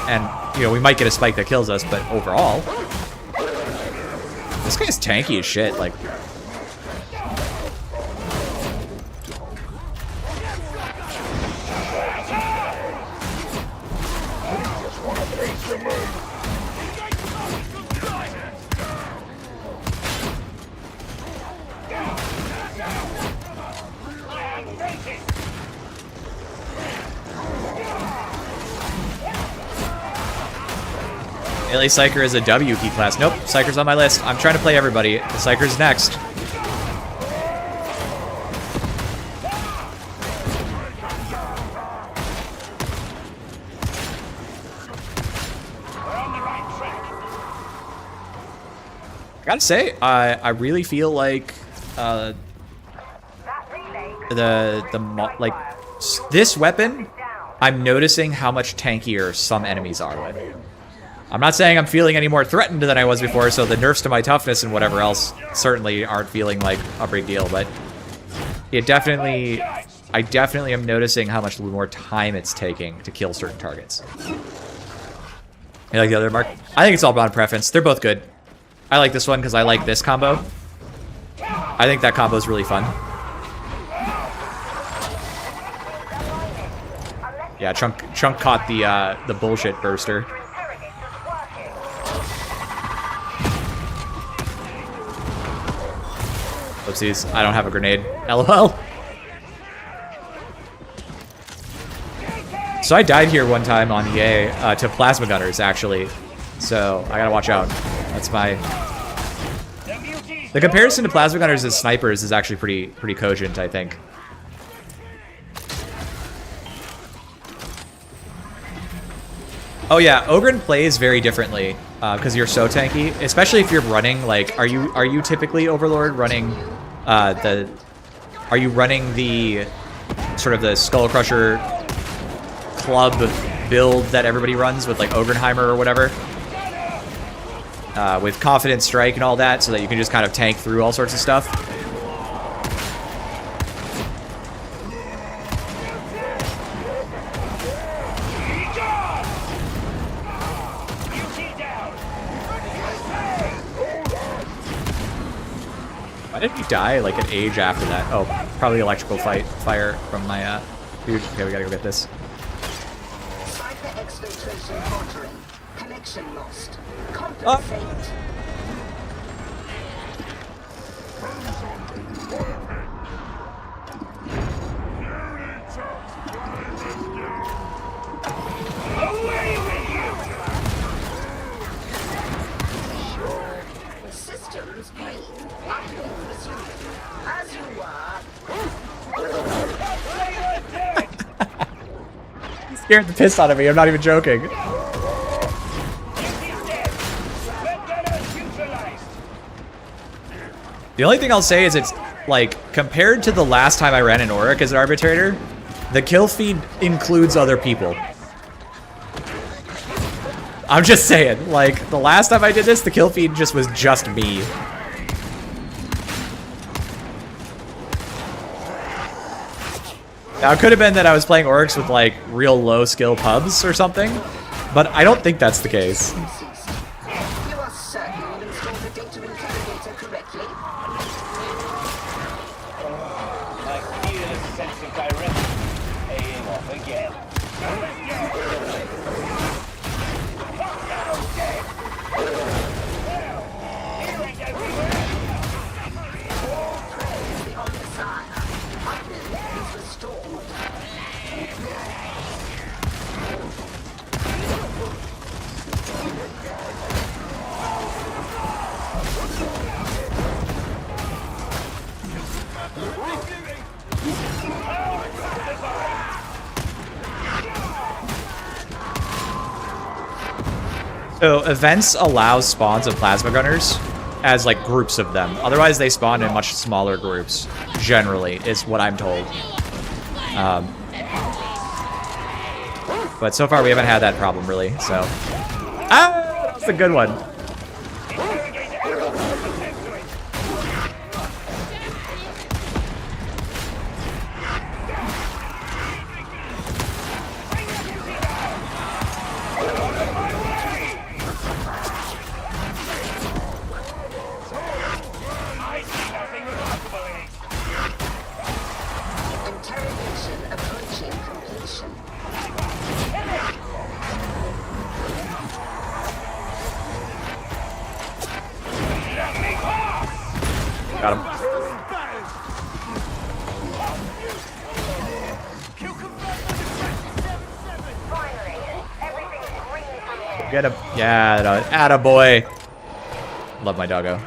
A: and, you know, we might get a spike that kills us, but overall, this guy's tanky as shit, like. Melee Psycher is a W key class. Nope, Psycher's on my list. I'm trying to play everybody. The Psycher's next. I gotta say, I really feel like this weapon, I'm noticing how much tankier some enemies are with. I'm not saying I'm feeling any more threatened than I was before, so the nerfs to my toughness and whatever else certainly aren't feeling like a big deal, but it definitely, I definitely am noticing how much more time it's taking to kill certain targets. You like the other, Mark? I think it's all about preference. They're both good. I like this one because I like this combo. I think that combo is really fun. Yeah, Chunk caught the bullshit burster. Oopsies, I don't have a grenade. LOL. So I died here one time on EA to plasma gunners, actually. So I gotta watch out. That's my... The comparison to plasma gunners as snipers is actually pretty cogent, I think. Oh yeah, Ogryn plays very differently because you're so tanky, especially if you're running. Like, are you typically Overlord running Are you running the sort of the Skull Crusher club build that everybody runs with like Ogrenheimer or whatever? With Confident Strike and all that, so that you can just kind of tank through all sorts of stuff. Why did he die like an age after that? Oh, probably electrical fire from my dude. Okay, we gotta go get this.
B: Psycher exfiltration faltering. Connection lost. Compensate.
C: Away with you!
B: The systems green. Uplink resumed. As you were.
A: He scared the piss out of me. I'm not even joking. The only thing I'll say is it's, like, compared to the last time I ran an Auric as an arbitrator, the kill feed includes other people. I'm just saying, like, the last time I did this, the kill feed just was just me. Now, it could have been that I was playing Oryx with, like, real low-skill pubs or something, but I don't think that's the case.
B: You are certain you installed the data interrogator correctly?
C: I feel a sense of direction.
A: So events allow spawns of plasma gunners as like groups of them. Otherwise, they spawn in much smaller groups. Generally, is what I'm told. But so far, we haven't had that problem really. So, that's a good one. Got him. Get him. Yeah, attaboy. Love my doggo.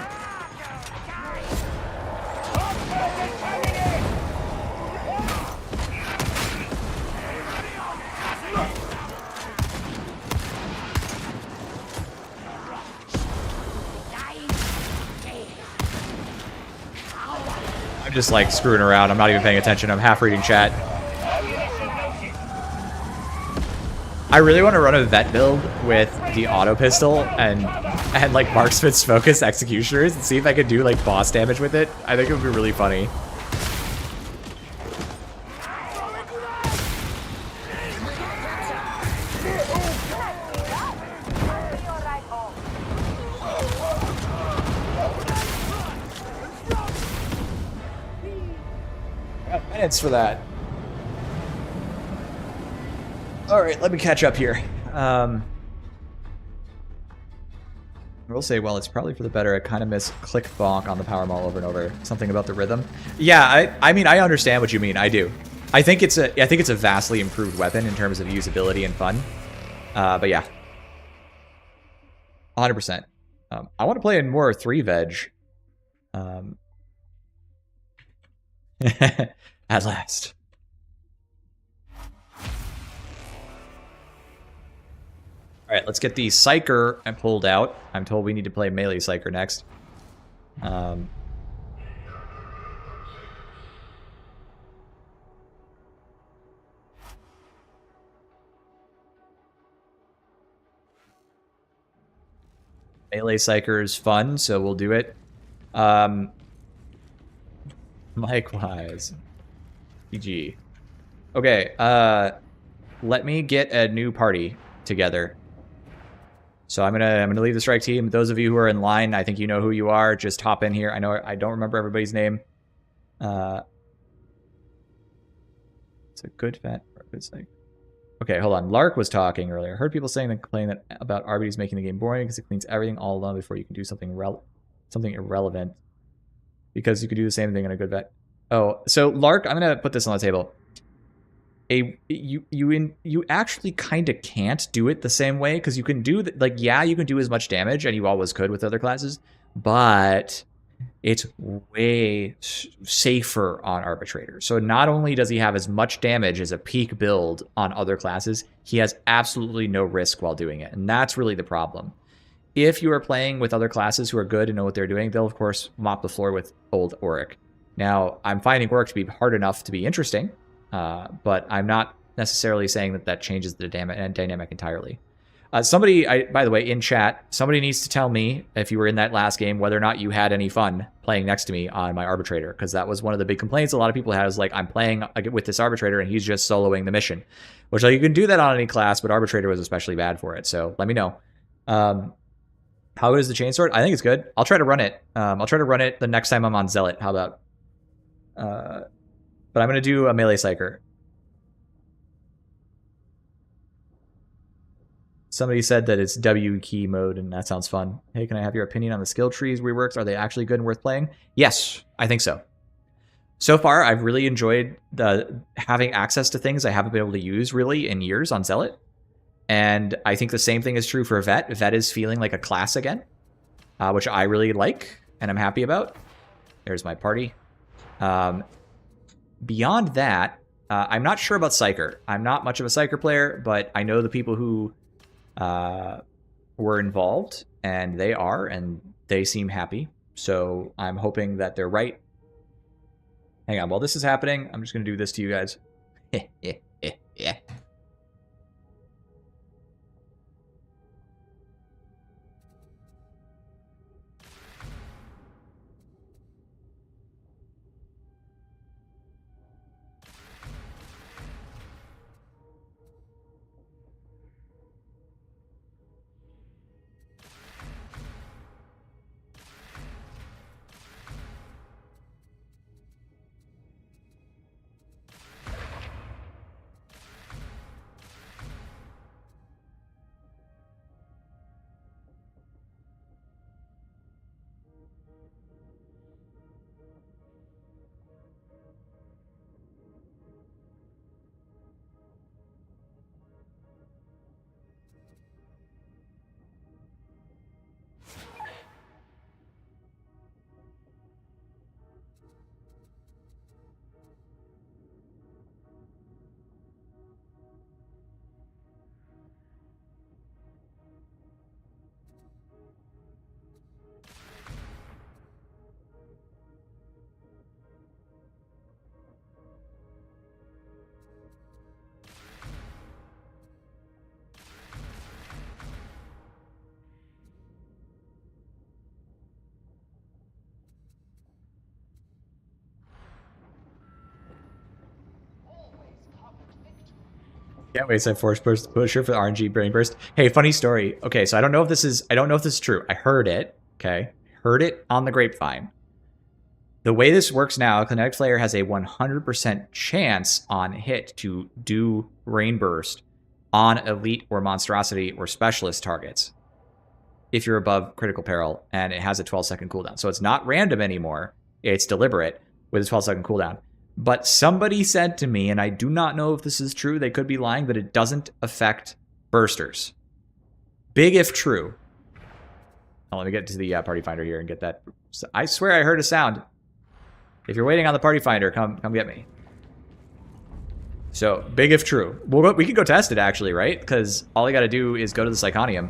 A: I'm just like screwing around. I'm not even paying attention. I'm half reading chat. I really want to run a vet build with the auto pistol and like marksman's focus executioners and see if I could do like boss damage with it. I think it would be really funny. Got minutes for that. All right, let me catch up here. I will say, well, it's probably for the better. I kind of miss click bonk on the power maul over and over. Something about the rhythm. Yeah, I mean, I understand what you mean. I do. I think it's a vastly improved weapon in terms of usability and fun. But yeah, 100%. I want to play in more 3-veg. At last. All right, let's get the Psycher pulled out. I'm told we need to play melee Psycher next. Melee Psycher is fun, so we'll do it. Likewise. GG. Okay, let me get a new party together. So I'm gonna leave the strike team. Those of you who are in line, I think you know who you are. Just hop in here. I know I don't remember everybody's name. It's a good vet. It's like, okay, hold on. Lark was talking earlier. I heard people saying that complaining that about RBDs making the game boring because it cleans everything all alone before you can do something irrelevant. Because you could do the same thing in a good vet. Oh, so Lark, I'm gonna put this on the table. You actually kind of can't do it the same way because you can do yeah, you can do as much damage and you always could with other classes, but it's way safer on Arbitrator. So not only does he have as much damage as a peak build on other classes, he has absolutely no risk while doing it, and that's really the problem. If you are playing with other classes who are good and know what they're doing, they'll of course mop the floor with old Auric. Now I'm finding Auric to be hard enough to be interesting. But I'm not necessarily saying that changes the dynamic entirely. Somebody, by the way, in chat, somebody needs to tell me, if you were in that last game, whether or not you had any fun playing next to me on my Arbitrator, because that was one of the big complaints a lot of people had, is like, I'm playing with this Arbitrator and he's just soloing the mission. Which, like, you can do that on any class, but Arbitrator was especially bad for it, so let me know. How good is the Chainsword? I think it's good. I'll try to run it. I'll try to run it the next time I'm on Zealot. How about... But I'm going to do a melee Psycher. Somebody said that it's W key mode, and that sounds fun. Hey, can I have your opinion on the skill trees reworks? Are they actually good and worth playing? Yes, I think so. So far, I've really enjoyed having access to things I haven't been able to use really in years on Zealot. And I think the same thing is true for Vet. Vet is feeling like a class again, which I really like and I'm happy about. There's my party. Beyond that, I'm not sure about Psycher. I'm not much of a Psycher player, but I know the people who were involved, and they seem happy. So I'm hoping that they're right. Hang on, while this is happening, I'm just going to do this to you guys. Yeah. Can't wait to force pusher for the RNG brain burst. Hey, funny story. Okay, so I don't know if this is true. I heard it. Okay, heard it on the grapevine. The way this works now, Kinetic Flare has a 100% chance on hit to do rain burst on elite or monstrosity or specialist targets if you're above critical peril, and it has a 12-second cooldown. So it's not random anymore. It's deliberate with a 12-second cooldown. But somebody said to me, and I do not know if this is true, they could be lying, that it doesn't affect bursters. Big if true. Oh, let me get to the party finder here and get that. I swear I heard a sound. If you're waiting on the party finder, come get me. So, big if true. We can go test it, actually, right? Because all I got to do is go to the Psychonium.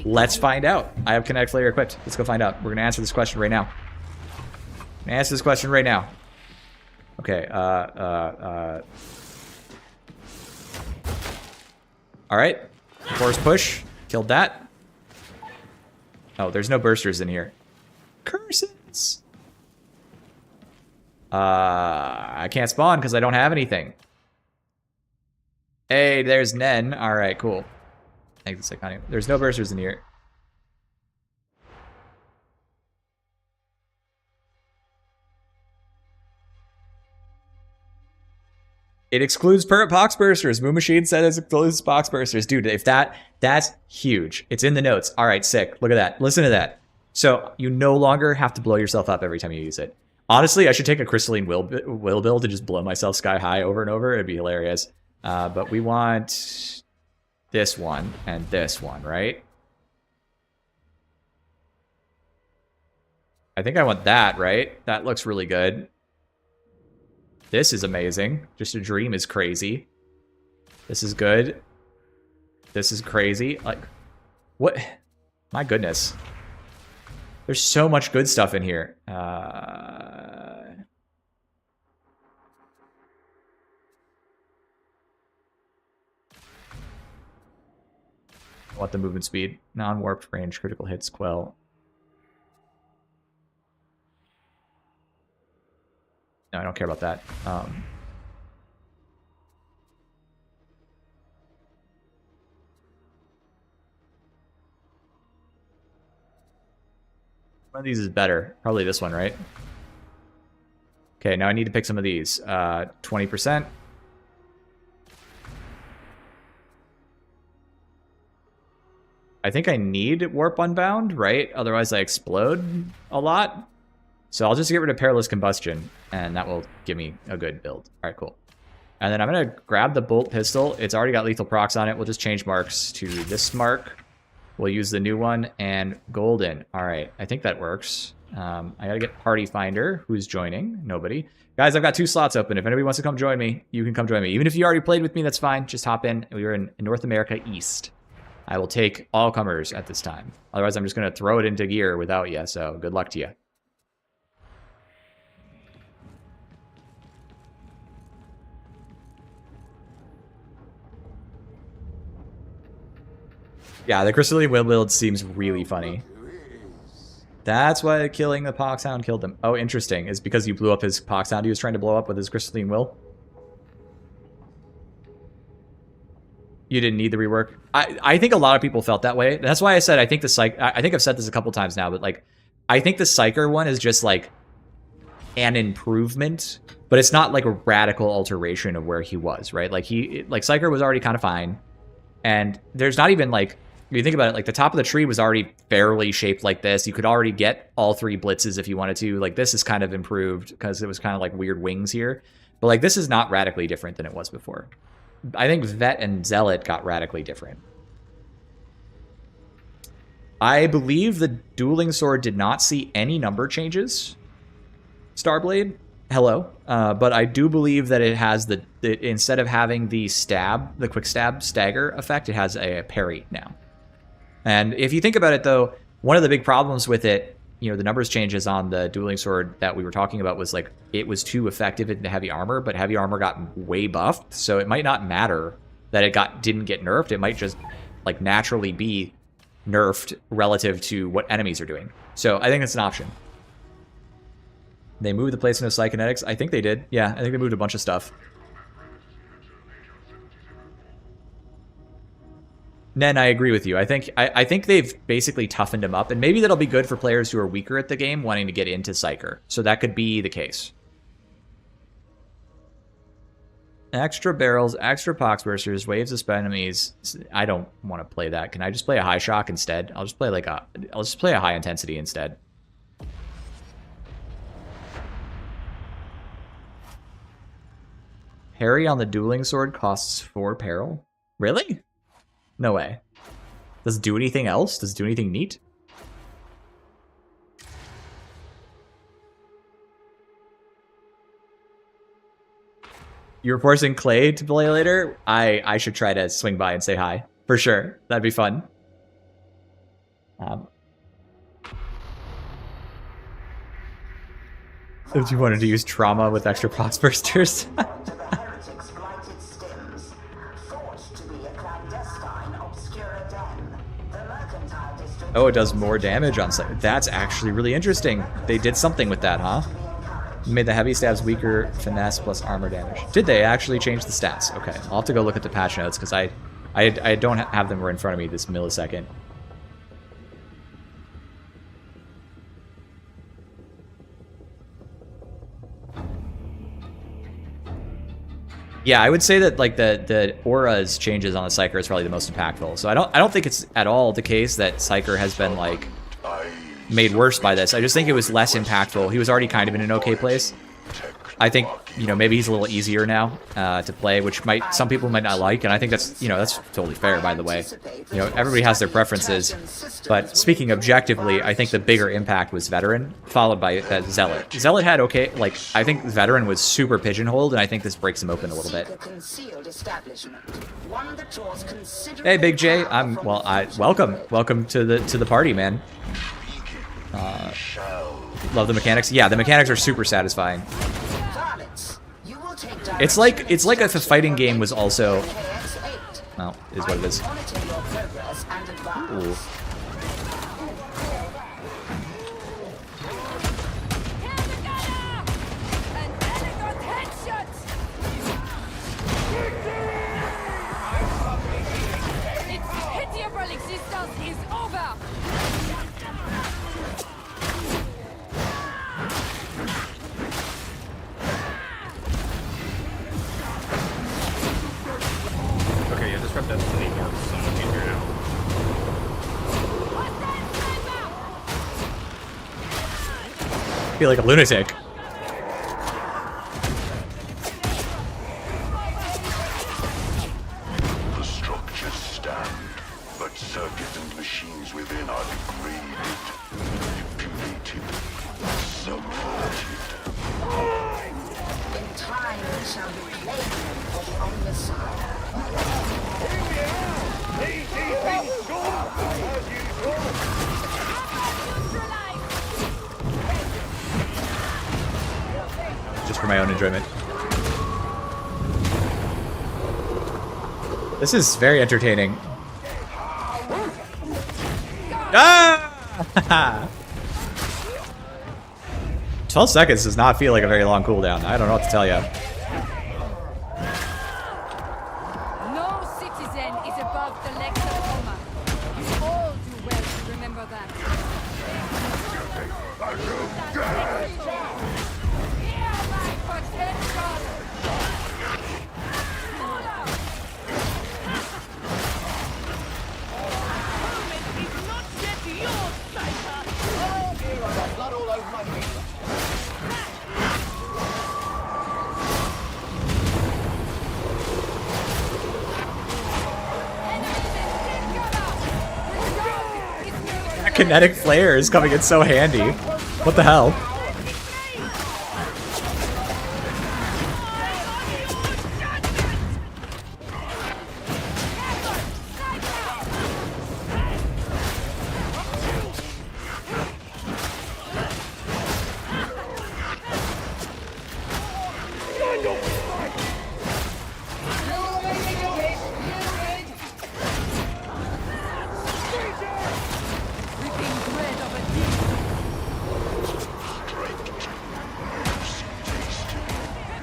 A: Let's find out. I have Kinetic Flare equipped. Let's go find out. We're going to answer this question right now. Okay, alright. Force push. Killed that. Oh, there's no bursters in here. Curses! I can't spawn because I don't have anything. Hey, there's Nen. Alright, cool. There's no bursters in here. It excludes pox bursters. Moon Machine said it excludes pox bursters. Dude, if that's huge. It's in the notes. All right, sick. Look at that. Listen to that. So you no longer have to blow yourself up every time you use it. Honestly, I should take a crystalline will build to just blow myself sky high over and over. It'd be hilarious. But we want this one and this one, right? I think I want that, right? That looks really good. This is amazing. Just a Dream is crazy. This is good. This is crazy. Like, what? My goodness. There's so much good stuff in here. I want the movement speed. Non-warped range, critical hits, quell. No, I don't care about that. One of these is better. Probably this one, right? Okay, now I need to pick some of these. 20%. I think I need Warp Unbound, right? Otherwise I explode a lot. So I'll just get rid of Perilous Combustion, and that will give me a good build. All right, cool. And then I'm going to grab the Bolt Pistol. It's already got Lethal Procs on it. We'll just change marks to this mark. We'll use the new one, and Golden. All right, I think that works. I got to get Party Finder. Who's joining? Nobody. Guys, I've got 2 slots open. If anybody wants to come join me, you can come join me. Even if you already played with me, that's fine. Just hop in. We are in North America East. I will take all comers at this time. Otherwise, I'm just going to throw it into gear without you, so good luck to you. Yeah, the Crystalline Will build seems really funny. That's why killing the Poxhound killed him. Oh, interesting. It's because you blew up his Poxhound he was trying to blow up with his Crystalline Will? You didn't need the rework? I think a lot of people felt that way. That's why I said I think the I think I've said this a couple times now, but like I think the Psycher one is just like an improvement, but it's not like a radical alteration of where he was, right? Like Psycher was already kind of fine. And there's not even like, if you think about it, like the top of the tree was already fairly shaped like this. You could already get all 3 blitzes if you wanted to. Like this is kind of improved because it was kind of like weird wings here. But like this is not radically different than it was before. I think Vet and Zealot got radically different. I believe the Dueling Sword did not see any number changes. Starblade, hello. But I do believe that it has instead of having the quick stab stagger effect, it has a parry now. And if you think about it, though, one of the big problems with it, you know, the numbers changes on the Dueling Sword that we were talking about was like it was too effective into heavy armor, but heavy armor got way buffed, so it might not matter that it didn't get nerfed. It might just like naturally be nerfed relative to what enemies are doing. So I think it's an option. They moved the placement of Psychonetics. I think they did. Yeah, I think they moved a bunch of stuff. Nen, I agree with you. I think they've basically toughened him up, and maybe that'll be good for players who are weaker at the game wanting to get into Psycher. So that could be the case. Extra barrels, extra poxbursters, waves of spell enemies. I don't want to play that. Can I just play a high shock instead? I'll just play a high intensity instead. Parry on the Dueling Sword costs 4 peril. Really? No way. Does it do anything else? Does it do anything neat? You're forcing Clay to play later? I should try to swing by and say hi. For sure. That'd be fun. If you wanted to use trauma with extra pox bursters. Oh, it does more damage on site. That's actually really interesting. They did something with that, huh? Made the heavy stabs weaker, finesse plus armor damage. Did they actually change the stats? Okay, I'll have to go look at the patch notes because I don't have them right in front of me this millisecond. Yeah, I would say that like the aura's changes on the Psycher is probably the most impactful. So I don't think it's at all the case that Psycher has been like made worse by this. I just think it was less impactful. He was already kind of in an okay place. I think, you know, maybe he's a little easier now to play, which some people might not like, and I think that's, you know, that's totally fair, by the way. You know, everybody has their preferences, but speaking objectively, I think the bigger impact was Veteran, followed by Zealot. Zealot had okay, like, I think Veteran was super pigeonholed, and I think this breaks him open a little bit. Hey, Big J, welcome to the party, man. Love the mechanics. Yeah, the mechanics are super satisfying. It's like if a fighting game was also, well, is what it is. Ooh. I feel like a lunatic.
F: The structures stand, but circuits and machines within are degraded, manipulated, subverted.
B: In time, we shall reclaim them for the Omnissiah.
A: Just for my own enjoyment. This is very entertaining. Ah! 12 seconds does not feel like a very long cooldown. I don't know what to tell you.
E: No citizen is above the lex of Roma. You all do well to remember that.
A: That kinetic flare is coming in so handy. What the hell?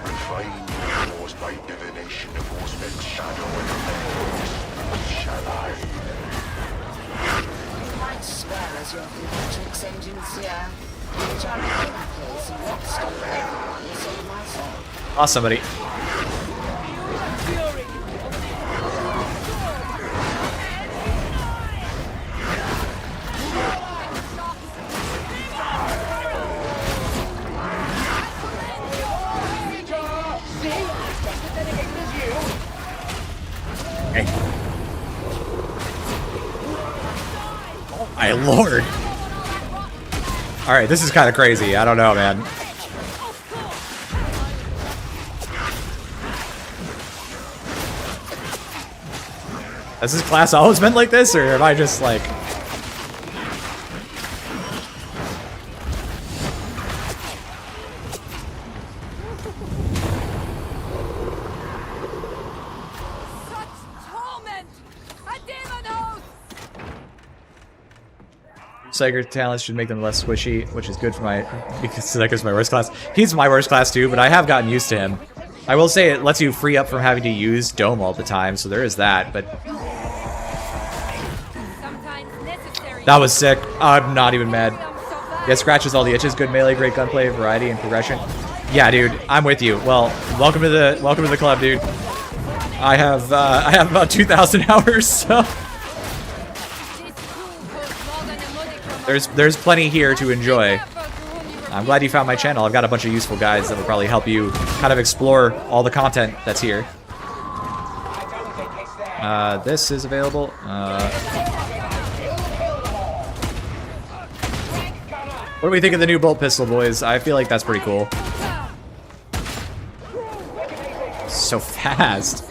F: Refined caused by divination of Osman's shadow and legends. Shall I?
B: You might swear as your theatrics engines here. Which are in place and not stop everyone save myself.
A: Lost somebody. Hey. Oh my lord. Alright, this is kind of crazy. I don't know, man. Has this class always been like this, or am I just like... Psycher talents should make them less squishy, which is good for my... because Psycher's my worst class. He's my worst class too, but I have gotten used to him. I will say it lets you free up from having to use Dome all the time, so there is that, but... That was sick. I'm not even mad. Yeah, scratches all the itches, good melee, great gunplay, variety, and progression. Yeah, dude, I'm with you. Well, welcome to the club, dude. I have about 2,000 hours, so... There's plenty here to enjoy. I'm glad you found my channel. I've got a bunch of useful guides that will probably help you kind of explore all the content that's here. This is available. What do we think of the new bolt pistol, boys? I feel like that's pretty cool. So fast.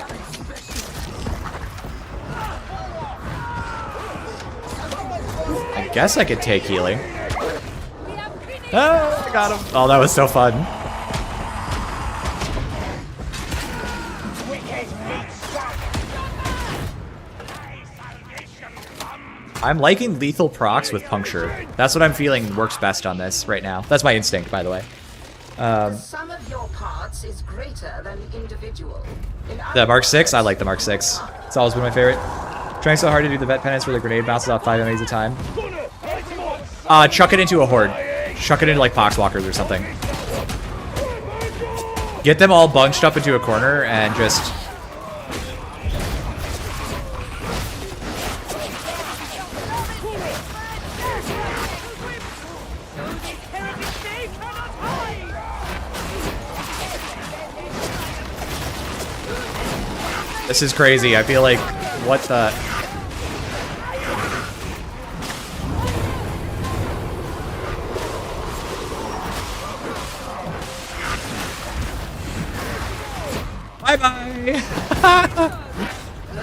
A: I guess I could take healing. Oh, I got him. Oh, that was so fun. I'm liking lethal procs with puncture. That's what I'm feeling works best on this right now. That's my instinct, by the way.
B: The sum of your parts is greater than individual.
A: The Mark 6? I like the Mark 6. It's always been my favorite. Trying so hard to do the vet penance where the grenade bounces off 5 enemies at a time. Chuck it into a horde. Chuck it into like Poxwalkers or something. Get them all bunched up into a corner and just... This is crazy. I feel like, what the... Bye-bye!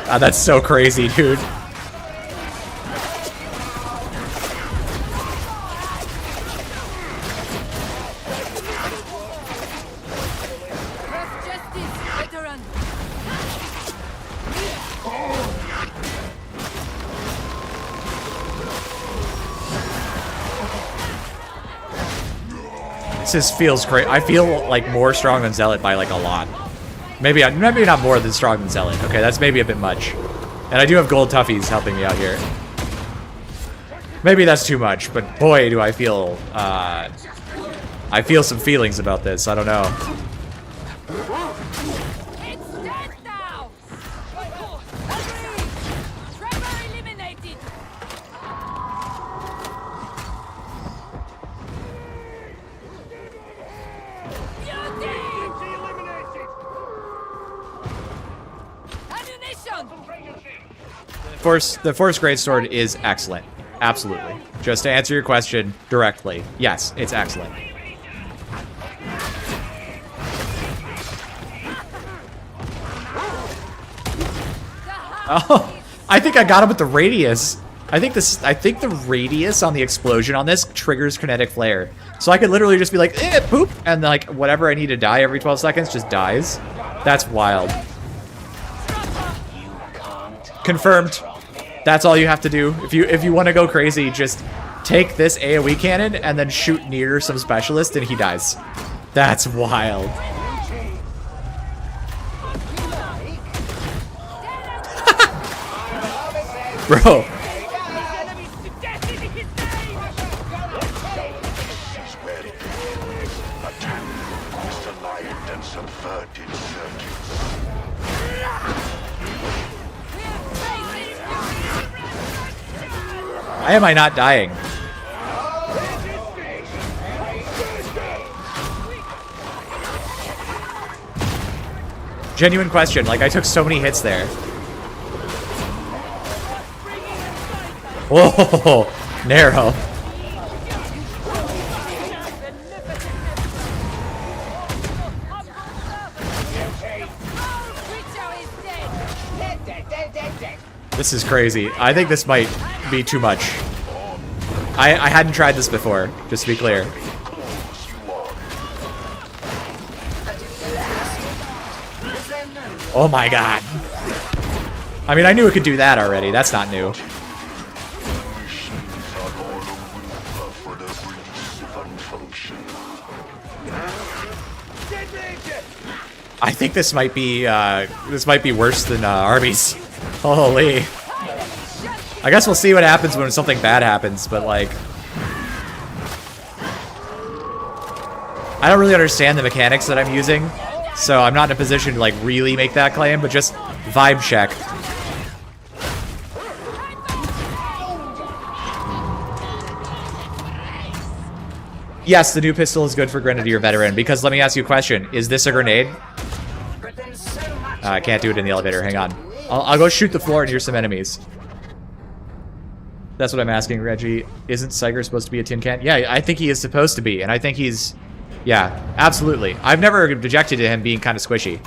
A: Ah, that's so crazy, dude.
E: Earth justice, veteran.
A: This feels great. I feel like more strong than Zealot by like a lot. Maybe not more than strong than Zealot. Okay, that's maybe a bit much. And I do have gold toughies helping me out here. Maybe that's too much, but boy, do I feel some feelings about this. I don't know.
E: It's dead now. Agreed. Trevor eliminated. Ammunition.
A: The Force Greatsword is excellent. Absolutely. Just to answer your question directly, yes, it's excellent. Oh, I think I got him with the radius. I think the radius on the explosion on this triggers kinetic flare. So I could literally just be like, poop, and like whatever I need to die every 12 seconds just dies. That's wild. Confirmed. That's all you have to do. If you want to go crazy, just take this AoE cannon and then shoot near some specialist and he dies. That's wild. Bro.
F: She's ready. Attack. Misaligned and subverted circuits.
A: Why am I not dying? Genuine question. Like, I took so many hits there. Whoa, narrow. This is crazy. I think this might be too much. I hadn't tried this before, just to be clear. Oh my god. I mean, I knew it could do that already. That's not new. I think this might be worse than Arby's. Holy. I guess we'll see what happens when something bad happens, but like, I don't really understand the mechanics that I'm using, so I'm not in a position to like really make that claim, but just vibe check. Yes, the new pistol is good for Grenadier Veteran, because let me ask you a question. Is this a grenade? I can't do it in the elevator. Hang on. I'll go shoot the floor and here's some enemies. That's what I'm asking, Reggie. Isn't Psycher supposed to be a tin can? Yeah, I think he is supposed to be, and I think he's... Yeah, absolutely. I've never objected to him being kind of squishy.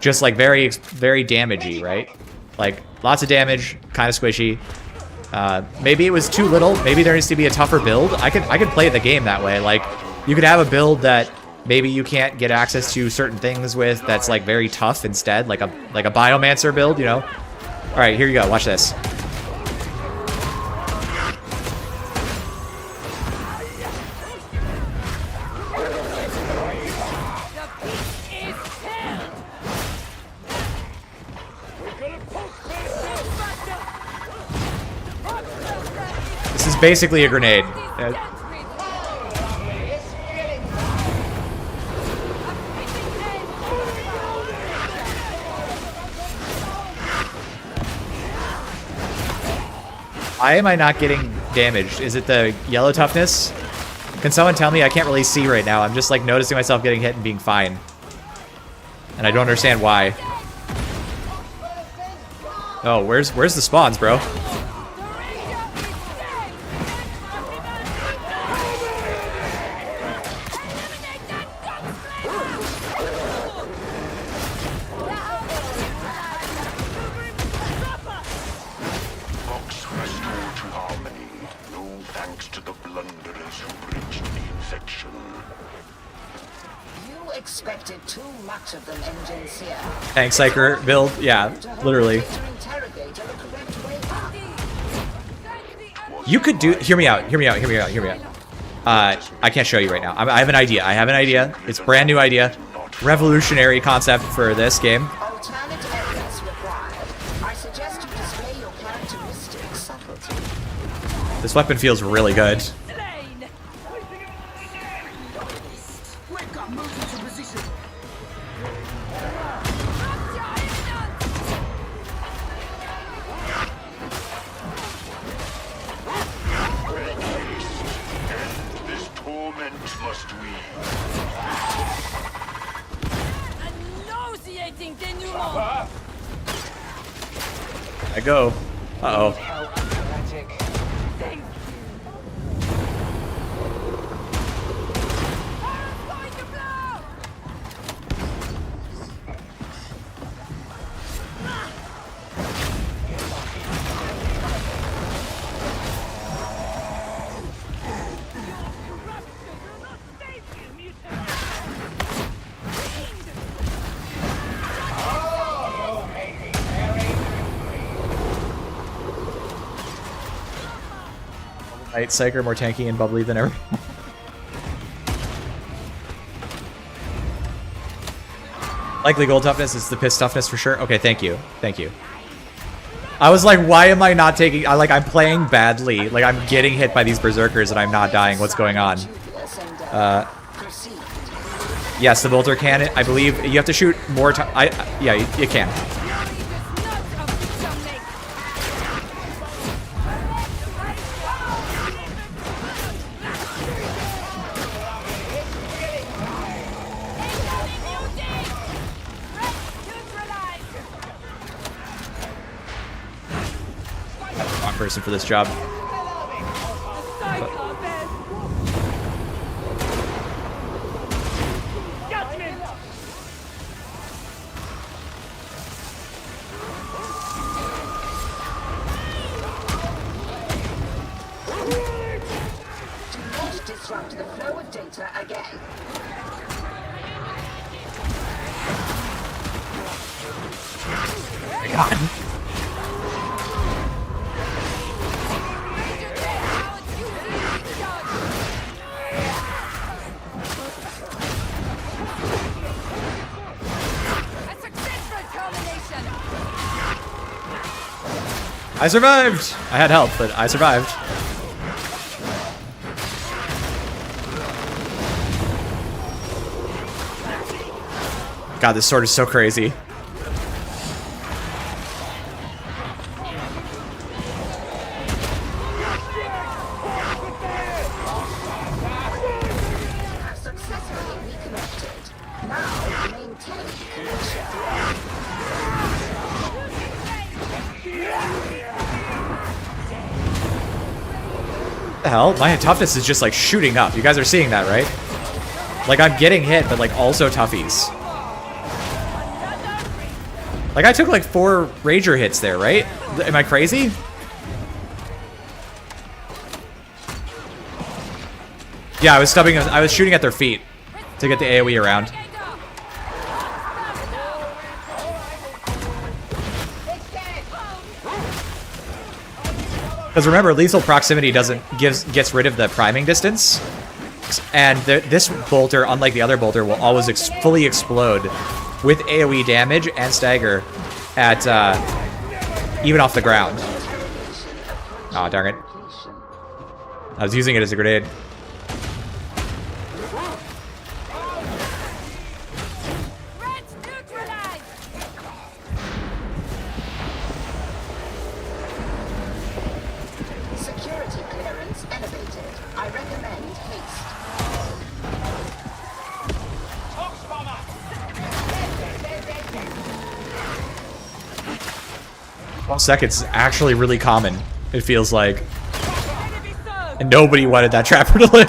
A: Just like very, very damagey, right? Like, lots of damage, kind of squishy. Maybe it was too little. Maybe there needs to be a tougher build. I could play the game that way. Like, you could have a build that maybe you can't get access to certain things with that's like very tough instead, like a Biomancer build, you know? All right, here you go. Watch this. This is basically a grenade. Why am I not getting damaged? Is it the yellow toughness? Can someone tell me? I can't really see right now. I'm just like noticing myself getting hit and being fine. And I don't understand why. Oh, where's the spawns, bro?
F: Box restored to harmony. No thanks to the blunderers who breached the infection.
B: You expected too much of them, Engines here.
A: Thanks, Psycher. Build. Yeah, literally.
B: To interrogate the correct way up.
A: You could do. Hear me out. Hear me out. Hear me out. Hear me out. I can't show you right now. I have an idea. I have an idea. It's a brand new idea. Revolutionary concept for this game.
B: Alternate areas required. I suggest you display your characteristic subtlety.
A: This weapon feels really good.
F: This torment must we.
E: Nauseating denouement.
A: I go. Uh-oh.
E: Thank you. Going to blow.
A: Right, Psycher, more tanky and bubbly than ever. Likely gold toughness is the piss toughness for sure. Okay, thank you. Thank you. I was like, why am I not taking... I'm playing badly. Like, I'm getting hit by these berserkers and I'm not dying. What's going on?
B: Proceed.
A: Yes, the bolter cannon. I believe you have to shoot more time. Yeah, you can. Wrong person for this job.
B: Disrupt the flow of data again.
A: God. I survived! I had help, but I survived. God, this sword is so crazy.
B: Have successfully reconnected. Now maintain connection.
A: What the hell? My toughness is just like shooting up. You guys are seeing that, right? Like I'm getting hit, but like also toughies. Like I took like 4 Rager hits there, right? Am I crazy? Yeah, I was shooting at their feet to get the AoE around. Because remember, lethal proximity gets rid of the priming distance, and this bolter, unlike the other bolter, will always fully explode with AoE damage and stagger at even off the ground. Oh darn it! I was using it as a grenade.
B: Security clearance elevated. I recommend haste.
A: 12 seconds is actually really common, it feels like. And nobody wanted that trapper to live.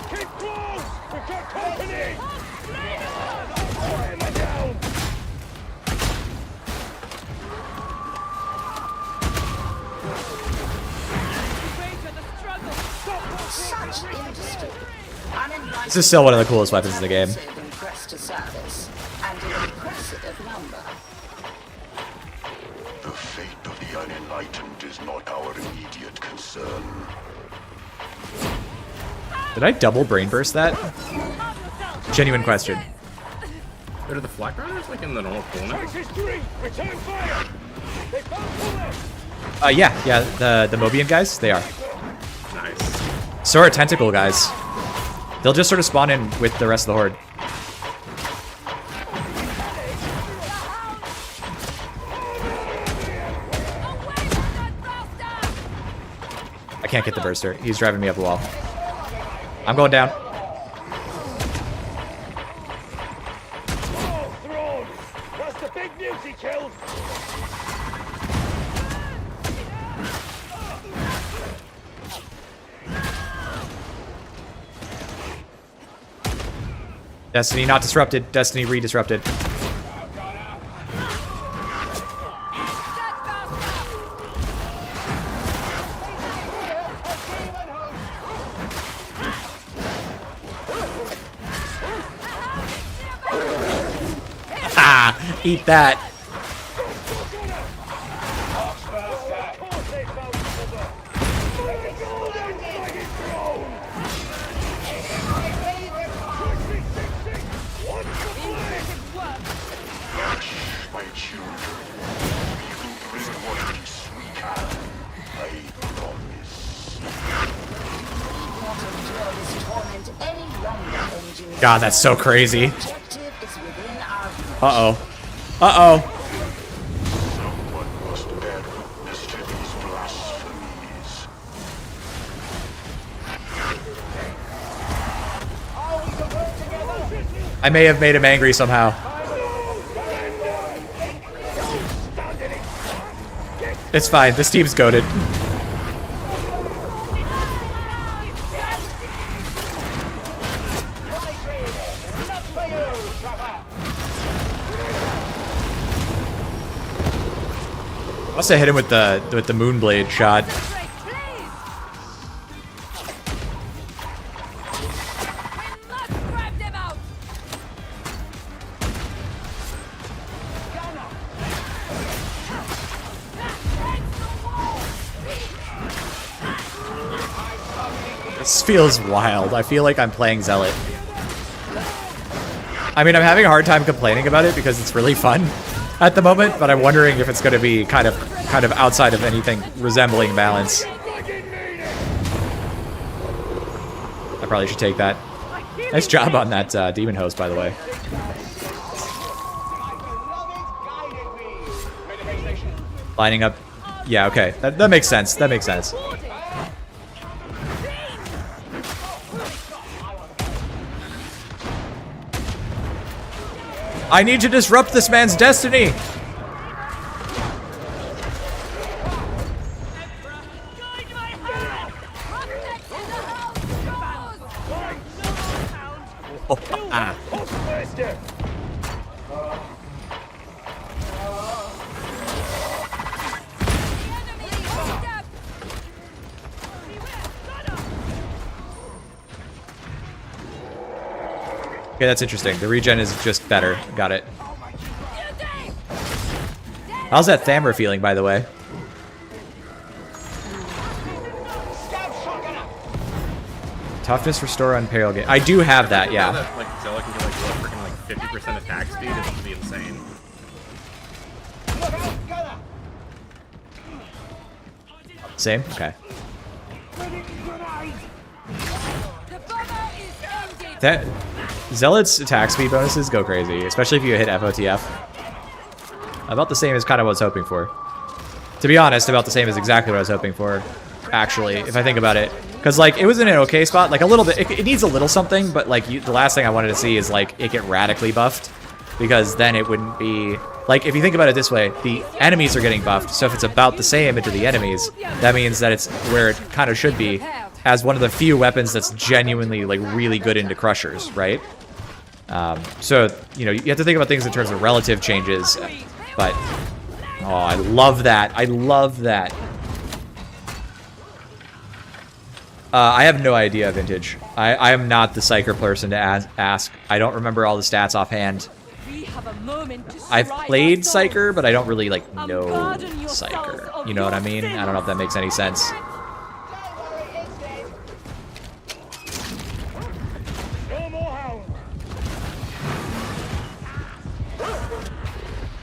D: Keep close! We've got company! Why am I down?
B: Such industry. Uninvited
A: This is still one of the coolest weapons in the game.
B: have been pressed to service, and an impressive number.
F: The fate of the unenlightened is not our immediate concern.
A: Did I double brain burst that? Genuine question.
G: Are the flak runners like in the normal pool now?
D: This is 3! Return fire! They found the left!
A: Yeah, the Mobian guys, they are.
G: Nice.
A: So are tentacle guys. They'll just sort of spawn in with the rest of the horde. I can't get the burster. He's driving me up a wall. I'm going down.
D: Oh, thrown! That's the big news he killed!
A: Destiny not disrupted. Destiny redisrupted. Ah, eat that.
F: My children, we will bring what peace we can. I promise.
B: Not endure this torment any longer, engineer.
A: God, that's so crazy.
B: Objective is within our reach.
A: Uh-oh. Uh-oh.
F: Someone must bear witness to these blasphemies.
A: I may have made him angry somehow. It's fine. This team's goated. Must have hit him with the moonblade shot. This feels wild. I feel like I'm playing Zealot. I mean, I'm having a hard time complaining about it because it's really fun at the moment, but I'm wondering if it's going to be kind of outside of anything resembling balance. I probably should take that. Nice job on that demon host, by the way. Lining up. Yeah, okay. That makes sense. That makes sense. I need to disrupt this man's destiny. Oh, ah. Okay, that's interesting. The regen is just better. Got it. How's that Thammer feeling, by the way? Toughness restore on Imperial game. I do have that,
G: Now
A: yeah.
G: that like Zilla can get like freaking like 50% attack speed, it would be insane.
A: Same? Okay. That Zealot's attack speed bonuses go crazy, especially if you hit FOTF. About the same as kind of what I was hoping for. To be honest, about the same as exactly what I was hoping for, actually, if I think about it. Because, like, it was in an okay spot, like, a little bit, it needs a little something, but, like, the last thing I wanted to see is, like, it get radically buffed. Because then it wouldn't be Like, if you think about it this way, the enemies are getting buffed, so if it's about the same into the enemies, that means that it's where it kind of should be, as one of the few weapons that's genuinely, like, really good into crushers, right? So, you know, you have to think about things in terms of relative changes, but... Oh, I love that. I love that. I have no idea, Vintage. I am not the Psycher person to ask. I don't remember all the stats offhand. I've played Psycher, but I don't really, like, know Psycher. You know what I mean? I don't know if that makes any sense.
D: No more hounds.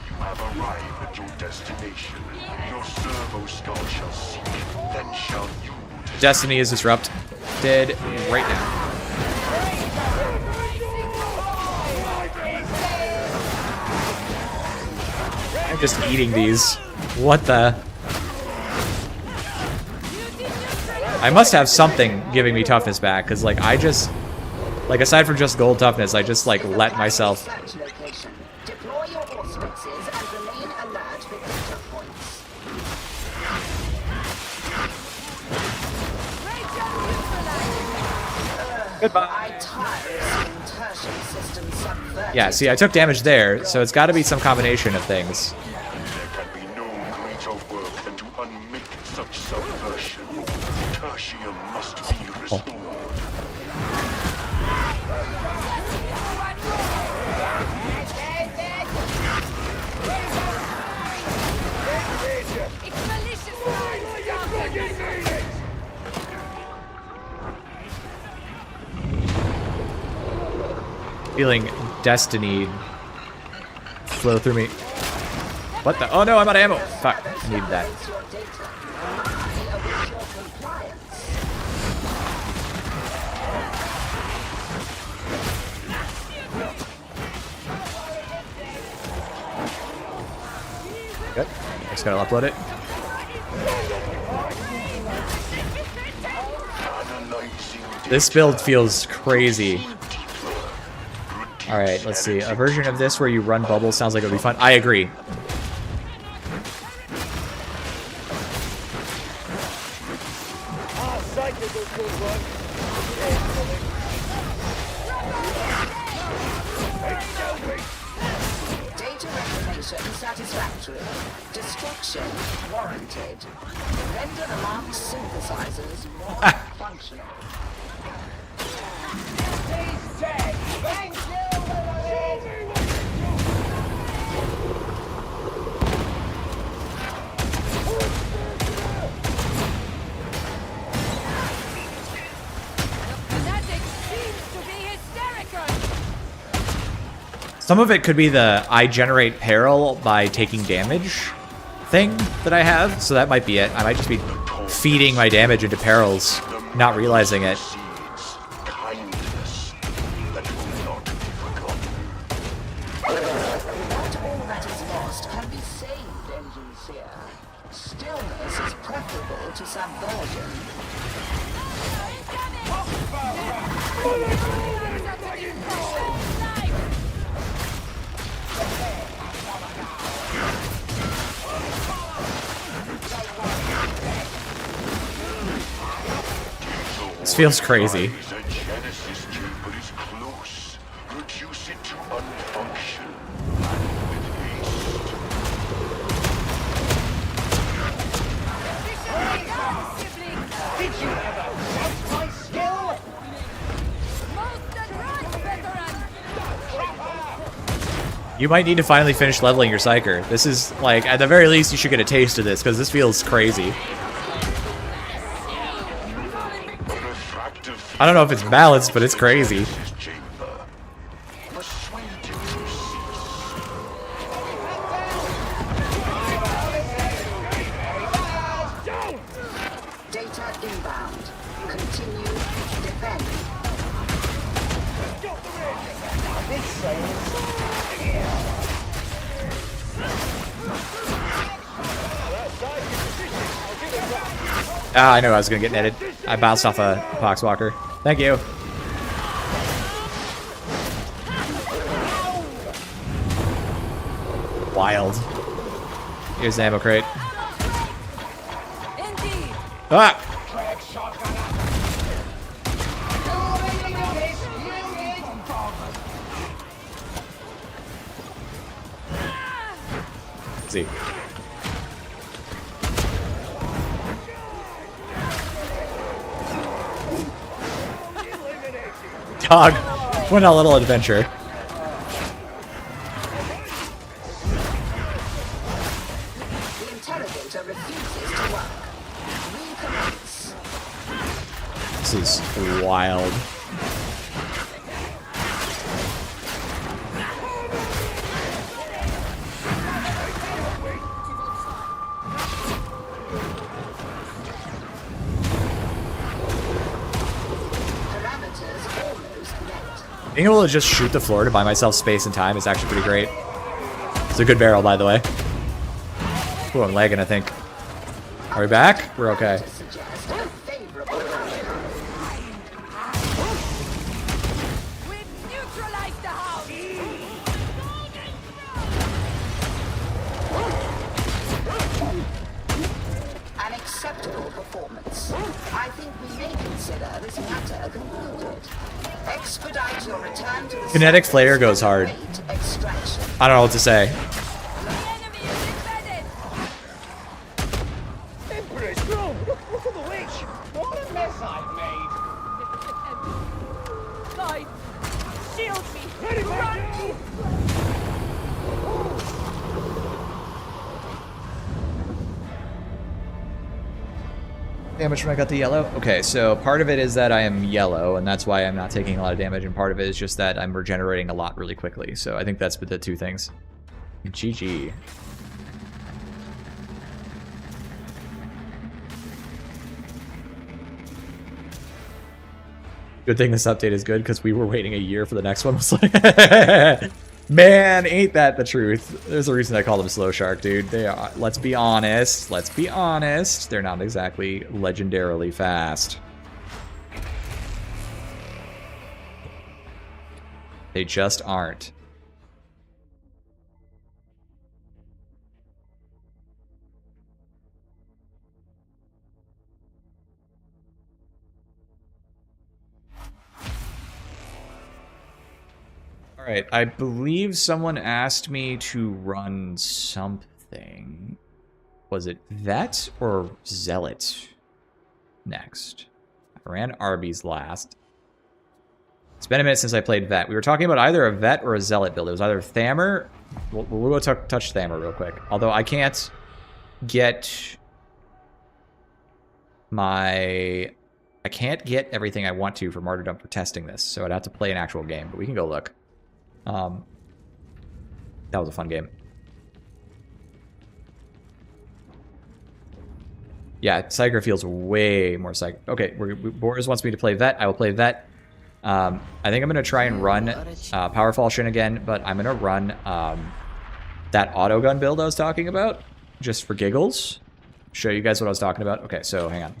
F: You have arrived at your destination. Your servo skull shall seek, then shall you.
A: Destiny is disrupted right now. I'm just eating these. What the? I must have something giving me toughness back, because, like, I just... Like, aside from just gold toughness, I just, like, let myself...
B: Deploy your auspices and remain alert for data points.
A: Goodbye.
B: Yeah,
A: Yeah, see, I took damage there, so it's got to be some combination of things.
F: There can be no greater work than to unmake such subversion. Tertium must be restored.
E: It's malicious.
A: Feeling destiny flow through me. What the? Oh no, I'm out of ammo. Fuck, I need that. Good. Just gotta upload it. This build feels crazy. Alright, let's see. A version of this where you run bubbles sounds like it would be fun. I agree.
B: Data reclamation satisfactory. Destruction warranted. Render the marked synthesizers more functional.
A: Some of it could be the I generate peril by taking damage thing that I have, so that might be it. I might just be feeding my damage into perils, not realizing it.
F: Kindness that will not be forgotten.
B: Not all that is lost can be saved, Engine Seer. Stillness is preferable to subversion.
A: This feels crazy.
F: The Genesis chamber is close. Reduce it to unfunction.
D: Did you ever test my skill?
A: You might need to finally finish leveling your Psycher. This is, like, at the very least, you should get a taste of this, because this feels crazy. I don't know if it's balanced, but it's crazy.
B: Data inbound. Continue. Defend.
A: Ah, I knew I was gonna get netted. I bounced off a Poxwalker. Thank you. Wild. Here's the ammo crate.
E: Indeed.
A: Ah! See. Dog went on a little adventure.
B: The interrogator refuses to work. Recommence.
A: This is wild.
B: Parameters almost met.
A: Being able to just shoot the floor to buy myself space and time is actually pretty great. It's a good barrel, by the way. Ooh, I'm lagging, I think. Are we back? We're okay.
B: To suggest a favorable outcome.
E: We've neutralized the house.
B: An acceptable performance. I think we may consider this matter concluded. Expedite your return to the
A: Kinetic
B: surface
A: Flayer goes
B: and
A: hard.
B: await extraction.
A: I don't know what to say.
E: The enemy is embedded.
D: Empress, no! Look at the witch! What a mess I've made!
E: Guys, shield me.
D: Ready, Run!
A: Damage when I got the yellow? Okay, so part of it is that I am yellow, and that's why I'm not taking a lot of damage, and part of it is just that I'm regenerating a lot really quickly. So I think that's the two things. GG. Good thing this update is good, because we were waiting a year for the next one. Man, ain't that the truth. There's a reason I call them Slow Shark, dude. They are, let's be honest, they're not exactly legendarily fast. They just aren't. All right, I believe someone asked me to run something. Was it Vet or Zealot next? I ran Arby's last. It's been a minute since I played Vet. We were talking about either a Vet or a Zealot build. It was either Thammer. We'll go touch Thammer real quick. Although I can't get everything I want to for Martyrdom for testing this, so I'd have to play an actual game, but we can go look. That was a fun game. Yeah, Psycher feels way more Psycher. Okay, Boris wants me to play Vet. I will play Vet. I think I'm going to try and run Powerful Shin again, but I'm going to run that autogun build I was talking about, just for giggles. Show you guys what I was talking about. Okay, so hang on.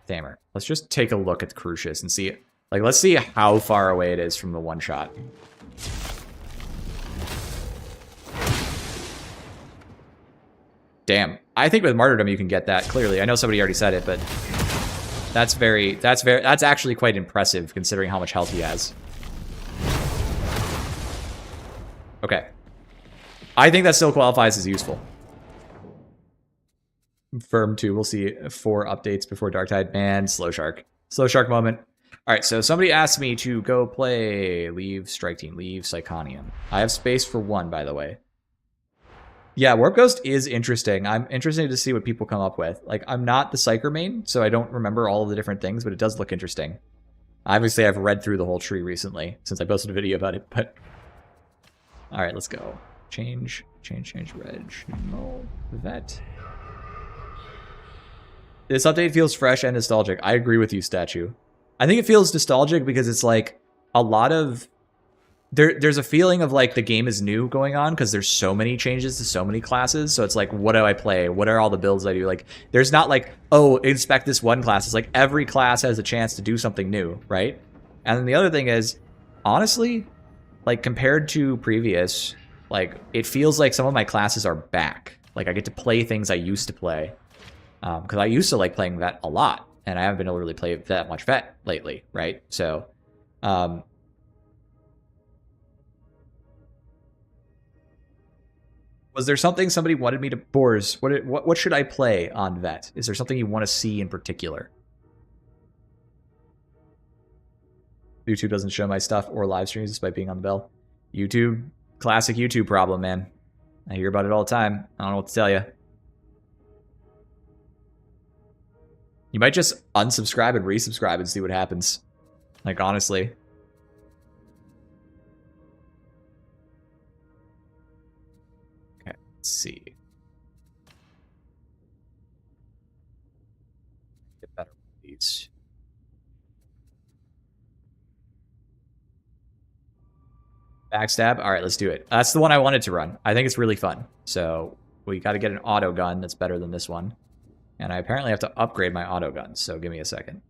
A: Thammer. Let's just take a look at Crucius and see it. Like, let's see how far away it is from the one shot. Damn. I think with Martyrdom you can get that, clearly. I know somebody already said it, but that's actually quite impressive considering how much health he has. Okay. I think that still qualifies as useful. Firm 2, we'll see 4 updates before Darktide. Man, Slow Shark. Slow Shark moment. Alright, so somebody asked me to go play Leave Strike Team, Leave Psychonium. I have space for 1, by the way. Yeah, Warp Ghost is interesting. I'm interested to see what people come up with. Like, I'm not the Psycher main, so I don't remember all of the different things, but it does look interesting. Obviously, I've read through the whole tree recently, since I posted a video about it, but... Alright, let's go. Change, reg, no, vet. This update feels fresh and nostalgic. I agree with you, Statue. I think it feels nostalgic because it's like a lot of... There's a feeling of like the game is new going on because there's so many changes to so many classes. So it's like, what do I play? What are all the builds I do? Like, there's not like, oh, inspect this one class. It's like every class has a chance to do something new, right? And then the other thing is, honestly, like compared to previous, like it feels like some of my classes are back. Like I get to play things I used to play. Because I used to like playing Vet a lot, and I haven't been able to really play that much Vet lately, right? So, was there something somebody wanted me to... Boars, what should I play on Vet? Is there something you want to see in particular? YouTube doesn't show my stuff or live streams despite being on the bell. YouTube, classic YouTube problem, man. I hear about it all the time. I don't know what to tell you. You might just unsubscribe and resubscribe and see what happens. Like, honestly. Okay, let's see. Get better with these. Backstab? Alright, let's do it. That's the one I wanted to run. I think it's really fun. So, we gotta get an auto gun that's better than this one. And I apparently have to upgrade my auto guns, so give me a second.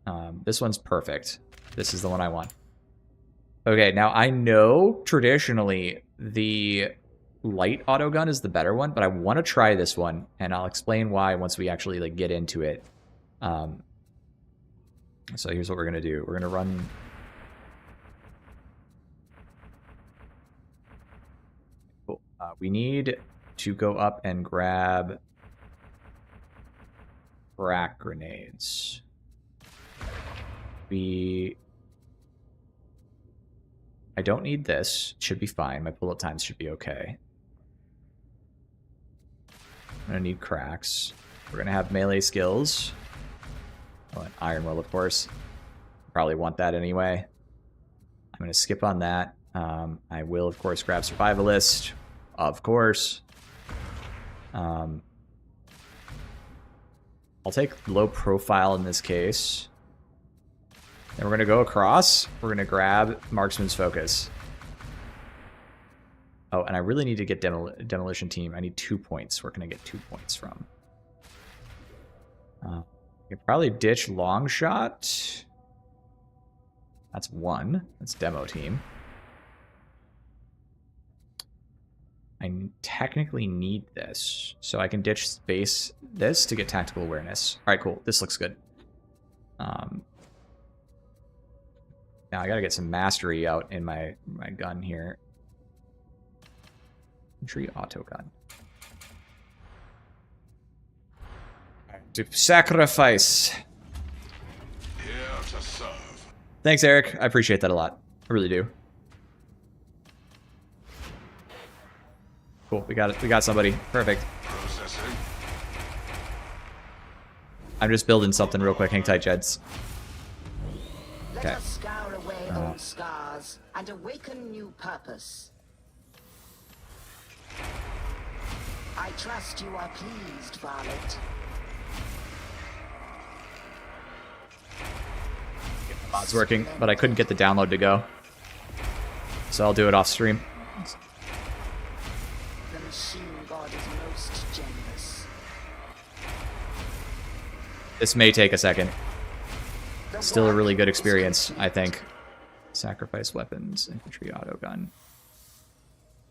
A: This one's perfect. This is the one I want. Okay, now I know traditionally the light auto gun is the better one, but I want to try this one, and I'll explain why once we actually like get into it. So here's what we're gonna do. We're gonna run. Cool. We need to go up and grab crack grenades. I don't need this. It should be fine. My bullet times should be okay. I'm gonna need cracks. We're gonna have melee skills. Oh, and iron will, of course. Probably want that anyway. I'm gonna skip on that. I will, of course, grab survivalist. Of course. I'll take low profile in this case. Then we're going to go across. We're going to grab Marksman's Focus. Oh, and I really need to get Demolition Team. I need 2 points. We're going to get 2 points from. You could probably ditch Long Shot. That's 1. That's Demo Team. I technically need this, so I can ditch space this to get tactical awareness. All right, cool. This looks good. Now I gotta get some mastery out in my gun here. Entry auto gun. To sacrifice.
F: Here to serve.
A: Thanks, Eric. I appreciate that a lot. I really do. Cool, we got it. We got somebody. Perfect.
F: Processing.
A: I'm just building something real quick. Hang tight, Jeds.
B: Let
A: Okay.
B: us scour away old scars and awaken new purpose. I trust you are pleased, Varlet.
A: The mod's working, but I couldn't get the download to go. So I'll do it off stream.
B: The machine god is most generous.
A: This may take a second.
B: The
A: Still a really
B: work
A: good
B: is
A: experience,
B: complete.
A: I think. Sacrifice weapons, infantry auto gun.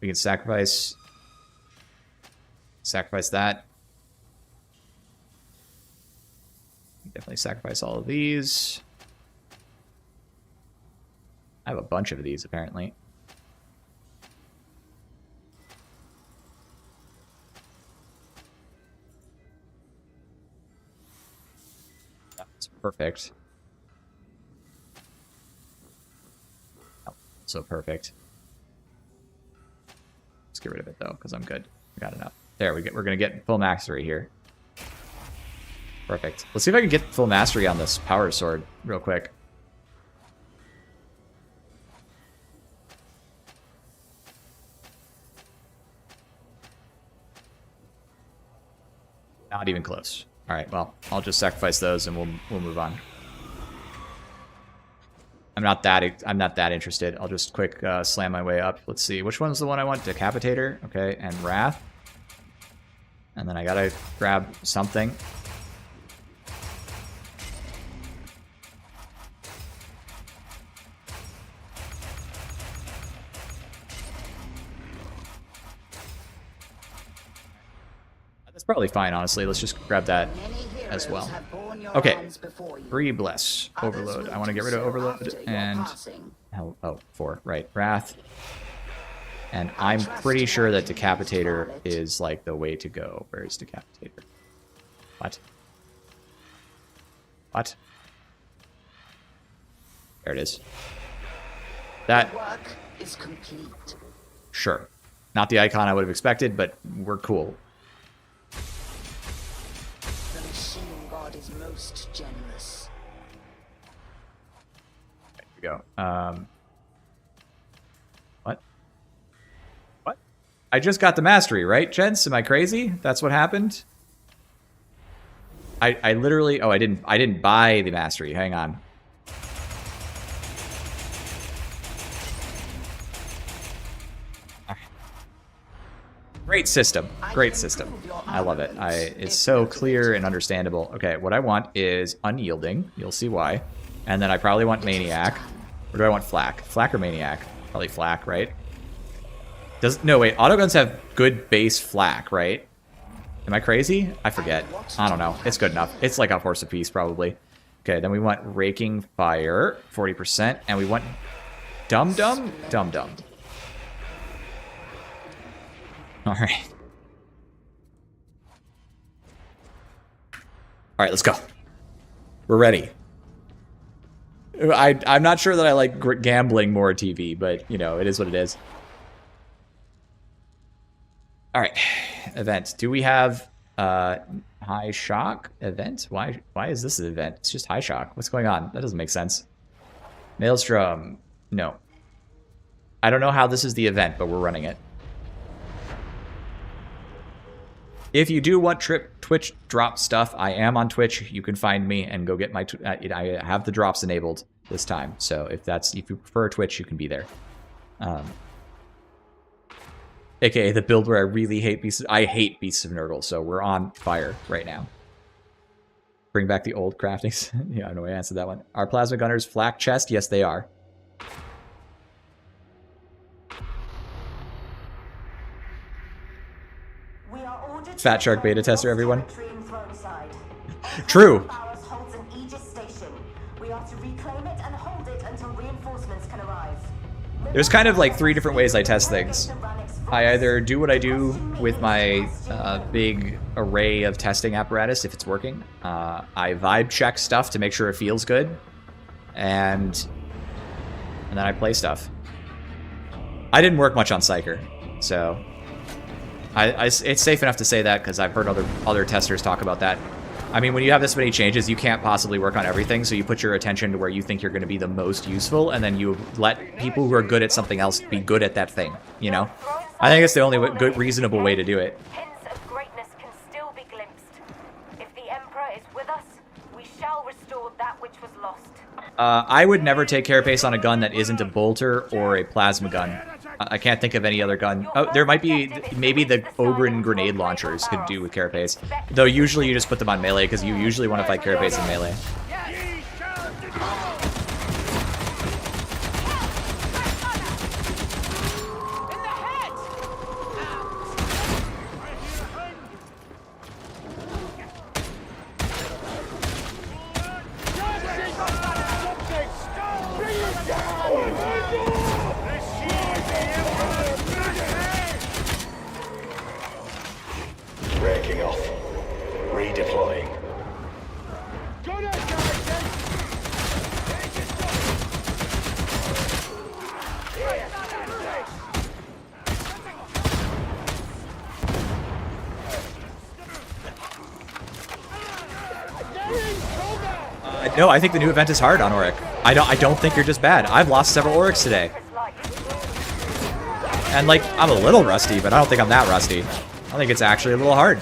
A: We can sacrifice that. Definitely sacrifice all of these. I have a bunch of these, apparently. That's perfect. Oh, so perfect. Let's get rid of it, though, because I'm good. I got enough. There, we're going to get full mastery here. Perfect. Let's see if I can get full mastery on this power sword real quick. Not even close. All right, well, I'll just sacrifice those and we'll move on. I'm not that interested. I'll just quick slam my way up. Let's see, which one's the one I want? Decapitator, okay, and Wrath. And then I gotta grab something. That's probably fine, honestly. Let's just grab that
B: Many
A: as
B: heroes
A: well.
B: have borne your
A: Okay.
B: arms before you.
A: 3 bless.
B: Others
A: Overload.
B: will
A: I want to
B: do
A: get rid of
B: so
A: overload
B: after your
A: and
B: passing.
A: oh, 4. Right. Wrath. And I'm pretty sure that Decapitator is like the way to go. Where is Decapitator? What? What? There it is. That,
B: Work is complete.
A: sure. Not the icon I would have expected, but we're cool.
B: The machine god is most generous.
A: There we go. What? What? I just got the mastery, right, gents? Am I crazy? That's what happened? I literally... Oh, I didn't buy the mastery. Hang on. Great system. Great system. I love it. It's so clear and understandable. Okay, what I want is unyielding. You'll see why. And then I probably want maniac. Or do I want flak? Flak or maniac? Probably flak, right? No, wait. Autoguns have good base flak, right? Am I crazy? I forget. I don't know. It's good enough. It's like a horse apiece, probably. Okay, then we want raking fire, 40%. And we want dum-dum? Dum-dum. All right. All right, let's go. We're ready. I'm not sure that I like gambling more TV, but, you know, it is what it is. All right. Event. Do we have high shock event? Why is this an event? It's just high shock. What's going on? That doesn't make sense. Maelstrom. No. I don't know how this is the event, but we're running it. If you do want Twitch drop stuff, I am on Twitch. You can find me and go get my... I have the drops enabled this time. So if you prefer Twitch, you can be there. AKA the build where I really hate Beasts... I hate Beasts of Nurgle, so we're on fire right now. Bring back the old craftings. Yeah, I know I answered that one. Are Plasma Gunners flak chest? Yes, they are. Fat Shark beta tester, everyone. True. There's kind of like 3 different ways I test things. I either do what I do with my big array of testing apparatus if it's working. I vibe check stuff to make sure it feels good. And then I play stuff. I didn't work much on Psycher, so... it's safe enough to say that because I've heard other testers talk about that. I mean, when you have this many changes, you can't possibly work on everything, so you put your attention to where you think you're going to be the most useful, and then you let people who are good at something else be good at that thing, you know? I think it's the only good, reasonable way to do it.
C: Hints of greatness can still be glimpsed. If the Emperor is with us, we shall restore that which was lost.
A: I would never take carapace on a gun that isn't a bolter or a plasma gun. I can't think of any other gun. Oh, there might be, maybe the Ogren grenade launchers could do with carapace. Though usually you just put them on melee because you usually want to fight carapace in melee.
F: Breaking off. Redeploying.
A: No, I think the new event is hard on Auric. I don't think you're just bad. I've lost several Aurics today. And like, I'm a little rusty, but I don't think I'm that rusty. I think it's actually a little hard.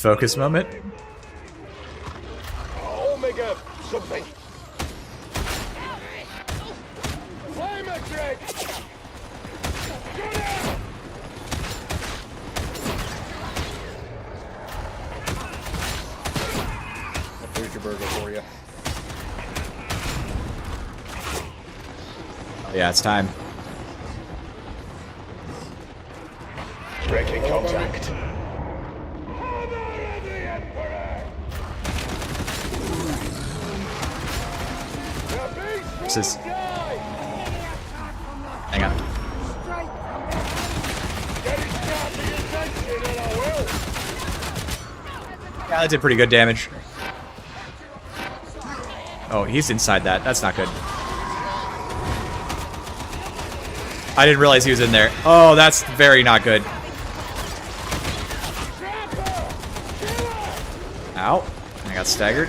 A: Focus moment. Yeah, it's time.
D: Breaking contact.
A: This is... Hang on. Yeah, that did pretty good damage. Oh, he's inside that. That's not good. I didn't realize he was in there. Oh, that's very not good. Ow. I got staggered.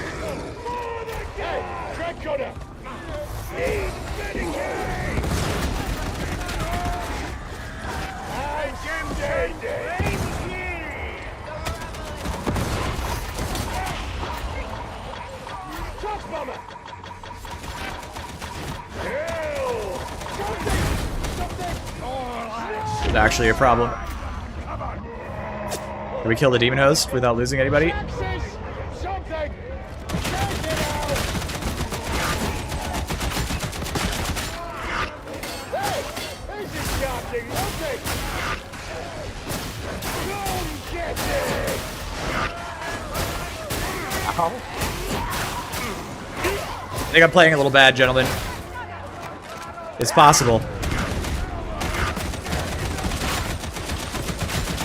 A: It's actually a problem. Did we kill the demon host without losing anybody? Ow. I think I'm playing a little bad, gentlemen. It's possible.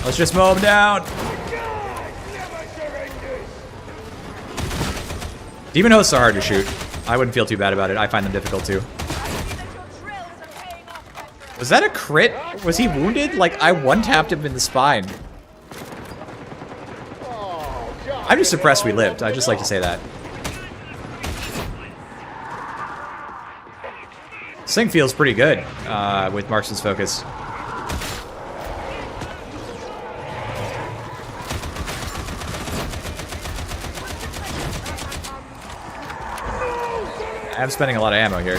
A: Let's just mow him down. Demon hosts are hard to shoot. I wouldn't feel too bad about it. I find them difficult too. Was that a crit? Was he wounded? Like, I one-tapped him in the spine. I'm just impressed we lived. I just like to say that. This thing feels pretty good with Marksman's focus. I'm spending a lot of ammo here.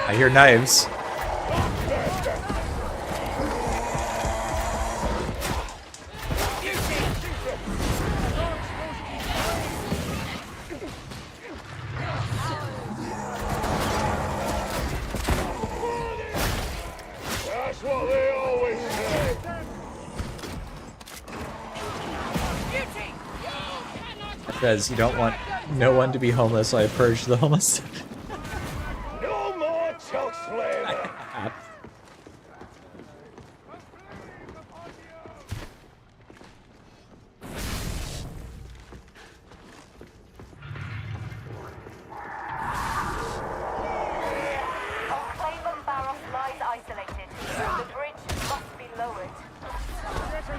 A: I hear knives.
D: That's what they always say.
A: Because you don't want no one to be homeless, so I purged the homeless.
D: No more child slander.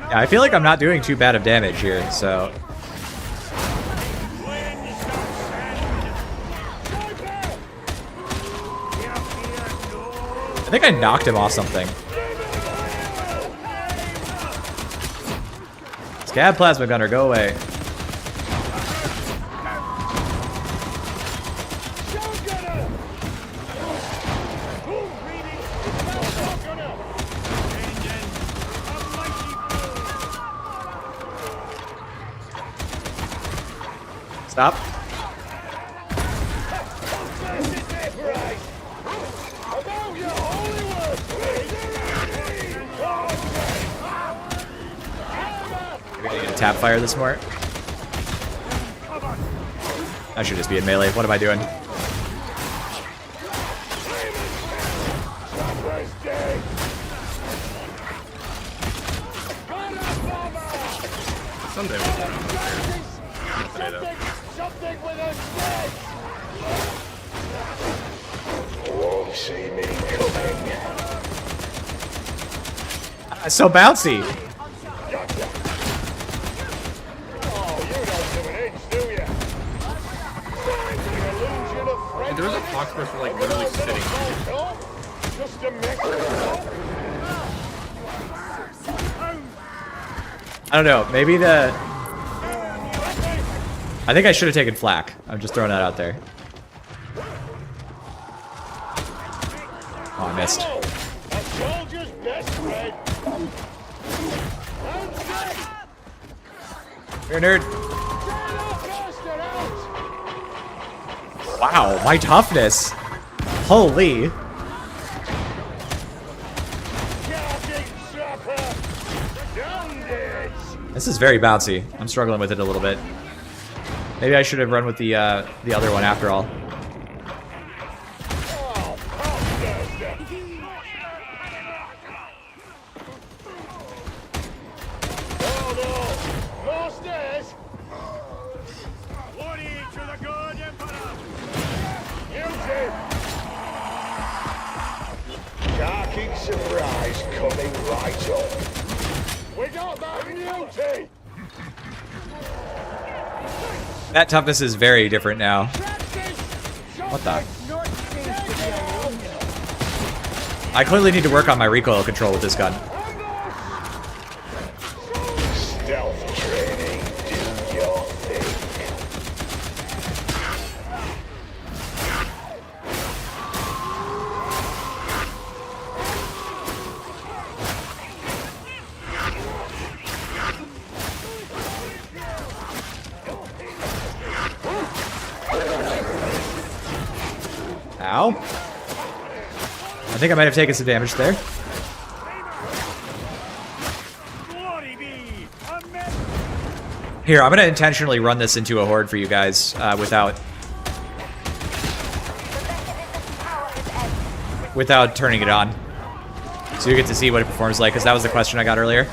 A: Yeah, I feel like I'm not doing too bad of damage here, so... I think I knocked him off something. Scab plasma gunner, go away. Stop. We're gonna need to tap fire this more. I should just be in melee. What am I doing?
G: Someday we'll get on this. Not today, though.
D: Something with a stick. Won't see me coming.
A: It's so bouncy.
G: There was a box person like literally sitting.
D: Just a mix.
A: I don't know. Maybe the... I think I should have taken flak. I'm just throwing that out there. Oh, I missed.
D: A soldier's best friend.
A: You're a nerd. Wow, my toughness. Holy. This is very bouncy. I'm struggling with it a little bit. Maybe I should have run with the other one after all.
D: Shocking surprise coming right up. We got that beauty!
A: That toughness is very different now. What the? I clearly need to work on my recoil control with this gun.
D: Stealth training, do your thing.
A: Ow. I think I might have taken some damage there. Here, I'm gonna intentionally run this into a horde for you guys without turning it on. So you get to see what it performs like, because that was the question I got earlier.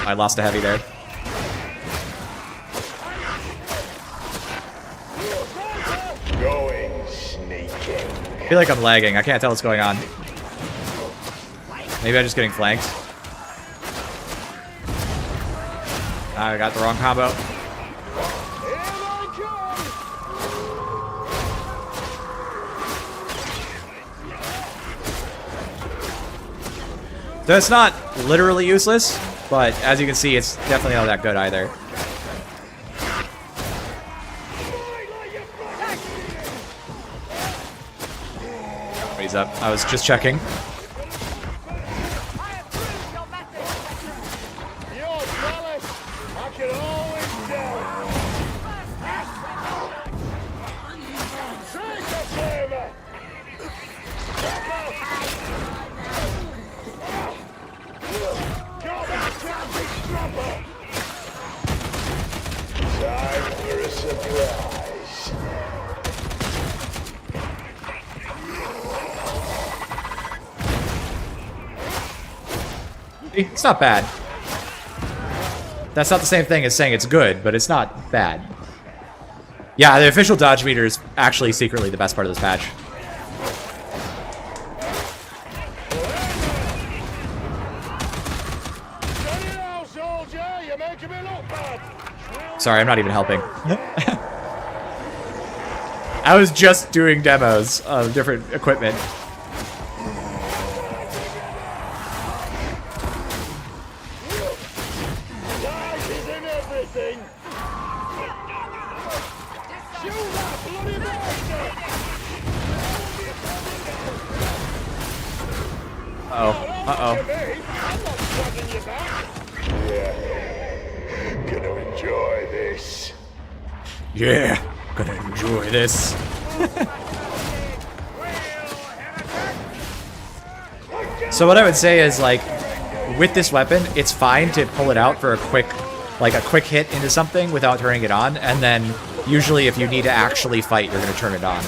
A: I lost a heavy there.
D: Going sneaking.
A: I feel like I'm lagging. I can't tell what's going on. Maybe I'm just getting flanked. I got the wrong combo. So it's not literally useless, but as you can see, it's definitely not that good either. He's up. I was just checking.
D: You're jealous. I can always tell. Psycher flavor. Got that traffic dropper. Time for a surprise.
A: It's not bad. That's not the same thing as saying it's good, but it's not bad. Yeah, the official dodge meter is actually secretly the best part of this patch. Sorry, I'm not even helping. I was just doing demos of different equipment.
D: Gonna enjoy this.
A: Yeah, gonna enjoy this. So what I would say is, like, with this weapon, it's fine to pull it out for a quick hit into something without turning it on, and then usually if you need to actually fight, you're gonna turn it on.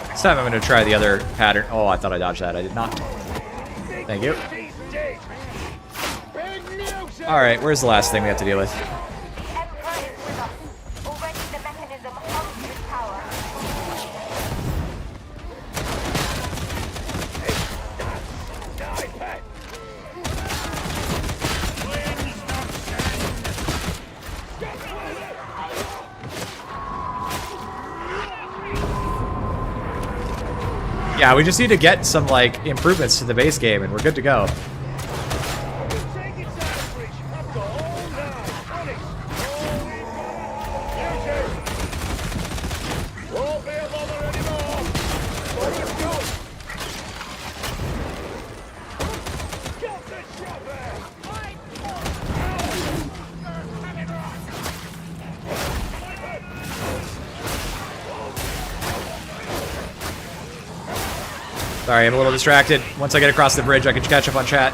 A: This time I'm going to try the other pattern. Oh, I thought I dodged that. I did not. Thank you. Alright, where's the last thing we have to deal with? Yeah, we just need to get some, like, improvements to the base game, and we're good to go. Sorry, I'm a little distracted. Once I get across the bridge, I can catch up on chat.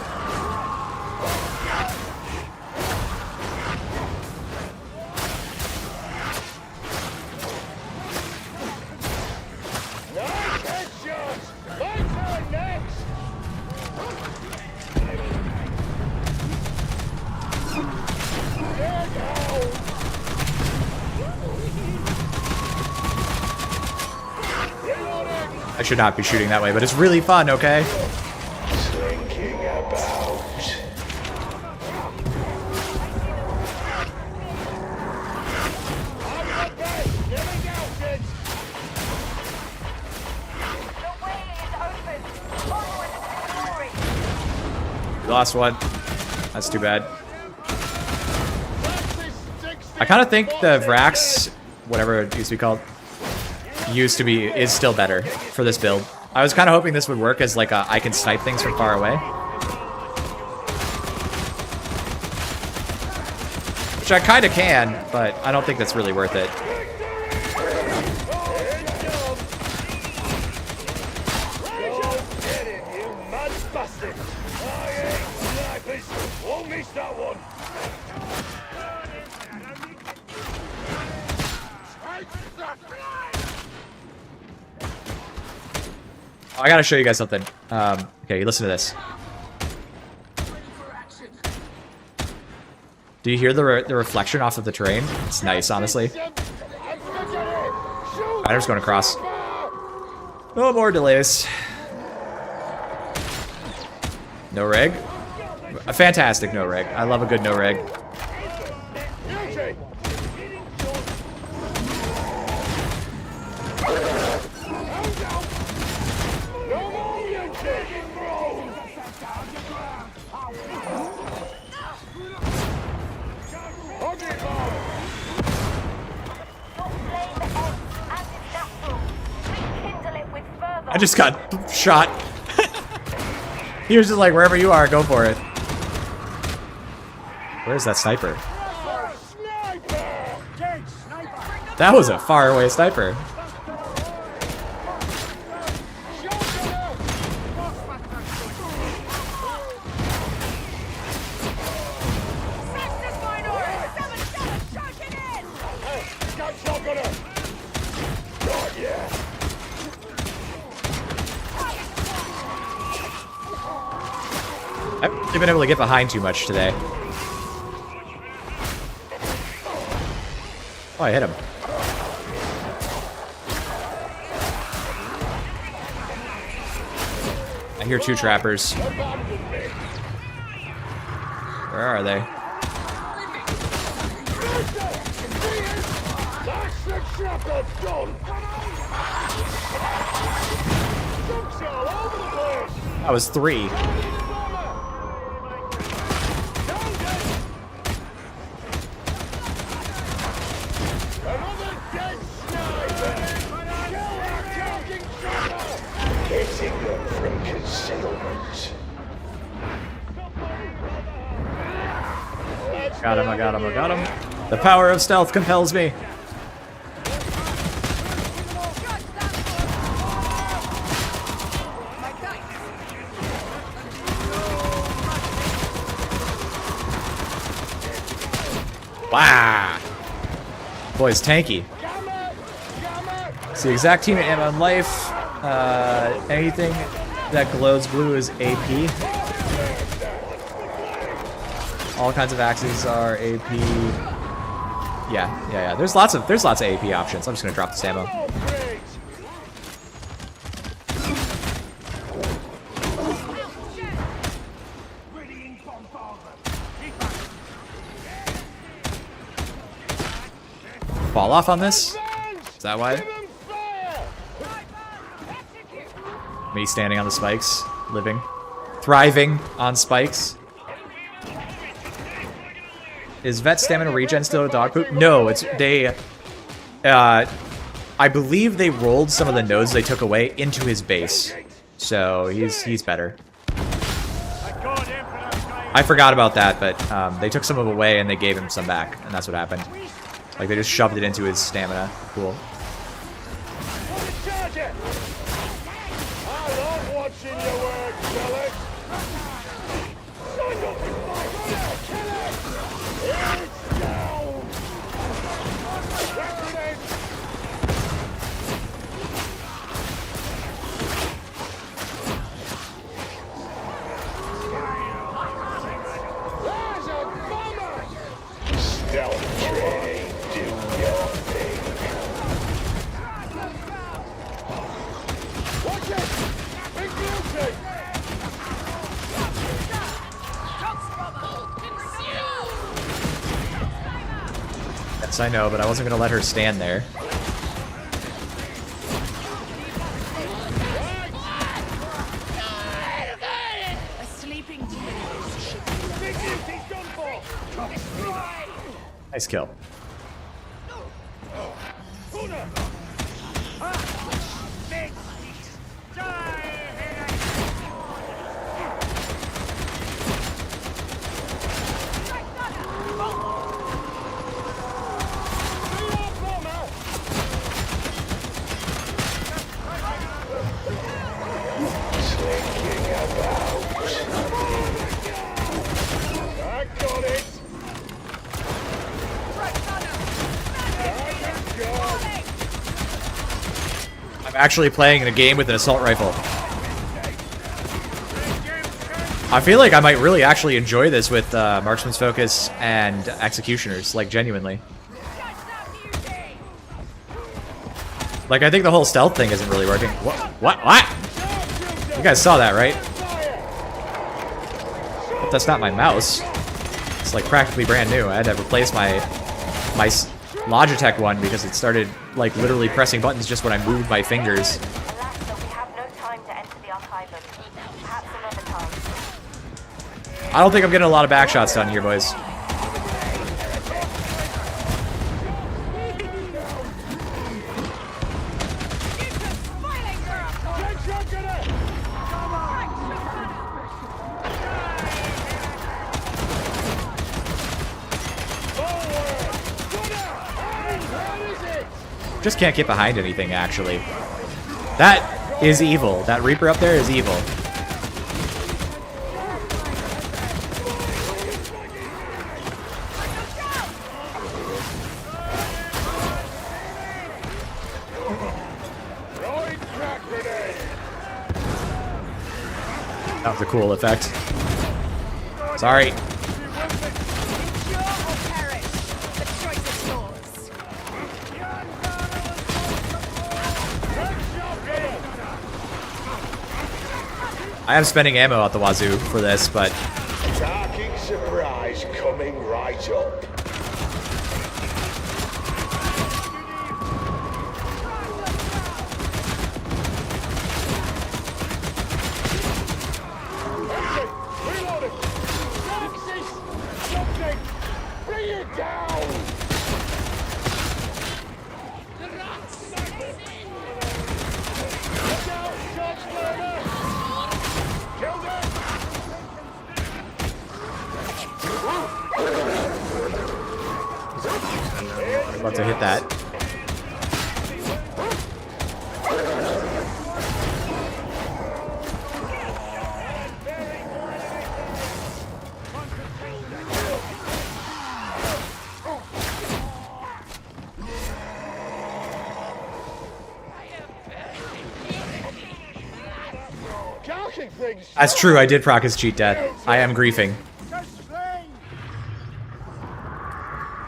A: I should not be shooting that way, but it's really fun, okay?
F: Slinking about.
A: We lost one. That's too bad. I kind of think the Vrax, whatever it used to be called, is still better for this build. I was kind of hoping this would work as like I can snipe things from far away. Which I kind of can, but I don't think that's really worth it. I gotta show you guys something. Okay, listen to this. Do you hear the reflection off of the train? It's nice, honestly. I'm just going across. No more delays. No reg? A fantastic no reg. I love a good no reg. I just got shot. He was just like, wherever you are, go for it. Where's that sniper? That was a faraway sniper. I haven't been able to get behind too much today. Oh, I hit him. I hear two trappers. Where are they? That was 3. Got him, I got him, I got him. The power of stealth compels me. Wow. Boy's tanky. It's the exact team ammo in life. Anything that glows blue is AP. All kinds of axes are AP. Yeah. There's lots of AP options. I'm just gonna drop this ammo. Fall off on this? Is that why? Me standing on the spikes, living, thriving on spikes. Is vet stamina regen still a dog poop? No, it's they. I believe they rolled some of the nodes they took away into his base, so he's better. I forgot about that, but they took some of it away and they gave him some back, and that's what happened. Like they just shoved it into his stamina. Cool.
D: I love watching your work, Felix. It's down. There's a bomber. Stealth training, do your thing. Watch it! Big beauty!
A: Yes, I know, but I wasn't gonna let her stand there.
E: A sleeping
D: Big beauty's done for!
A: Nice kill.
D: Una! I got it!
A: I'm actually playing in a game with an assault rifle. I feel like I might really actually enjoy this with marksman's focus and executioners, like genuinely. Like I think the whole stealth thing isn't really working. What? You guys saw that, right? But that's not my mouse. It's like practically brand new. I had to replace my Logitech one because it started like literally pressing buttons just when I moved my fingers.
C: Alaska, we have no time to enter the archivum. Perhaps another time.
A: I don't think I'm getting a lot of back shots done here, boys. Just can't get behind anything, actually. That is evil. That Reaper up there is evil. That was a cool effect. Sorry. I am spending ammo out the wazoo for this, but
D: Darking surprise coming right up. Reloading! Axis! Something! Bring it down! Look out, shots murder! Kill them!
A: I'm about to hit that.
D: Darking things!
A: That's true, I did proc his cheat death. I am griefing.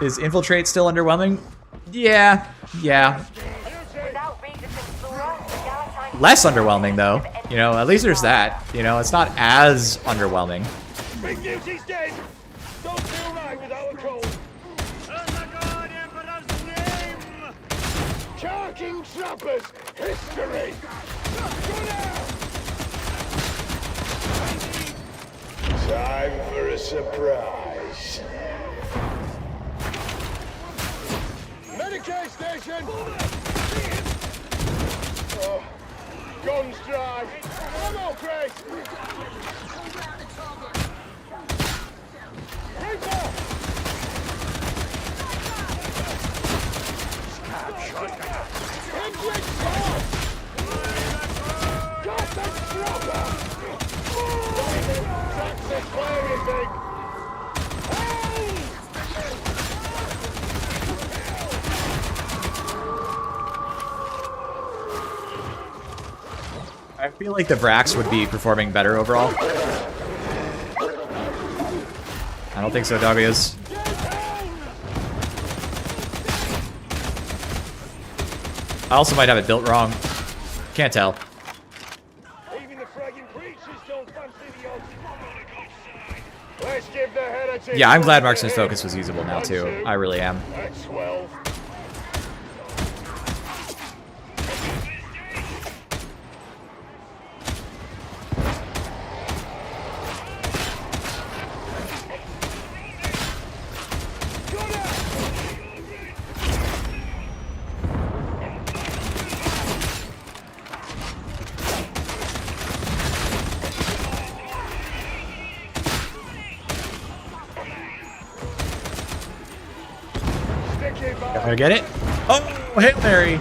A: Is Infiltrate still underwhelming? Yeah.
C: Without Regis Explorer, the Galatine...
A: Less underwhelming, though. You know, at least there's that. You know, it's not as underwhelming.
D: Big Beauty's dead! Don't feel right without a cold! Oh my god, Emperor's name! Charking Trappers! History! Go now! Time for a surprise. Medicaid station! Oh, guns dry. Ammo crate! Reaper! Hendrick shot! Got the dropper! Toxic flare, you think?
A: I feel like the Vrax would be performing better overall. I don't think so, Doggies. I also might have it built wrong. Can't tell.
D: Even the fragging creatures don't fancy the odds. Let's give the Heretic.
A: Yeah, I'm glad Marksman's Focus was usable now, too. I really am.
D: That's 12.
A: Gonna get it? Oh, Hail Mary!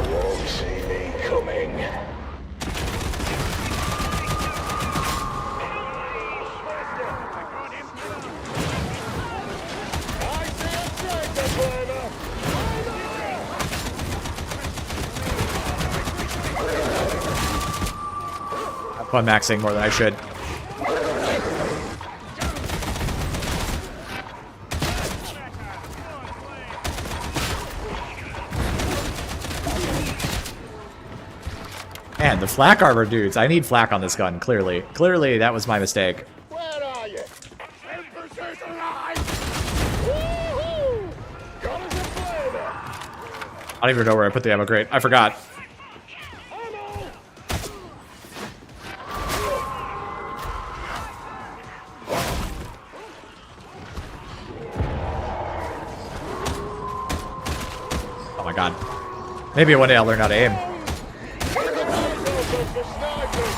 D: Won't see me coming. I see a tractor climber.
A: I'm fun maxing more than I should. Man, the flak armor dudes. I need flak on this gun, clearly. Clearly, that was my mistake.
D: Where are you? Emperor's alive! Woohoo! Got us a flavor!
A: I don't even know where I put the ammo crate. I forgot.
D: Ammo!
A: Oh my god. Maybe one day I'll learn how to aim.
D: The snipers!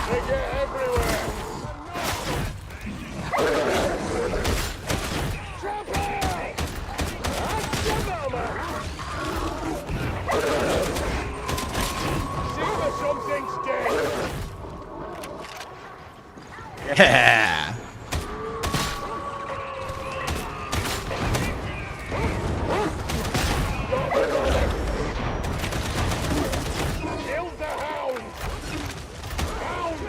D: They get everywhere! Trapper! See that something's dead!
A: Yeah.
D: Kill the hound! Hound!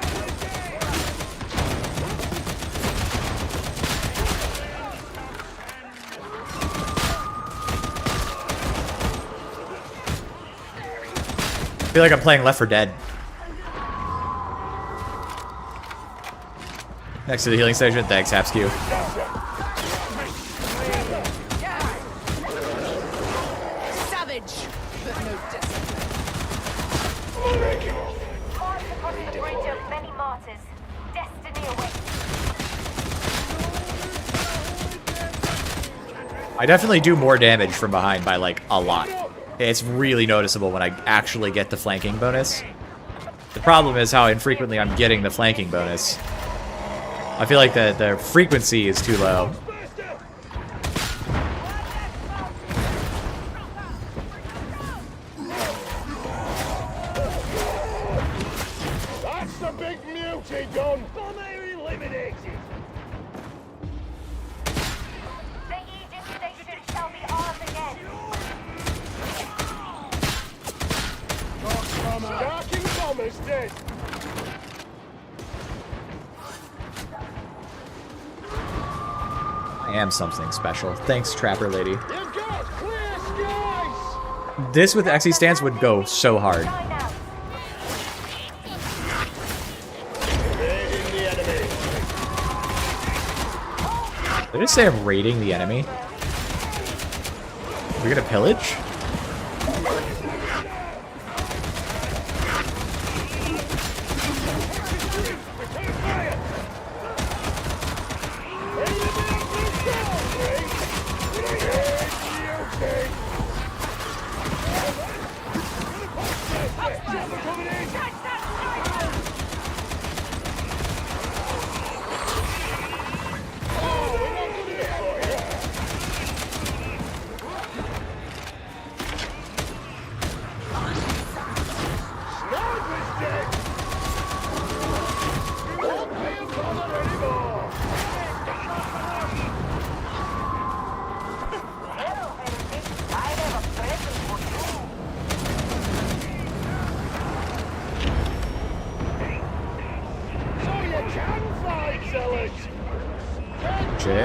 A: I feel like I'm playing Left 4 Dead. Next to the healing station. Thanks, Hapskew.
E: Savage, but no discipline.
C: March across the bridge of many martyrs. Destiny awaits.
A: I definitely do more damage from behind by, like, a lot. It's really noticeable when I actually get the flanking bonus. The problem is how infrequently I'm getting the flanking bonus. I feel like the frequency is too low.
D: That's the big muty done! Bomber eliminated!
C: The Aegis station shall be ours again.
D: Darking bomber's dead!
A: I am something special. Thanks, Trapper Lady.
D: You've got clear skies!
A: This with Xe stance would go so hard.
C: Shine out.
D: Raiding the enemy!
A: Did I just say I'm raiding the enemy? Are we gonna pillage?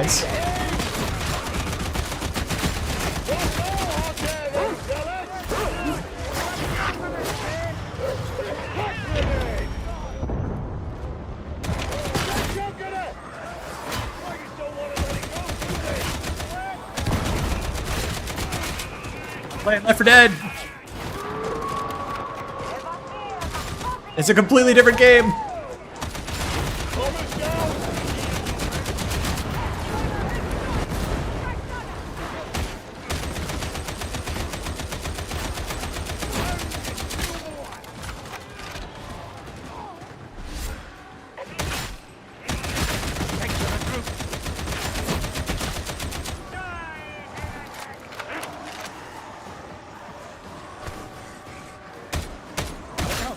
A: experience. Playing Left 4 Dead. It's a completely different game.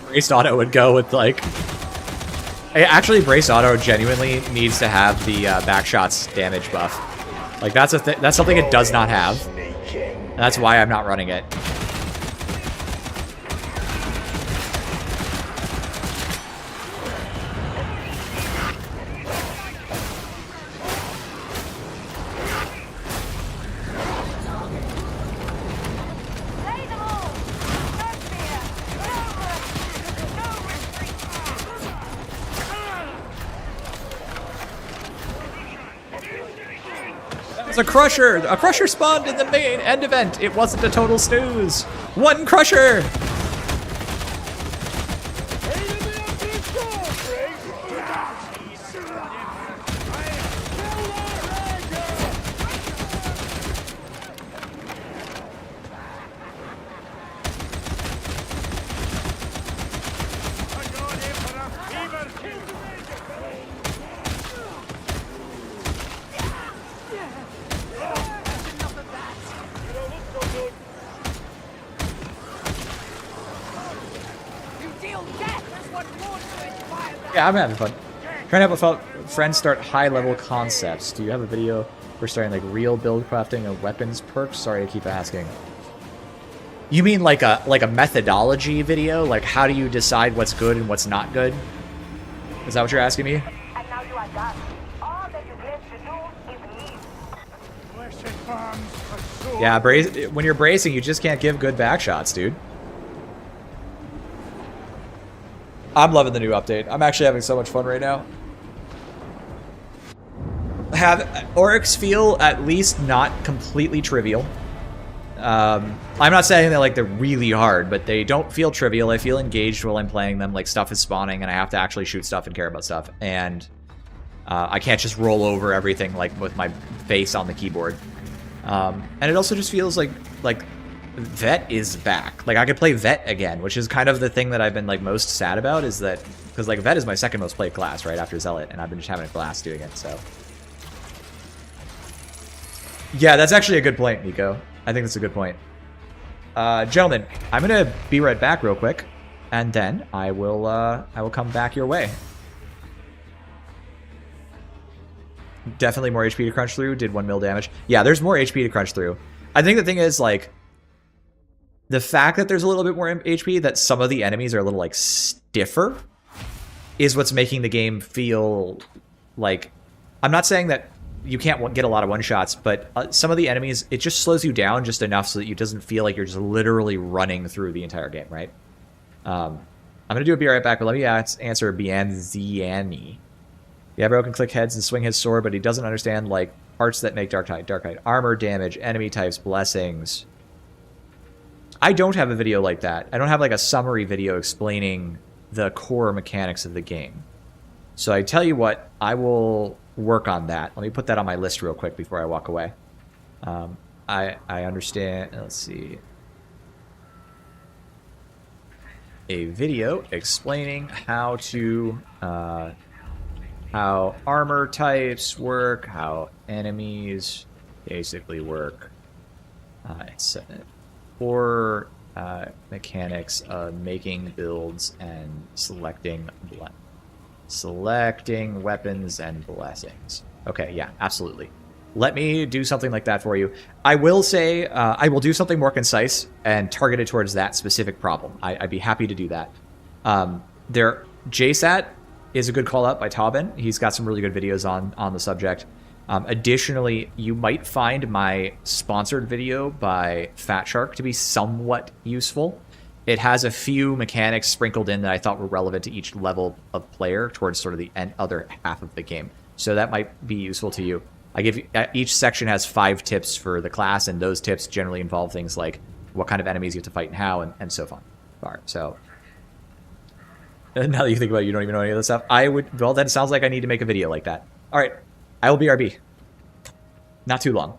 A: Braced Auto would go with like... Actually, Braced Auto genuinely needs to have the backshots damage buff. Like that's that's something it does not have. And that's why I'm not running it. A crusher! A crusher spawned in the main end event. It wasn't a total snooze. One crusher! Yeah, I'm having fun. Trying to help friends start high-level concepts. Do you have a video for starting like real build crafting and weapons perks? Sorry to keep asking. You mean like a methodology video? Like how do you decide what's good and what's not good? Is that what you're asking me?
C: And now you are done. All that is left to do is leave.
A: Yeah, when you're bracing, you just can't give good back shots, dude. I'm loving the new update. I'm actually having so much fun right now. Oryx feel at least not completely trivial. I'm not saying that like they're really hard, but they don't feel trivial. I feel engaged while I'm playing them. Like stuff is spawning, and I have to actually shoot stuff and care about stuff. And I can't just roll over everything like with my face on the keyboard. And it also just feels like Vet is back. Like I could play Vet again, which is kind of the thing that I've been like most sad about, is that because like Vet is my second most played class right after Zealot, and I've been just having a blast doing it. So yeah, that's actually a good point, Nico. I think that's a good point. Gentlemen, I'm gonna be right back real quick, and then I will come back your way. Definitely more HP to crunch through. Did 1 mil damage. Yeah, there's more HP to crunch through. I think the thing is like, the fact that there's a little bit more HP, that some of the enemies are a little like stiffer, is what's making the game feel like, I'm not saying that you can't get a lot of one-shots, but some of the enemies, it just slows you down just enough so that it doesn't feel like you're just literally running through the entire game, right? I'm going to do a be right back, but let me answer Bianziani. Yeah, bro can click heads and swing his sword, but he doesn't understand like parts that make darktide armor, damage, enemy types, blessings. I don't have a video like that. I don't have like a summary video explaining the core mechanics of the game. So I tell you what, I will work on that. Let me put that on my list real quick before I walk away. I understand. Let's see. A video explaining how to how armor types work, how enemies basically work. It's or mechanics of making builds and selecting weapons and blessings. Okay, yeah, absolutely. Let me do something like that for you. I will say I will do something more concise and targeted towards that specific problem. I'd be happy to do that. JSAT is a good call out by Taubin. He's got some really good videos on the subject. Additionally, you might find my sponsored video by Fat Shark to be somewhat useful. It has a few mechanics sprinkled in that I thought were relevant to each level of player towards sort of the other half of the game. So that might be useful to you. I give you, each section has 5 tips for the class, and those tips generally involve things like what kind of enemies you have to fight and how, and so on. So now that you think about it, you don't even know any of this stuff. Well, then it sounds like I need to make a video like that. All right, I will BRB. Not too long.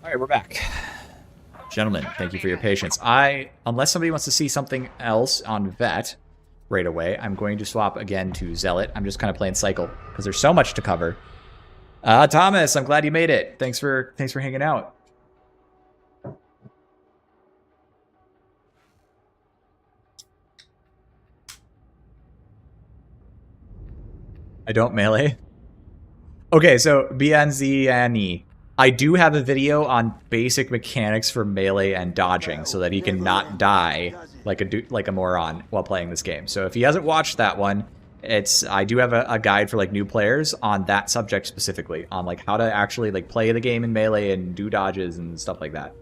A: All right, we're back. Gentlemen, thank you for your patience. Unless somebody wants to see something else on Vet right away, I'm going to swap again to Zealot. I'm just kind of playing Cycle because there's so much to cover. Thomas, I'm glad you made it. Thanks for hanging out. I don't melee. Okay, so BNZNE. I do have a video on basic mechanics for melee and dodging so that he can not die like a moron while playing this game. So if he hasn't watched that one, I do have a guide for like new players on that subject specifically, on like how to actually like play the game in melee and do dodges and stuff like that.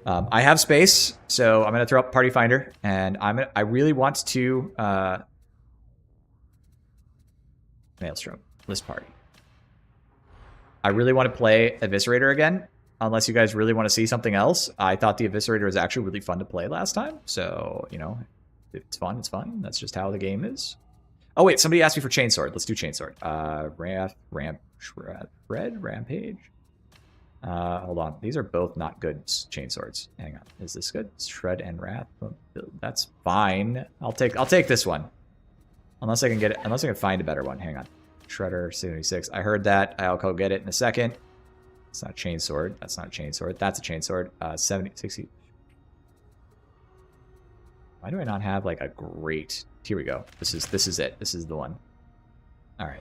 A: I have space, so I'm gonna throw up Party Finder, and I really want to Maelstrom list party. I really want to play Eviscerator again, unless you guys really want to see something else. I thought the Eviscerator was actually really fun to play last time, so, you know, if it's fun, it's fun. That's just how the game is. Oh, wait, somebody asked me for Chainsword. Let's do Chainsword. Rampage. Hold on. These are both not good Chainswords. Hang on. Is this good? Shred and Wrath. That's fine. I'll take this one. Unless I can get it. Unless I can find a better one. Hang on. Shredder 76. I heard that. I'll go get it in a second. It's not a Chainsword. That's not a Chainsword. That's a Chainsword. 70, 60. Why do I not have like a great? Here we go. This is it. This is the one. All right.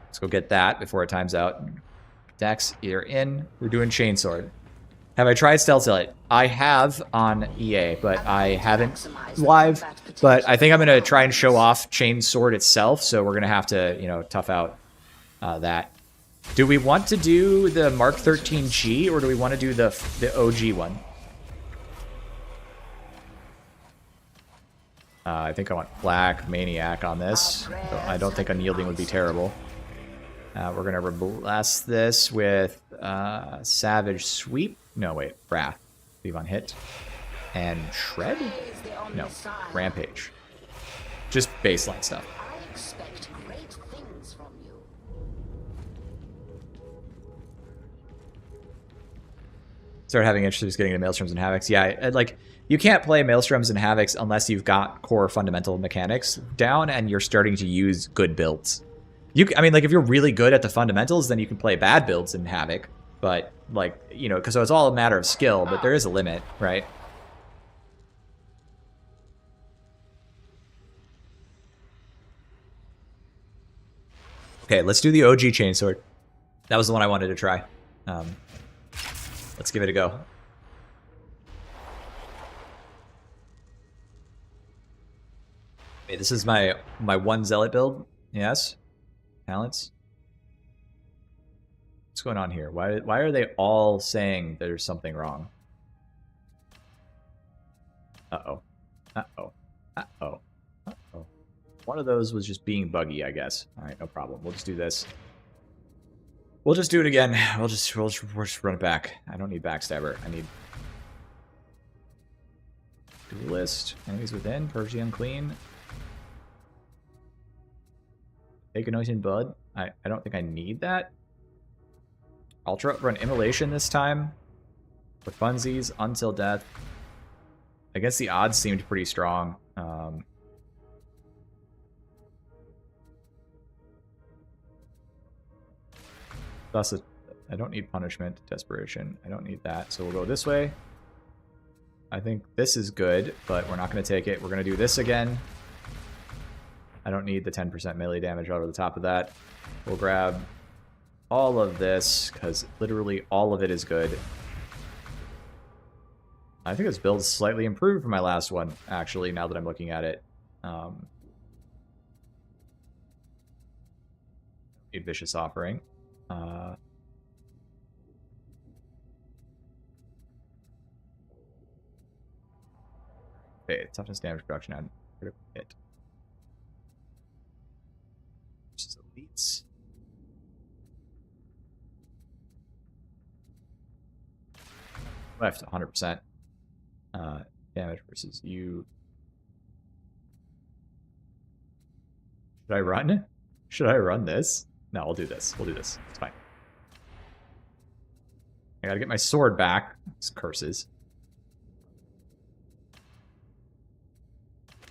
A: Let's go get that before it times out. Dex, you're in. We're doing Chainsword. Have I tried Stealth Zealot? I have on EA, but I haven't live. But I think I'm going to try and show off Chainsword itself, so we're going to have to, you know, tough out that. Do we want to do the Mark 13G, or do we want to do the OG one? I think I want Black Maniac on this. So I don't think Unyielding would be terrible. We're going to blast this with Savage Sweep. No, wait. Wrath. Leave on hit. And Shred? No. Rampage. Just baseline stuff.
B: I expect great things from you.
A: Start having interest in just getting into Maelstroms and Havocs. Yeah, like, you can't play Maelstroms and Havocs unless you've got core fundamental mechanics down and you're starting to use good builds. I mean, like, if you're really good at the fundamentals, then you can play bad builds in Havoc. But, like, you know, so it's all a matter of skill, but there is a limit, right? Okay, let's do the OG Chainsword. That was the one I wanted to try. Let's give it a go. Wait, this is my one Zealot build? Yes? Talents? What's going on here? Why are they all saying there's something wrong? Uh-oh. Uh-oh. Uh-oh. Uh-oh. One of those was just being buggy, I guess. Alright, no problem. We'll just do this. We'll just do it again. We'll just run it back. I don't need Backstabber. I need Duelist. Enemies within. Purge the Unclean. Take a noise in Bud. I don't think I need that. Ultra run Immolation this time. For funsies, until death. I guess the odds seemed pretty strong. Thus, I don't need Punishment, Desperation. I don't need that, so we'll go this way. I think this is good, but we're not going to take it. We're going to do this again. I don't need the 10% melee damage over the top of that. We'll grab all of this, because literally all of it is good. I think this build is slightly improved from my last one, actually, now that I'm looking at it. Need Vicious Offering. Okay, toughness damage production and critical hit. Versus elites. Left 100%. Damage versus you. Should I run? Should I run this? No, I'll do this. We'll do this. It's fine. I gotta get my sword back. It's curses.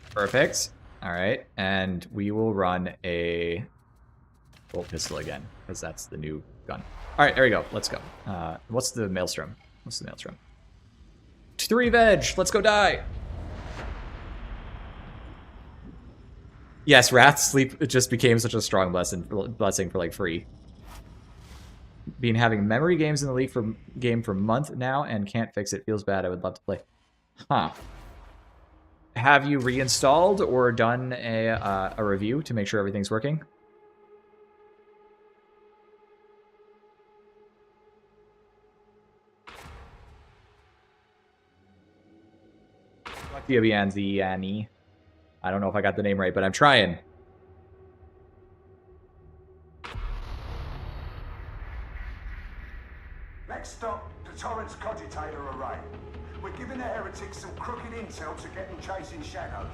A: Perfect. Alright, and we will run a bolt pistol again, because that's the new gun. Alright, there we go. Let's go. What's the Maelstrom? What's the Maelstrom? 3 veg! Let's go die! Yes, Wrath Sleep just became such a strong blessing for like free. Been having memory games in the league for a month now and can't fix it. Feels bad. I would love to play. Huh. Have you reinstalled or done a review to make sure everything's working? Annie. I don't know if I got the name right, but I'm trying.
H: Next stop, the Torrance Cogitator Array. We're giving the heretics some crooked intel to get them chasing shadows.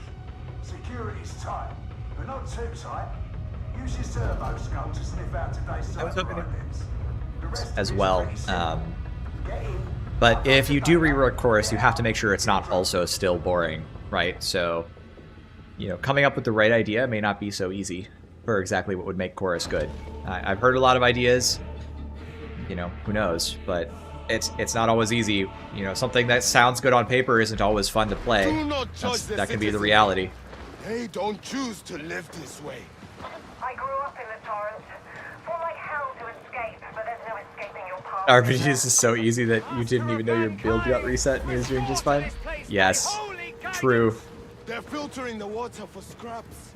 H: Security's tight, but not too tight. Use your servo skull to sniff out today's cyber items.
A: As well. But if you do rework Chorus, you have to make sure it's not also still boring, right? So, you know, coming up with the right idea may not be so easy for exactly what would make Chorus good. I've heard a lot of ideas, you know, who knows, but it's not always easy. You know, something that sounds good on paper isn't always fun to play. That can be the reality.
F: They don't choose to live this way.
C: I grew up in the Torrent. Fought like hell to escape, but there's no escaping your past.
A: RPGs is so easy that you didn't even know your build got reset and you was doing just fine. Yes. True.
D: They're filtering the water for scraps.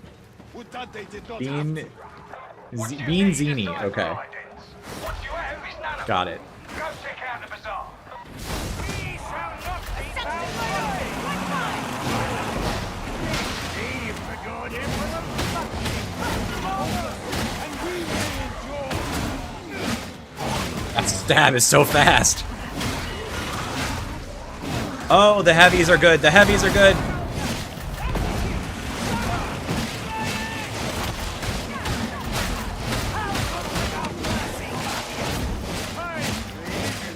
D: Would that they did not
A: Bean...
D: have to.
A: Bean Zini. Okay.
F: What you have is none of
A: Got it.
F: Go check out the bazaar.
D: We shall not be found. He forgot him for the and we will enjoy.
A: That stab is so fast. Oh, the heavies are good. The heavies are good.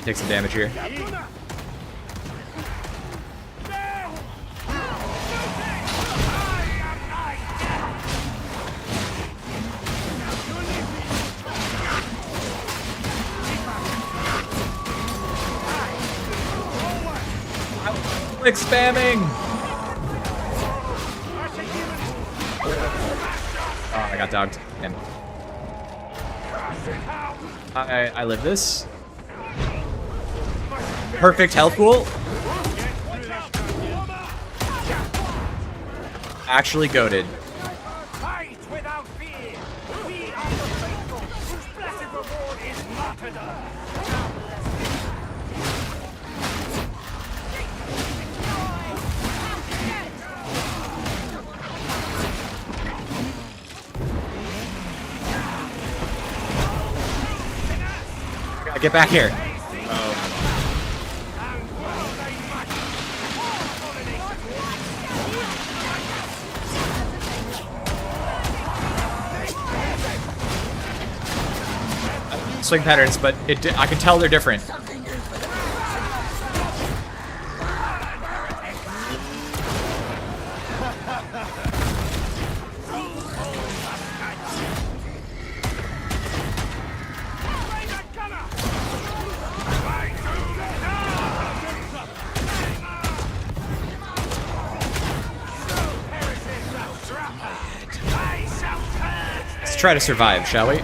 A: Take some damage here. Click spamming. Oh, I got dogged. Damn. I live this. Perfect health pool. Actually goated.
D: Fight without fear. We are the faithful, whose blessed reward is martyrdom.
A: Get back here. Swing patterns, but I can tell they're different. Let's try to survive, shall we?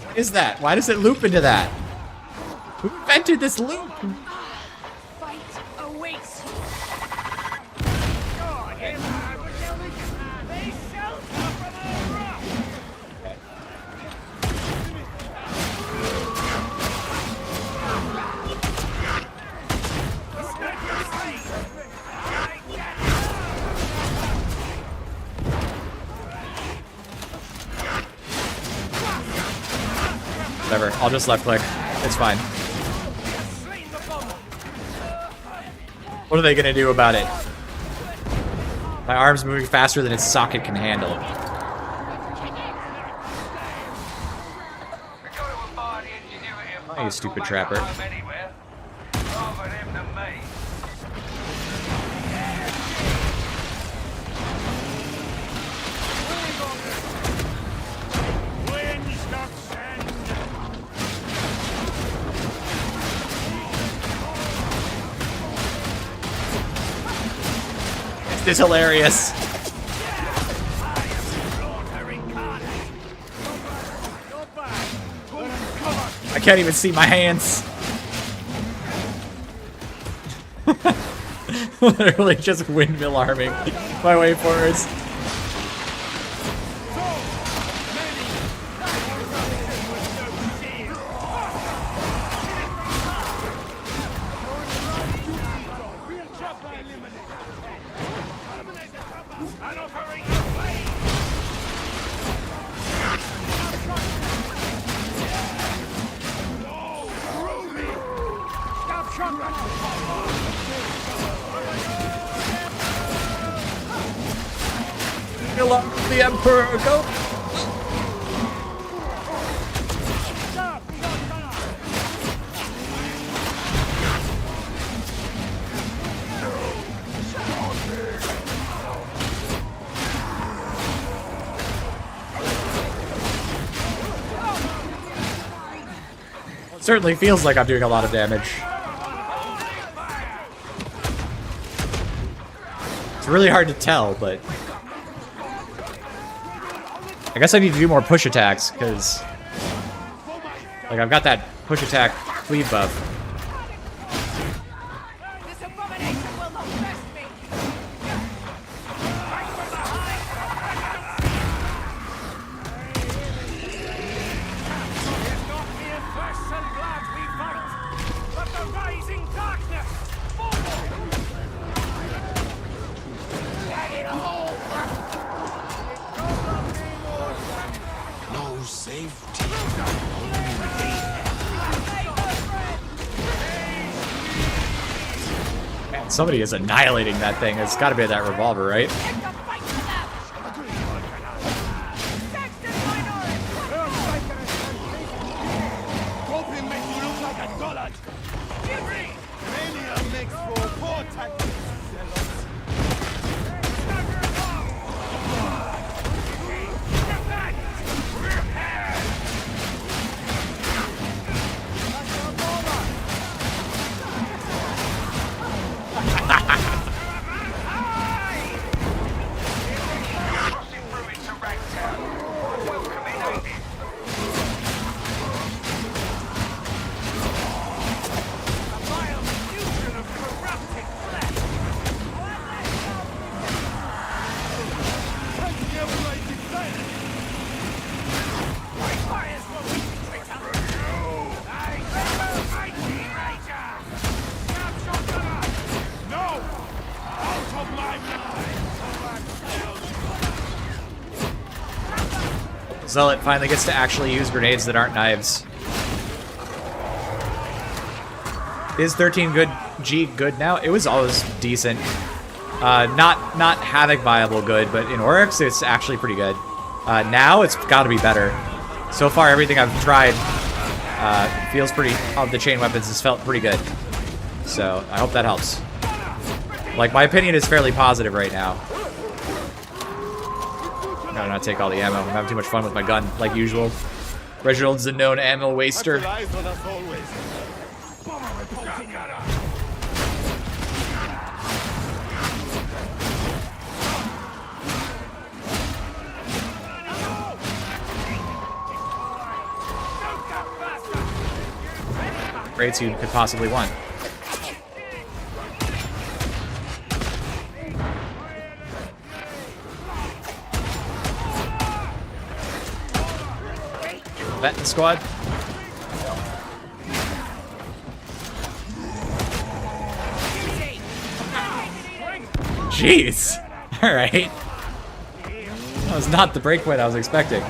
A: What is that? Why does it loop into that? Who invented this loop?
E: Fight awaits you.
A: Whatever, I'll just left click. It's fine. What are they gonna do about it? My arm's moving faster than its socket can handle. Oh, you stupid trapper. It's hilarious. I can't even see my hands. Literally just windmill arming my way forwards. along with the Emperor. Go. Certainly feels like I'm doing a lot of damage. It's really hard to tell, but I guess I need to do more push attacks, because like I've got that push attack cleave buff.
E: This abomination will not rest me.
D: It's not mere flesh and blood we fight, but the rising darkness!
F: No safety.
A: Man, somebody is annihilating that thing. It's got to be that revolver, right?
D: Hoping make you look like a dullard. Mania makes for poor tactics, zealots.
A: Zealot finally gets to actually use grenades that aren't knives. Is 13 good G good now? It was always decent. Not Havoc viable good, but in Oryx it's actually pretty good. Now it's got to be better. So far everything I've tried feels pretty, of the chain weapons has felt pretty good. So I hope that helps. Like, my opinion is fairly positive right now. Gotta not take all the ammo. I'm having too much fun with my gun, like usual. Reginald's a known ammo waster. Great you could possibly want. Vet squad. Jeez. All right. That was not the breakpoint I was expecting.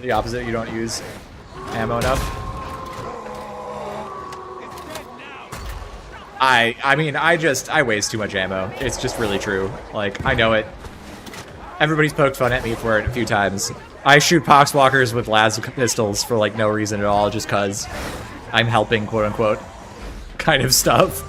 A: The opposite, you don't use ammo enough. I mean, I waste too much ammo. It's just really true. Like, I know it. Everybody's poked fun at me for it a few times. I shoot poxwalkers with las pistols for like no reason at all, just cause I'm helping, quote unquote, kind of stuff.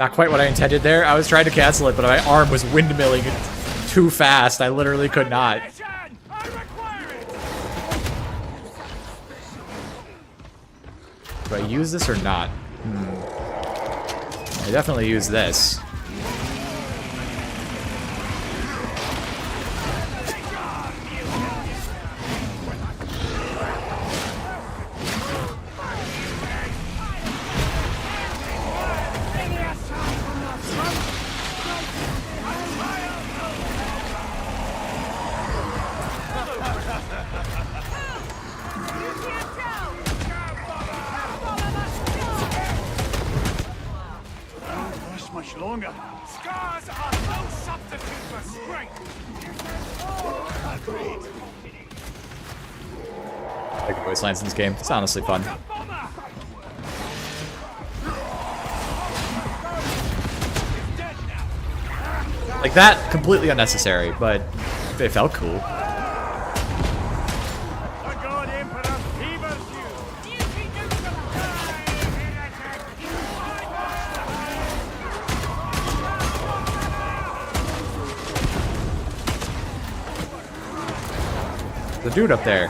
A: Not quite what I intended there. I was trying to cancel it, but my arm was windmilling too fast. I literally could not. Do I use this or not? I definitely use this.
H: Much longer. Scars are no substitute for strength. Agreed.
A: I like the voice lines in this game. It's honestly fun. Like that, completely unnecessary, but it felt cool. The dude up there.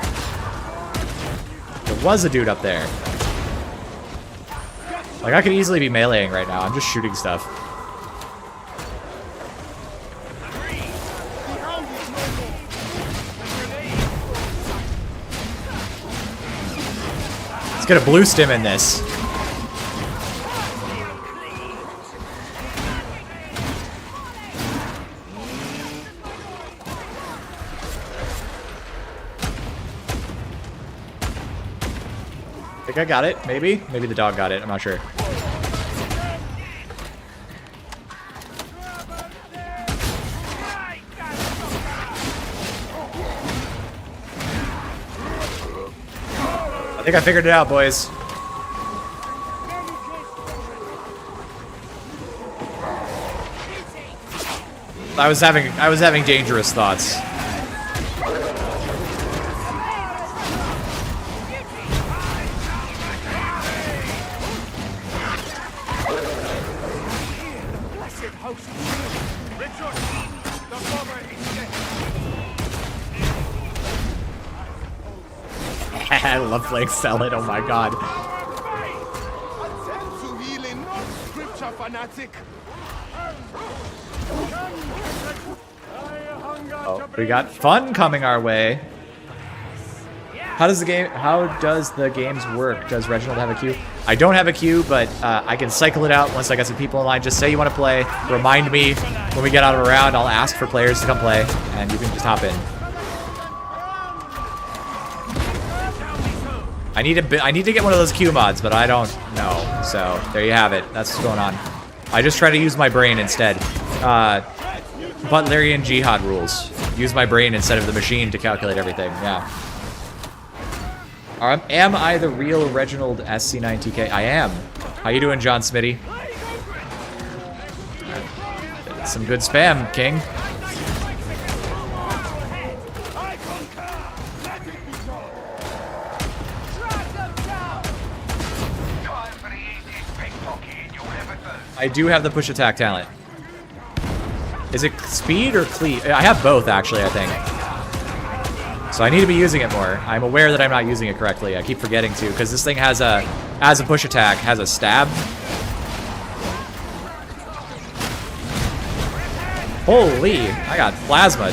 A: There was a dude up there. Like, I could easily be meleeing right now. I'm just shooting stuff. Let's get a blue stim in this. I think I got it, maybe? Maybe the dog got it, I'm not sure. I think I figured it out, boys. I was having dangerous thoughts. I love playing Sell It, oh my god. Oh, we got fun coming our way. How does the games work? Does Reginald have a queue? I don't have a queue, but I can cycle it out once I get some people in line. Just say you want to play. Remind me when we get out of a round. I'll ask for players to come play, and you can just hop in. I need to get one of those queue mods, but I don't know. So there you have it. That's what's going on. I just try to use my brain instead. Butlerian Jihad rules. Use my brain instead of the machine to calculate everything. Yeah. Am I the real Reginald SC9TK? I am. How you doing, John Smitty? Some good spam, King. I do have the push attack talent. Is it speed or cleat? I have both, actually, I think. So I need to be using it more. I'm aware that I'm not using it correctly. I keep forgetting to, because this thing has a, as a push attack, has a stab. Holy, I got plasma.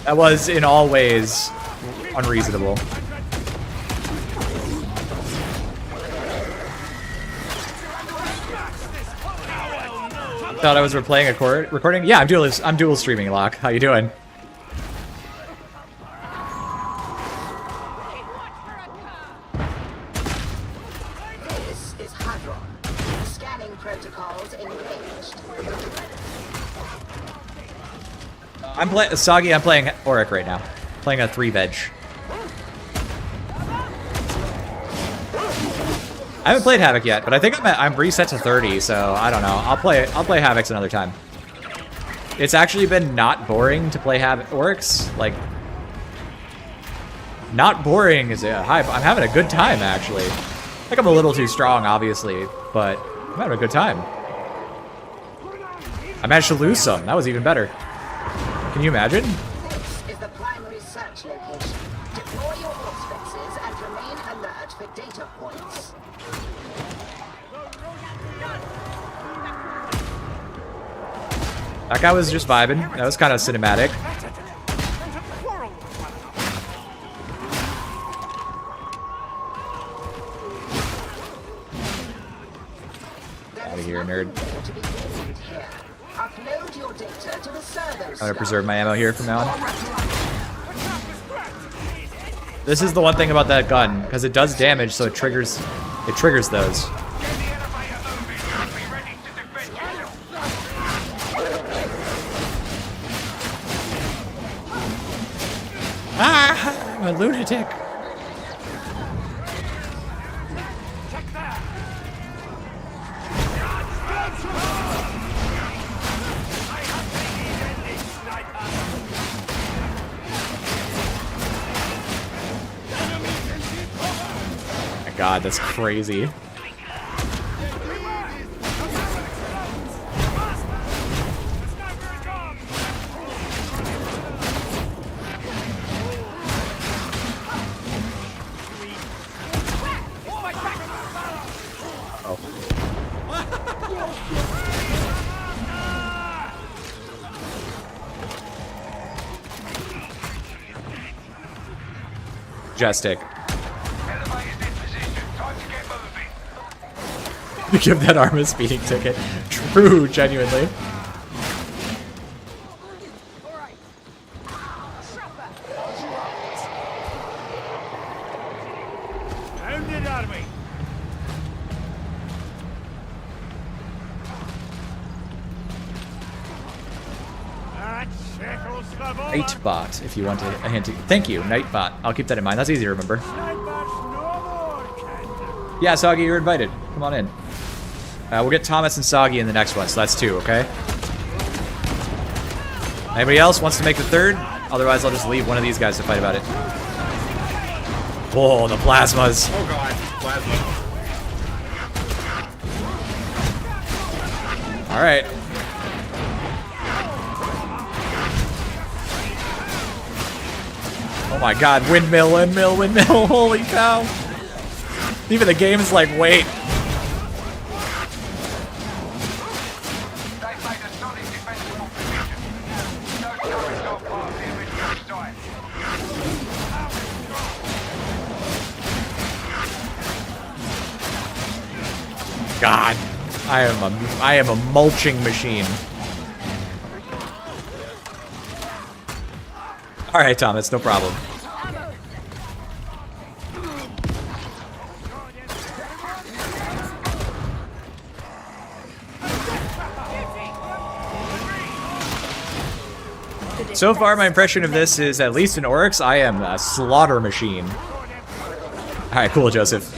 A: That was, in all ways, unreasonable. Thought I was replaying a recording. Yeah, I'm dual streaming, Locke. How you doing?
B: This is Hadron. Scanning protocols engaged.
A: I'm playing Soggy. I'm playing Auric right now. Playing a 3-veg. I haven't played Havoc yet, but I think I'm reset to 30, so I don't know. I'll play Havocs another time. It's actually been not boring to play Oryx. Like, not boring is a high. I'm having a good time actually. Like I'm a little too strong, obviously, but I'm having a good time. I managed to lose some. That was even better. Can you imagine?
B: This is the primary search location. Deploy your auspices and remain alert for data points.
A: That guy was just vibing. That was kind of cinematic. Out of here, nerd.
B: Upload your data to the server.
A: I'm gonna preserve my ammo here from now on. This is the one thing about that gun, because it does damage, so it triggers those. Ah, I'm a lunatic. My God, that's crazy. Majestic. You give that arm a speeding ticket. True, genuinely. Nightbot, if you want a hint. Thank you, Nightbot. I'll keep that in mind. That's easy to remember. Yeah, Soggy, you're invited. Come on in. We'll get Thomas and Soggy in the next one, so that's 2, okay? Anybody else wants to make the 3rd? Otherwise, I'll just leave one of these guys to fight about it. Whoa, the plasmas.
G: Oh god, plasma.
A: Alright. Oh my god, windmill, windmill, windmill, holy cow. Even the game is like, wait. God, I am a mulching machine. All right, Thomas, no problem. So far, my impression of this is, at least in Oryx, I am a slaughter machine. All right, cool, Joseph.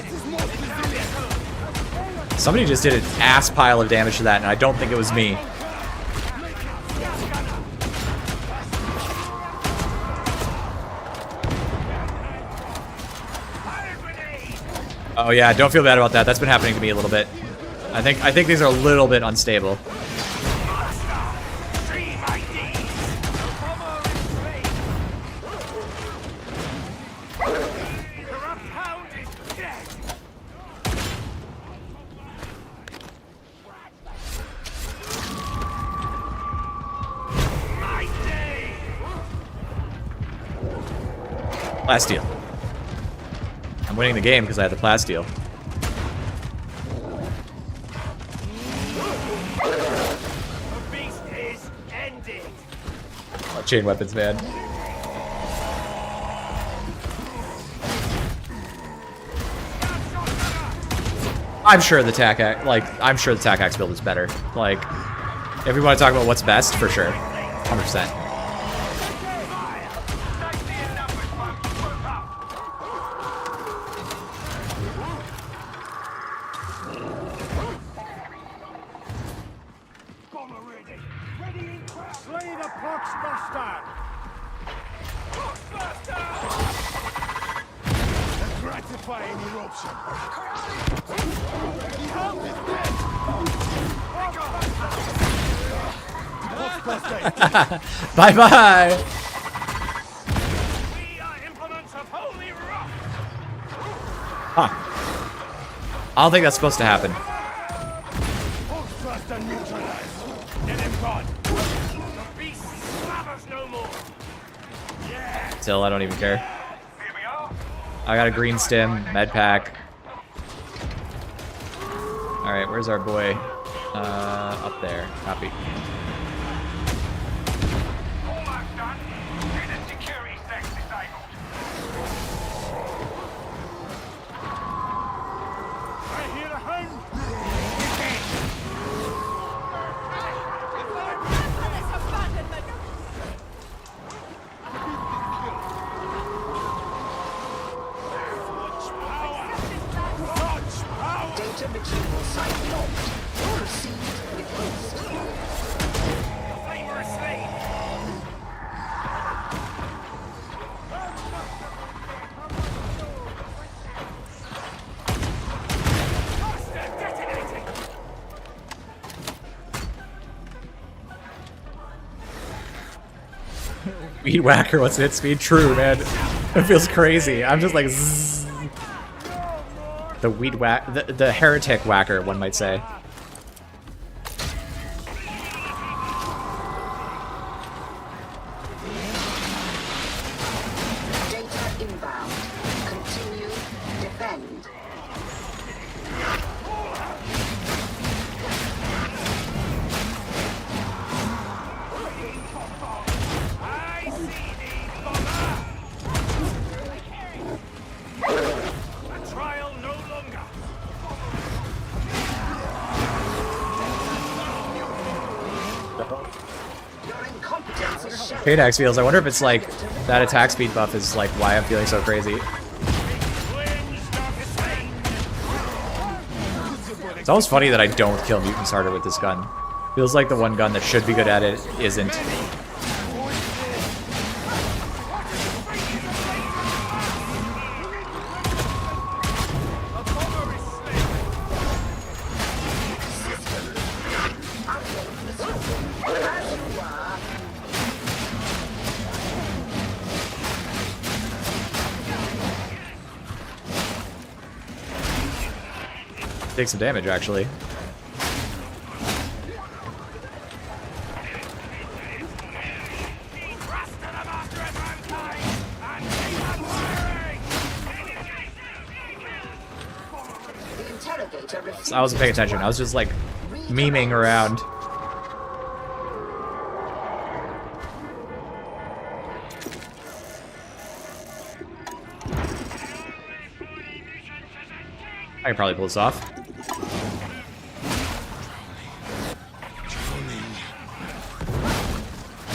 A: Somebody just did an ass pile of damage to that, and I don't think it was me. Oh yeah, don't feel bad about that. That's been happening to me a little bit. I think these are a little bit unstable. Last deal. I'm winning the game because I had the Plas deal. Chain weapons, man. I'm sure the tac axe, I'm sure the tac axe build is better. Like, if we want to talk about what's best, for sure, 100%.
D: Slay the Poxbuster! A gratifying eruption.
A: Bye bye.
D: We are implements of holy wrath.
A: Huh. I don't think that's supposed to happen.
D: Poxbuster neutralized. Get him gone. The beast slavers no more. Yeah.
A: Still, I don't even care.
D: Here we are.
A: I got a green stim, med pack. All right, where's our boy? Up there. Copy.
D: Almost done. Hidden security sex disabled. I hear a hound.
B: Data retrieval site locked. Proceed with haste.
D: Flavor asleep. Cluster detonating.
A: Weed whacker, what's hit speed? True, man. It feels crazy. I'm just like zzz. The weed whack, the heretic whacker, one might say.
B: Data inbound. Continue. Defend.
D: I see thee, bomber. A trial no longer.
B: Your incompetence is shown.
A: Paydax feels. I wonder if it's like that attack speed buff is like why I'm feeling so crazy. It's almost funny that I don't kill mutants harder with this gun. Feels like the one gun that should be good at it isn't. Take some damage, actually.
B: The interrogator refused.
A: I wasn't paying attention. I was just like memeing around. I can probably pull this off.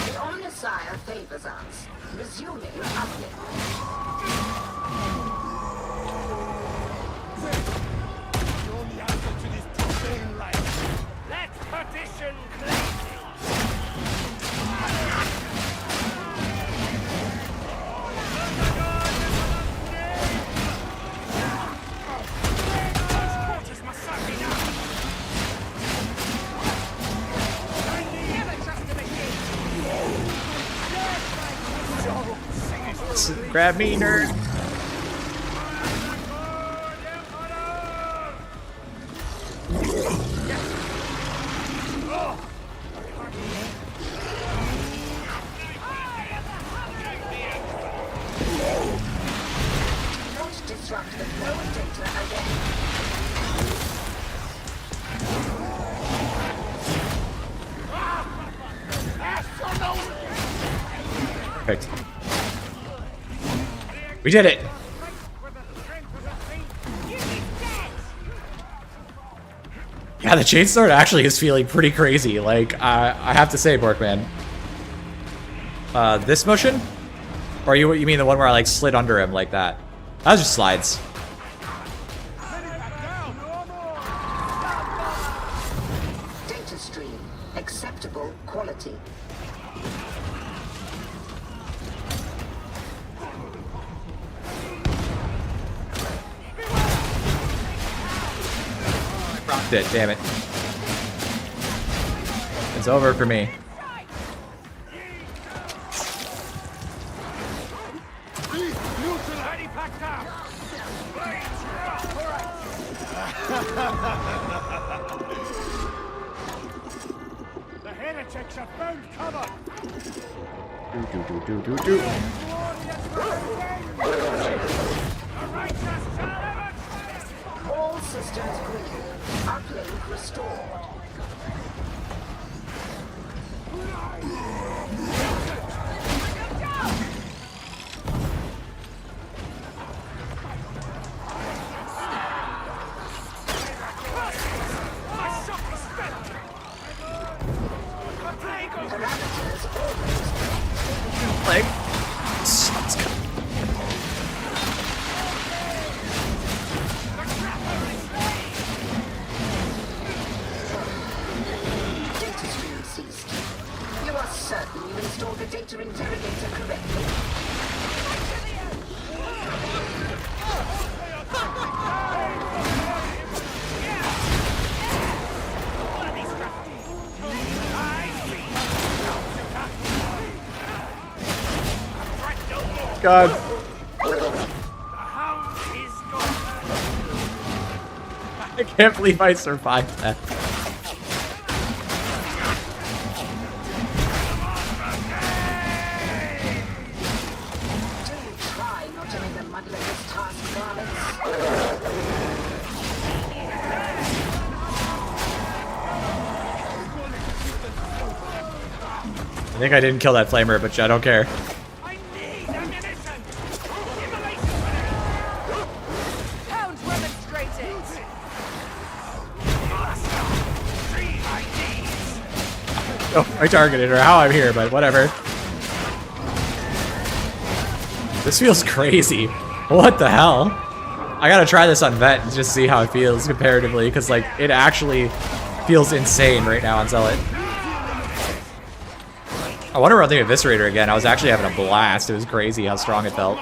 B: The Omnissiah favors us. Resuming uplift.
D: Let perdition claim
A: Grab me, nerd.
B: Don't disrupt the flow of data again.
A: Perfect. We did it! Yeah, the chainsword actually is feeling pretty crazy. Like, I have to say, Borkman. This motion? Or you mean the one where I, like, slid under him like that? That was just slides.
B: Data stream. Acceptable quality.
A: Rocked it, damn it. It's over for me.
H: The heretics have found cover.
A: Do.
B: All systems green. Uplink restored.
A: Leg.
B: Data stream ceased. You are certain you installed the data interrogator correctly?
A: God. I can't believe I survived that.
B: Try not to make a muddle of this task, varmints.
A: I think I didn't kill that flamer, but I don't care.
E: Pound remonstrated.
A: Oh, I targeted her. How I'm here, but whatever. This feels crazy. What the hell? I gotta try this on Vet and just see how it feels comparatively, because like it actually feels insane right now on Zealot. I wonder if I'll think Eviscerator again. I was actually having a blast. It was crazy how strong it felt.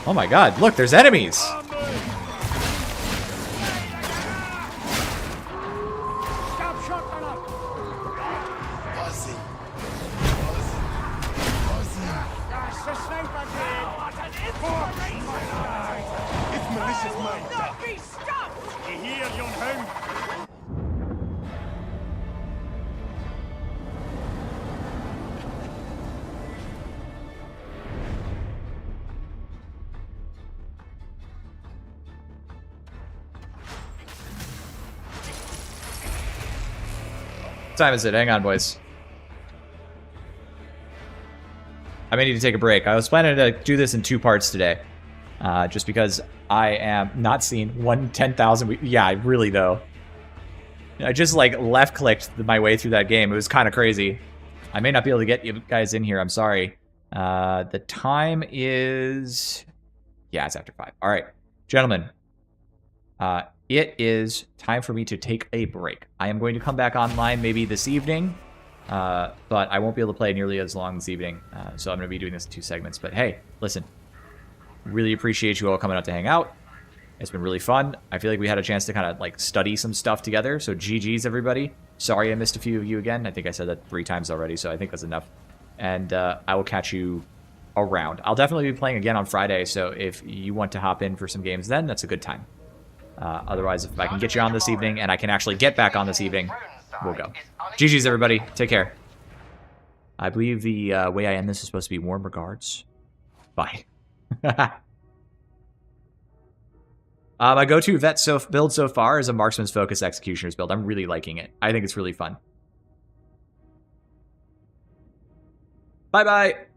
A: Oh my god, look, there's enemies! What time is it? Hang on, boys. I may need to take a break. I was planning to do this in 2 parts today. Just because I am not seeing 10,000. Yeah, really though. I just like left-clicked my way through that game. It was kind of crazy. I may not be able to get you guys in here. I'm sorry. The time is... Yeah, it's after 5. All right, gentlemen. It is time for me to take a break. I am going to come back online maybe this evening, but I won't be able to play nearly as long this evening, so I'm going to be doing this in 2 segments. But hey, listen, really appreciate you all coming out to hang out. It's been really fun. I feel like we had a chance to kind of like study some stuff together, so GG's everybody. Sorry I missed a few of you again. I think I said that 3 times already, so I think that's enough. And I will catch you around. I'll definitely be playing again on Friday, so if you want to hop in for some games then, that's a good time. Otherwise, if I can get you on this evening and I can actually get back on this evening, we'll go. GG's, everybody. Take care. I believe the way I end this is supposed to be warm regards. Bye. My go-to vet build so far is a Marksman's Focus Executioner's build. I'm really liking it. I think it's really fun. Bye-bye.